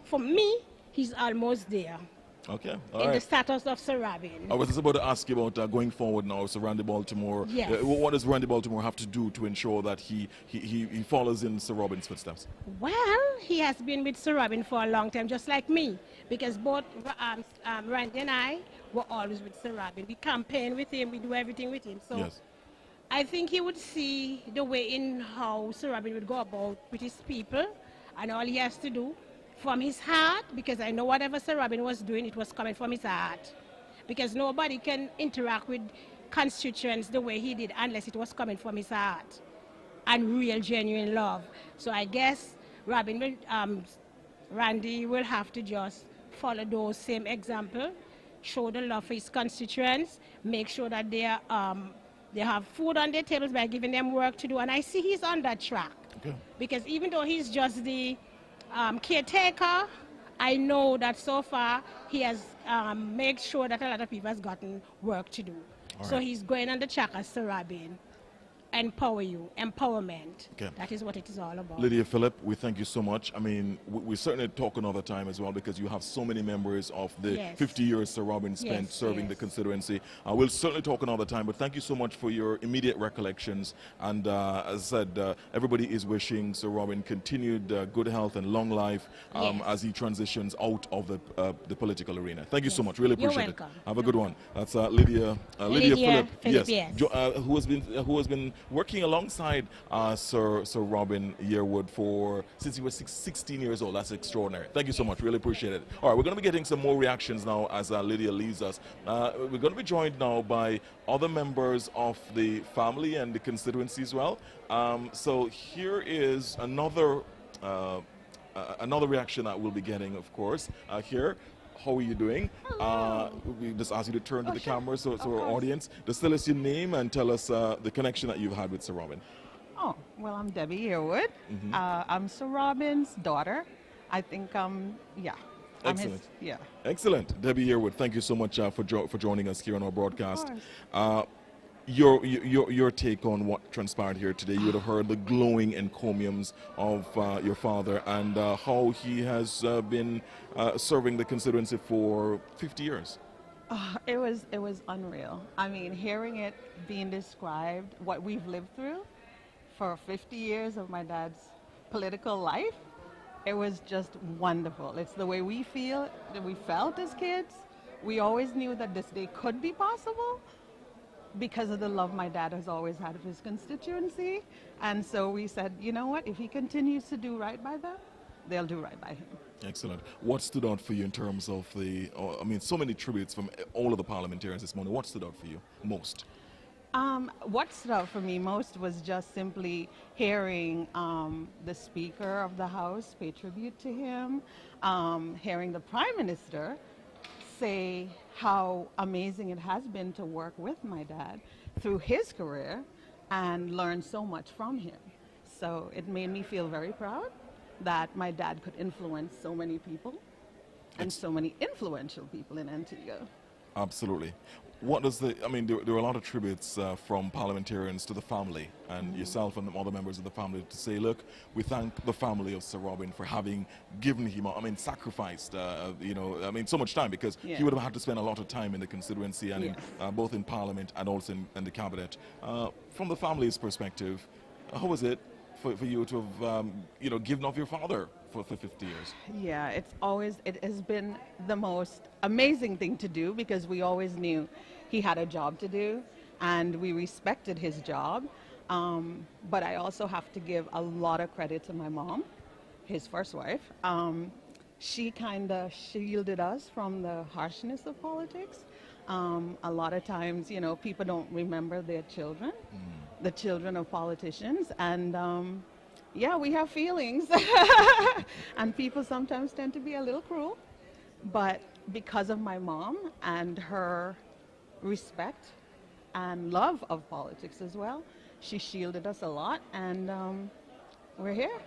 he's almost there. Okay, in the status of Sir Robin. I was just about to ask you about going forward now, Sir Randy Baltimore. Yes. What does Randy Baltimore have to do to ensure that he follows in Sir Robin's footsteps? Well, he has been with Sir Robin for a long time, just like me, because both Randy and I were always with Sir Robin. We campaign with him, we do everything with him. So yes. I think he would see the way in how Sir Robin would go about with his people, and all he has to do from his heart, because I know whatever Sir Robin was doing, it was coming from his heart. Because nobody can interact with constituents the way he did unless it was coming from his heart and real, genuine love. So I guess Randy will have to just follow those same example, show the love for his constituents, make sure that they have food on their tables by giving them work to do. And I see he's on that track. Okay. Because even though he's just the caretaker, I know that so far he has made sure that a lot of people has gotten work to do. So he's going on the track as Sir Robin. Empowerment. Okay. That is what it is all about. Lydia Phillip, we thank you so much. I mean, we certainly talk another time as well, because you have so many members of the 50 years Sir Robin spent serving the constituency. We'll certainly talk another time, but thank you so much for your immediate recollections. And as I said, everybody is wishing Sir Robin continued good health and long life as he transitions out of the political arena. Thank you so much. Really appreciate it. Have a good one. That's Lydia Phillip. Yes. Who has been working alongside Sir Robin Yearwood since he was 16 years old. That's extraordinary. Thank you so much. Really appreciate it. All right, we're going to be getting some more reactions now as Lydia leaves us. We're going to be joined now by other members of the family and the constituency as well. So here is another reaction that we'll be getting, of course, here. How are you doing? We just ask you to turn to the camera so our audience. Just tell us your name and tell us the connection that you've had with Sir Robin. Oh, well, I'm Debbie Yearwood. Mm-hmm. I'm Sir Robin's daughter. I think, yeah. Excellent. Excellent. Debbie Yearwood, thank you so much for joining us here on our broadcast. Your take on what transpired here today. You would have heard the glowing encomiums of your father and how he has been serving the constituency for 50 years. It was unreal. I mean, hearing it being described, what we've lived through for 50 years of my dad's political life, it was just wonderful. It's the way we feel, that we felt as kids. We always knew that this day could be possible because of the love my dad has always had of his constituency. And so we said, you know what, if he continues to do right by them, they'll do right by him. Excellent. What stood out for you in terms of I mean, so many tributes from all of the parliamentarians this morning. What stood out for you most? What stood out for me most was just simply hearing the Speaker of the House pay tribute to him, hearing the Prime Minister say how amazing it has been to work with my dad through his career and learn so much from him. So it made me feel very proud that my dad could influence so many people and so many influential people in Antigua. Absolutely. What does I mean, there were a lot of tributes from parliamentarians to the family and yourself and the other members of the family to say, look, we thank the family of Sir Robin for having given him, I mean, sacrificed, you know, I mean, so much time because he would have had to spend a lot of time in the constituency and in, both in Parliament and also in the Cabinet. From the family's perspective, how was it for you to have, you know, given up your father for 50 years? Yeah, it has been the most amazing thing to do because we always knew he had a job to do and we respected his job. But I also have to give a lot of credit to my mom, his first wife. She kind of shielded us from the harshness of politics. A lot of times, you know, people don't remember their children, the children of politicians, and yeah, we have feelings, and people sometimes tend to be a little cruel, but because of my mom and her respect and love of politics as well, she shielded us a lot, and we're here,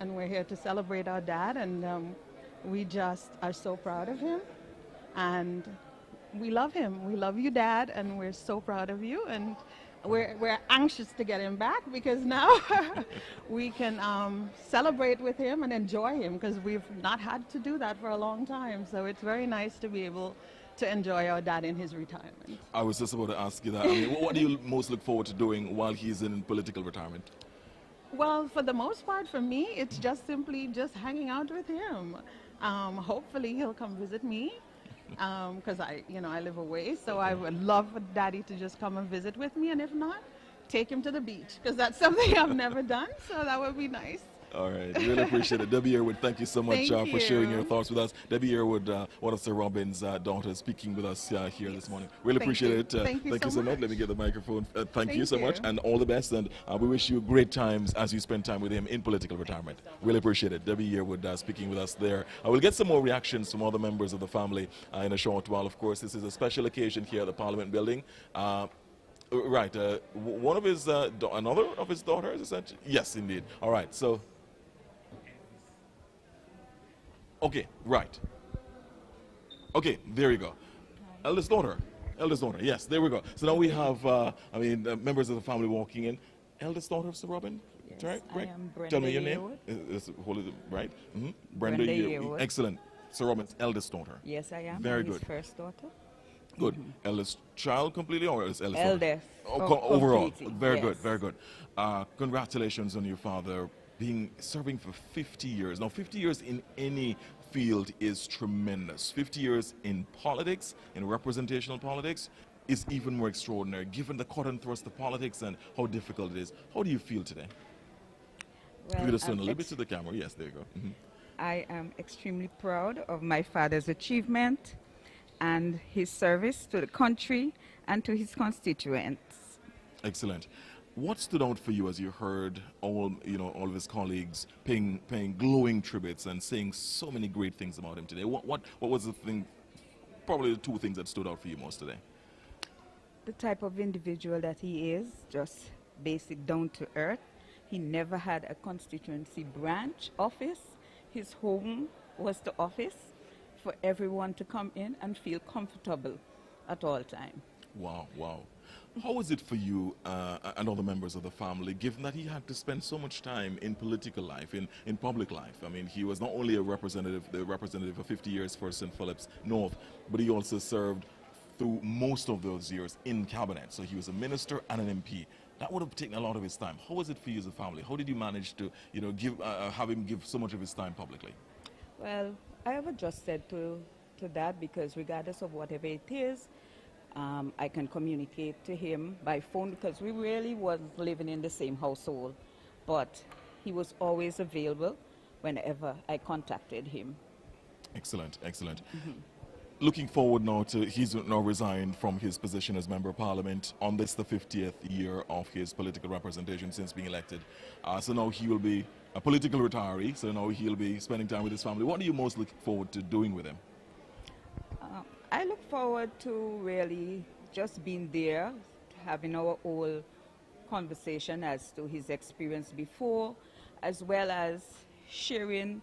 and we're here to celebrate our dad, and we just are so proud of him, and we love him. We love you, Dad, and we're so proud of you, and we're anxious to get him back because now we can celebrate with him and enjoy him because we've not had to do that for a long time. So it's very nice to be able to enjoy our dad in his retirement. I was just about to ask you that. I mean, what do you most look forward to doing while he's in political retirement? Well, for the most part, for me, it's just simply just hanging out with him. Hopefully, he'll come visit me. Because I live away, so I would love for Daddy to just come and visit with me, and if not, take him to the beach, because that's something I've never done, so that would be nice. All right, really appreciate it. Debbie Yearwood, thank you so much for sharing your thoughts with us. Debbie Yearwood, one of Sir Robin's daughters, speaking with us here this morning. Really appreciate it. Thank you so much. Let me get the microphone. Thank you so much, and all the best, and we wish you great times as you spend time with him in political retirement. Really appreciate it. Debbie Yearwood speaking with us there. I will get some more reactions from other members of the family in a short while. Of course, this is a special occasion here at the Parliament building. Right, one of his, another of his daughters, essentially? Yes, indeed. All right, so... Okay, right. Okay, there you go. Eldest daughter, yes, there we go. So now we have, members of the family walking in. Eldest daughter of Sir Robin? Yes, right? I am Brenda Tell me your Yearwood. name. Right? Mm-hmm. Brenda Yearwood. Excellent. Sir Robin's eldest daughter. Yes, I am. Very I'm good. His first daughter. Good. Eldest child completely or eldest daughter? Eldest. Overall. Completely. Very yes. good, very good. Congratulations on your father serving for 50 years. Now, 50 years in any field is tremendous. 50 years in politics, in representational politics, is even more extraordinary, given the cut and thrust of politics and how difficult it is. How do you feel today? Well, you just turn a little bit to the camera. Yes, there you go. Mm-hmm. I am extremely proud of my father's achievement and his service to the country and to his constituents. Excellent. What stood out for you as you heard all of his colleagues paying glowing tributes and saying so many great things about him today? What was the thing, probably the two things that stood out for you most today? The type of individual that he is, just basic down to earth. He never had a constituency branch office. His home was the office for everyone to come in and feel comfortable at all times. Wow, wow. How was it for you and other members of the family, given that he had to spend so much time in political life, in public life? I mean, he was not only the representative for 50 years for St. Philip's North, but he also served through most of those years in cabinet. So he was a minister and an MP. That would have taken a lot of his time. How was it for you as a family? How did you manage to, have him give so much of his time publicly? Well, I have adjusted to that because regardless of whatever it is, I can communicate to him by phone because we really wasn't living in the same household. But he was always available whenever I contacted him. Excellent, excellent. Looking forward now to, he's now resigned from his position as Member of Parliament on this, the 50th year of his political representation since being elected. So now he will be a political retiree, so now he'll be spending time with his family. What do you most look forward to doing with him? I look forward to really just being there, having our whole conversation as to his experience before, as well as sharing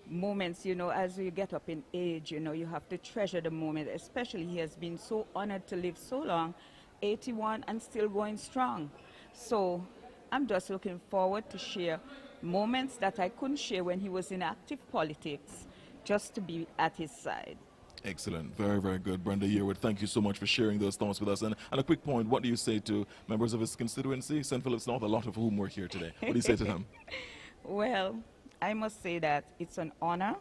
moments, as you get up in age, you have to treasure the moment, especially he has been so honored to live so long, 81 and still going strong. So I'm just looking forward to share moments that I couldn't share when he was in active politics, just to be at his side. Excellent. Very, very good. Brenda Yearwood, thank you so much for sharing those thoughts with us. And a quick point, what do you say to members of his constituency, St. Philip's North, a lot of whom were here today? What do you say to them? Well, I must say that it's an honor,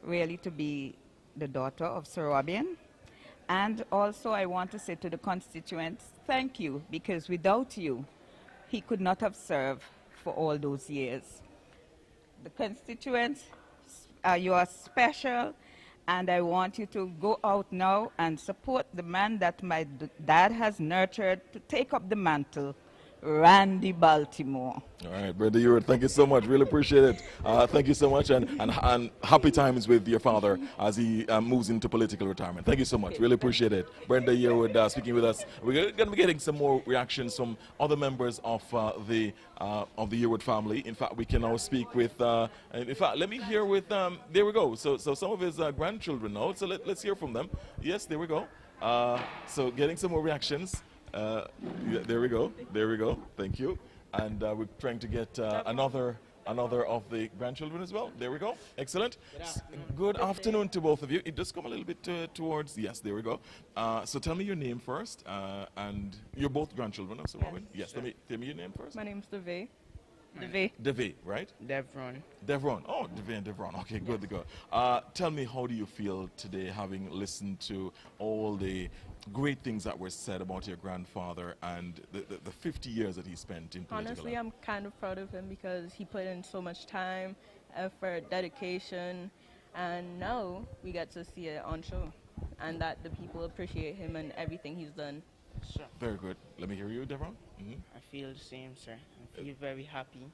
really, to be the daughter of Sir Robin. And also I want to say to the constituents, thank you, because without you, he could not have served for all those years. The constituents, you are special, and I want you to go out now and support the man that my dad has nurtured to take up the mantle, Randy Baltimore. All right, Brenda Yearwood, thank you so much. Really appreciate it. Thank you so much, and happy times with your father as he moves into political retirement. Thank you so much. Really appreciate it. Brenda Yearwood speaking with us. We're going to be getting some more reactions from other members of the Yearwood family. In fact, we can now speak with. In fact, let me hear with. There we go. So some of his grandchildren now. So let's hear from them. Yes, there we go. So getting some more reactions. There we go. There we go. Thank you. And we're trying to get another of the grandchildren as well. There we go. Excellent. Good afternoon to both of you. It does come a little bit towards. Yes, there we go. So tell me your name first. And you're both grandchildren, Sir Robin? Yes. Tell me your name first. My name's DeVay. DeVay. DeVay, right? Devron. Devron. Oh, DeVay and Devron. Okay, good to go. Tell me, how do you feel today, having listened to all the great things that were said about your grandfather and the 50 years that he spent in political Honestly, life? I'm kind of proud of him because he put in so much time, effort, dedication, and now we get to see it on show, and that the people appreciate him and everything he's done. Sure. Very good. Let me hear you, Devron. I feel the same, sir. I feel very happy.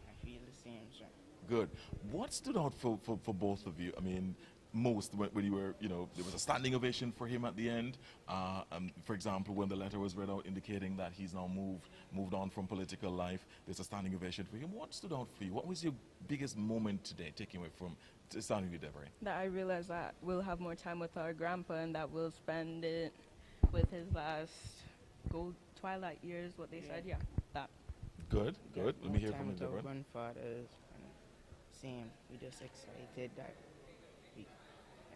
I feel the same, sir. Good. What stood out for both of you? I mean, most when you were, there was a standing ovation for him at the end. For example, when the letter was read out indicating that he's now moved on from political life, there's a standing ovation for him. What stood out for you? What was your biggest moment today, taking away from standing with Deborah? That I realized that we'll have more time with our grandpa and that we'll spend it with his last twilight years, what they said, that. Good, good. Let me hear from the Deborah. grandfathers, same. We're just excited that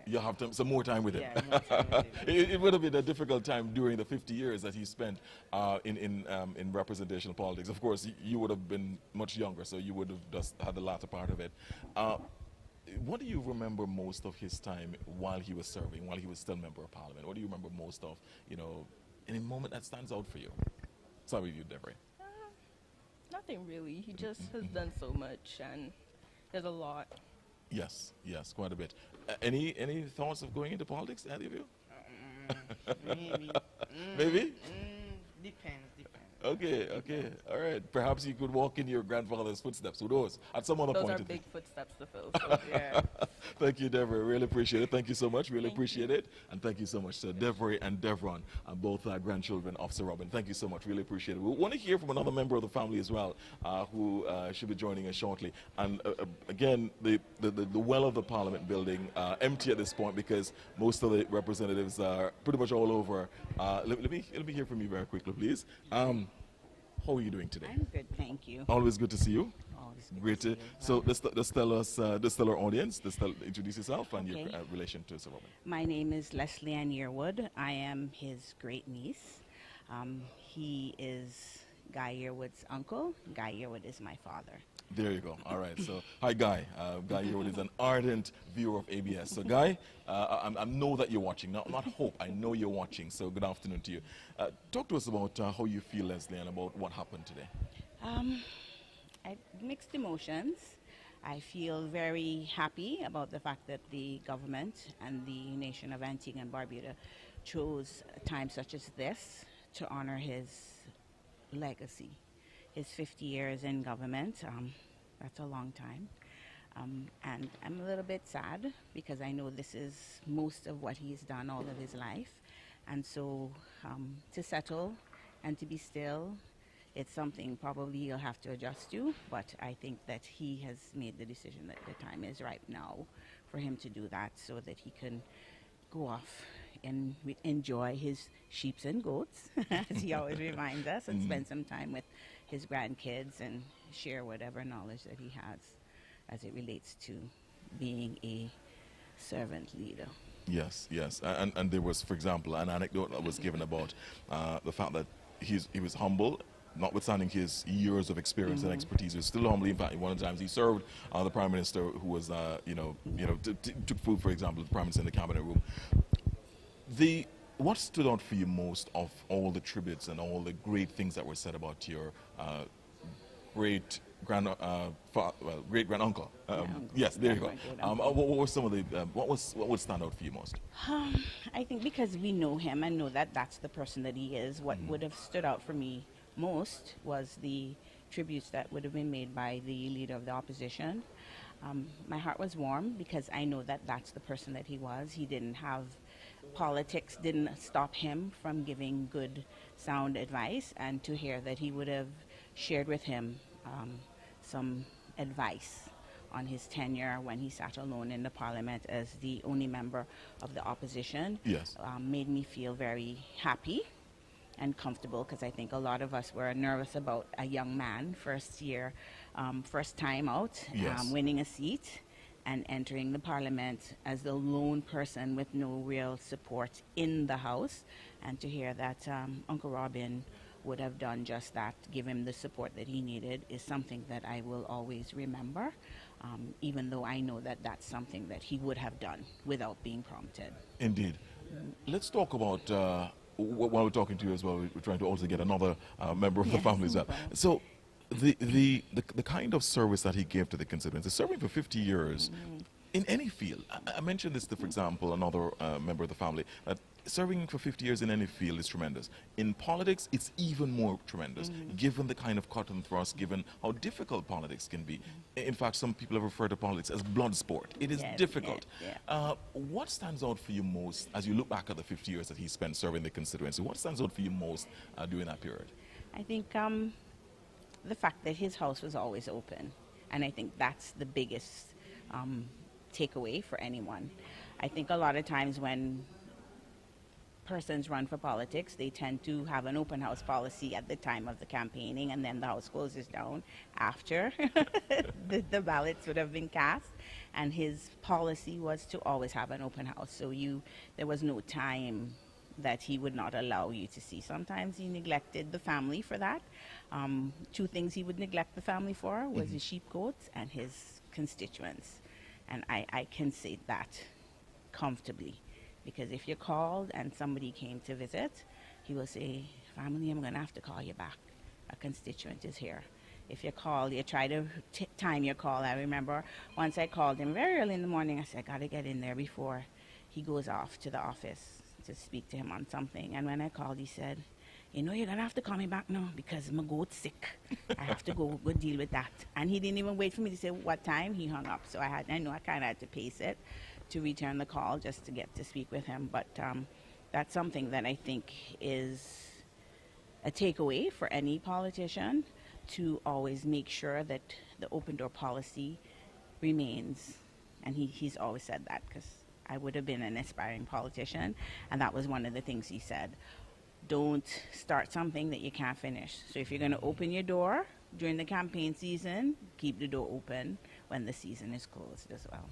you have some more time with him. Yeah, more time with him. It would have been a difficult time during the 50 years that he spent in representational politics. Of course, you would have been much younger, so you would have just had the latter part of it. What do you remember most of his time while he was serving, while he was still Member of Parliament? What do you remember most of, any moment that stands out for you? Sorry with you, Deborah. Nothing really. He just has done so much, and there's a lot. Yes, yes, quite a bit. Any thoughts of going into politics, any of you? Maybe. Maybe? Depends. Okay, all right. Perhaps you could walk in your grandfather's footsteps. Who knows? At some other point. Those are big footsteps to fill. So, yeah. Thank you, Deborah. Really appreciate it. Thank you so much. Really appreciate it. And thank you so much to Deborah and Devron, both grandchildren of Sir Robin. Thank you so much. Really appreciate it. We want to hear from another member of the family as well, who should be joining us shortly. And again, the well of the Parliament building empty at this point because most of the representatives are pretty much all over. Let me hear from you very quickly, please. How are you doing today? I'm good, thank you. Always good to see you. Always good Great. to see you. So let's tell our audience, introduce yourself and your Okay. relation to Sir Robin. My name is Leslie Ann Yearwood. I am his great niece. He is Guy Yearwood's uncle. Guy Yearwood is my father. There you go. All right. So, hi, Guy. Guy Yearwood is an ardent viewer of ABS. So, Guy, I know that you're watching. Not hope. I know you're watching. So, good afternoon to you. Talk to us about how you feel, Leslie, and about what happened today. Mixed emotions. I feel very happy about the fact that the government and the nation of Antigua and Barbuda chose a time such as this to honor his legacy. His 50 years in government, that's a long time. And I'm a little bit sad because I know this is most of what he's done all of his life. And so to settle and to be still, it's something probably you'll have to adjust to, but I think that he has made the decision that the time is right now for him to do that so that he can go off and enjoy his sheeps and goats, as he always reminds us, and spend some time with his grandkids and share whatever knowledge that he has as it relates to being a servant leader. Yes, yes. And there was, for example, an anecdote that was given about the fact that he was humble, notwithstanding his years of experience and expertise. He was still humble. In fact, one of the times he served the Prime Minister who was, took food, for example, the Prime Minister in the cabinet room. What stood out for you most of all the tributes and all the great things that were said about your great grand uncle? Yes, there you go. What were some of the what would stand out for you most? I think because we know him and know that that's the person that he is. What would have stood out for me most was the tributes that would have been made by the leader of the opposition. My heart was warm because I know that that's the person that he was. He didn't have politics, didn't stop him from giving good, sound advice, and to hear that he would have shared with him some advice on his tenure when he sat alone in the parliament as the only member of the opposition. Yes. Made me feel very happy and comfortable because I think a lot of us were nervous about a young man, first time out, Yes. winning a seat and entering the parliament as the lone person with no real support in the House, and to hear that Uncle Robin would have done just that, give him the support that he needed, is something that I will always remember, even though I know that that's something that he would have done without being prompted. Indeed. Let's talk about, while we're talking to you as well, we're trying to also get another member of the family as well. So the kind of service that he gave to the constituency, serving for 50 years in any field. I mentioned this to, for example, another member of the family, that serving for 50 years in any field is tremendous. In politics, it's even more tremendous, given the kind of cut and thrust, given how difficult politics can be. In fact, some people have referred to politics as blood sport. It is difficult. What stands out for you most as you look back at the 50 years that he spent serving the constituency? What stands out for you most during that period? I think the fact that his house was always open, and I think that's the biggest takeaway for anyone. I think a lot of times when persons run for politics, they tend to have an open house policy at the time of the campaigning, and then the house closes down after the ballots would have been cast. And his policy was to always have an open house, so there was no time that he would not allow you to see. Sometimes he neglected the family for that. Two things he would neglect the family for was his sheep, goats, and his constituents. And I can say that comfortably, because if you're called and somebody came to visit, he will say, family, I'm going to have to call you back. A constituent is here. If you're called, you try to time your call. I remember once I called him very early in the morning. I said, I got to get in there before he goes off to the office to speak to him on something. And when I called, he said, you know, you're going to have to call me back now because my goat's sick. I have to go deal with that. And he didn't even wait for me to say what time. He hung up. So I know I kind of had to pace it to return the call just to get to speak with him. But that's something that I think is a takeaway for any politician, to always make sure that the open door policy remains. And he's always said that, because I would have been an aspiring politician, and that was one of the things he said. don't start something that you can't finish. So if you're going to open your door during the campaign season, keep the door open when the season is closed as well.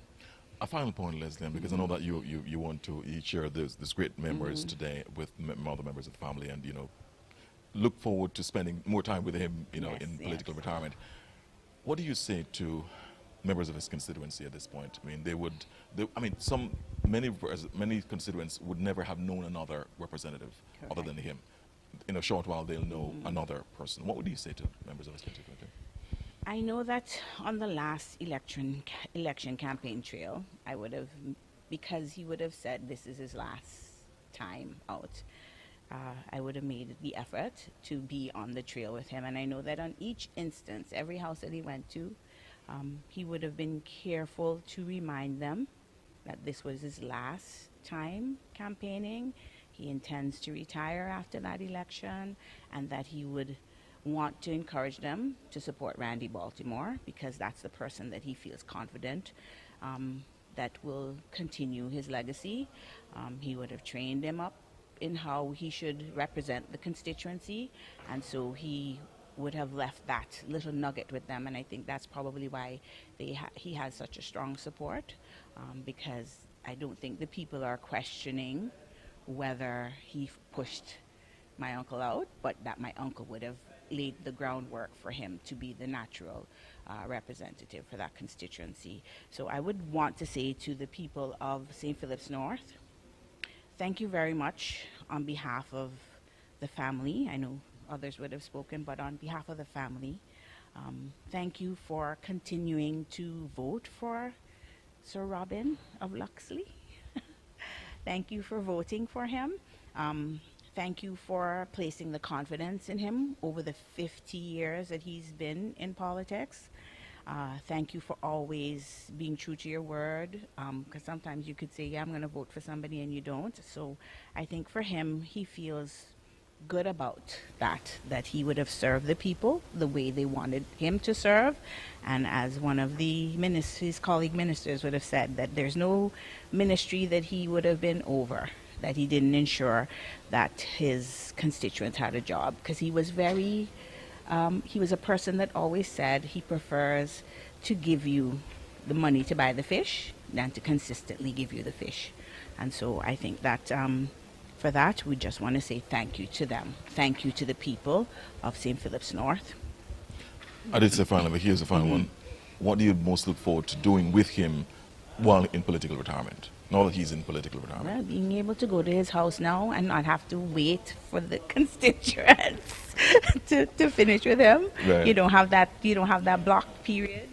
A final point, Leslie, because I know that you want to share this great memories today with other members of the family, and look forward to spending more time with him, Yes, in political retirement. What do you say to members of his constituency at this point? I mean, many constituents would never have known another representative other than him. In a short while, they'll know another person. What would you say to members of his constituency? I know that on the last election campaign trail, I would have, because he would have said this is his last time out, I would have made the effort to be on the trail with him. And I know that on each instance, every house that he went to, he would have been careful to remind them that this was his last time campaigning. He intends to retire after that election, and that he would want to encourage them to support Randy Baltimore, because that's the person that he feels confident that will continue his legacy. He would have trained him up in how he should represent the constituency, and so he would have left that little nugget with them, and I think that's probably why he has such a strong support, because I don't think the people are questioning whether he pushed my uncle out, but that my uncle would have laid the groundwork for him to be the natural representative for that constituency. So I would want to say to the people of St. Philip's North, thank you very much on behalf of the family. I know others would have spoken, but on behalf of the family, thank you for continuing to vote for Sir Robin of Luxley. Thank you for voting for him. Thank you for placing the confidence in him over the 50 years that he's been in politics. Thank you for always being true to your word, because sometimes you could say, yeah, I'm going to vote for somebody, and you don't. So I think for him, he feels good about that he would have served the people the way they wanted him to serve. And as one of the his colleague ministers would have said, that there's no ministry that he would have been over that he didn't ensure that his constituents had a job, because he was very he was a person that always said he prefers to give you the money to buy the fish than to consistently give you the fish. And so I think that for that, we just want to say thank you to them. Thank you to the people of St. Philip's North. I did say finally, but here's the final one. What do you most look forward to doing with him while in political retirement? Now that he's in political retirement. Well, being able to go to his house now and not have to wait for the constituents to finish with him. Right. You don't have that block period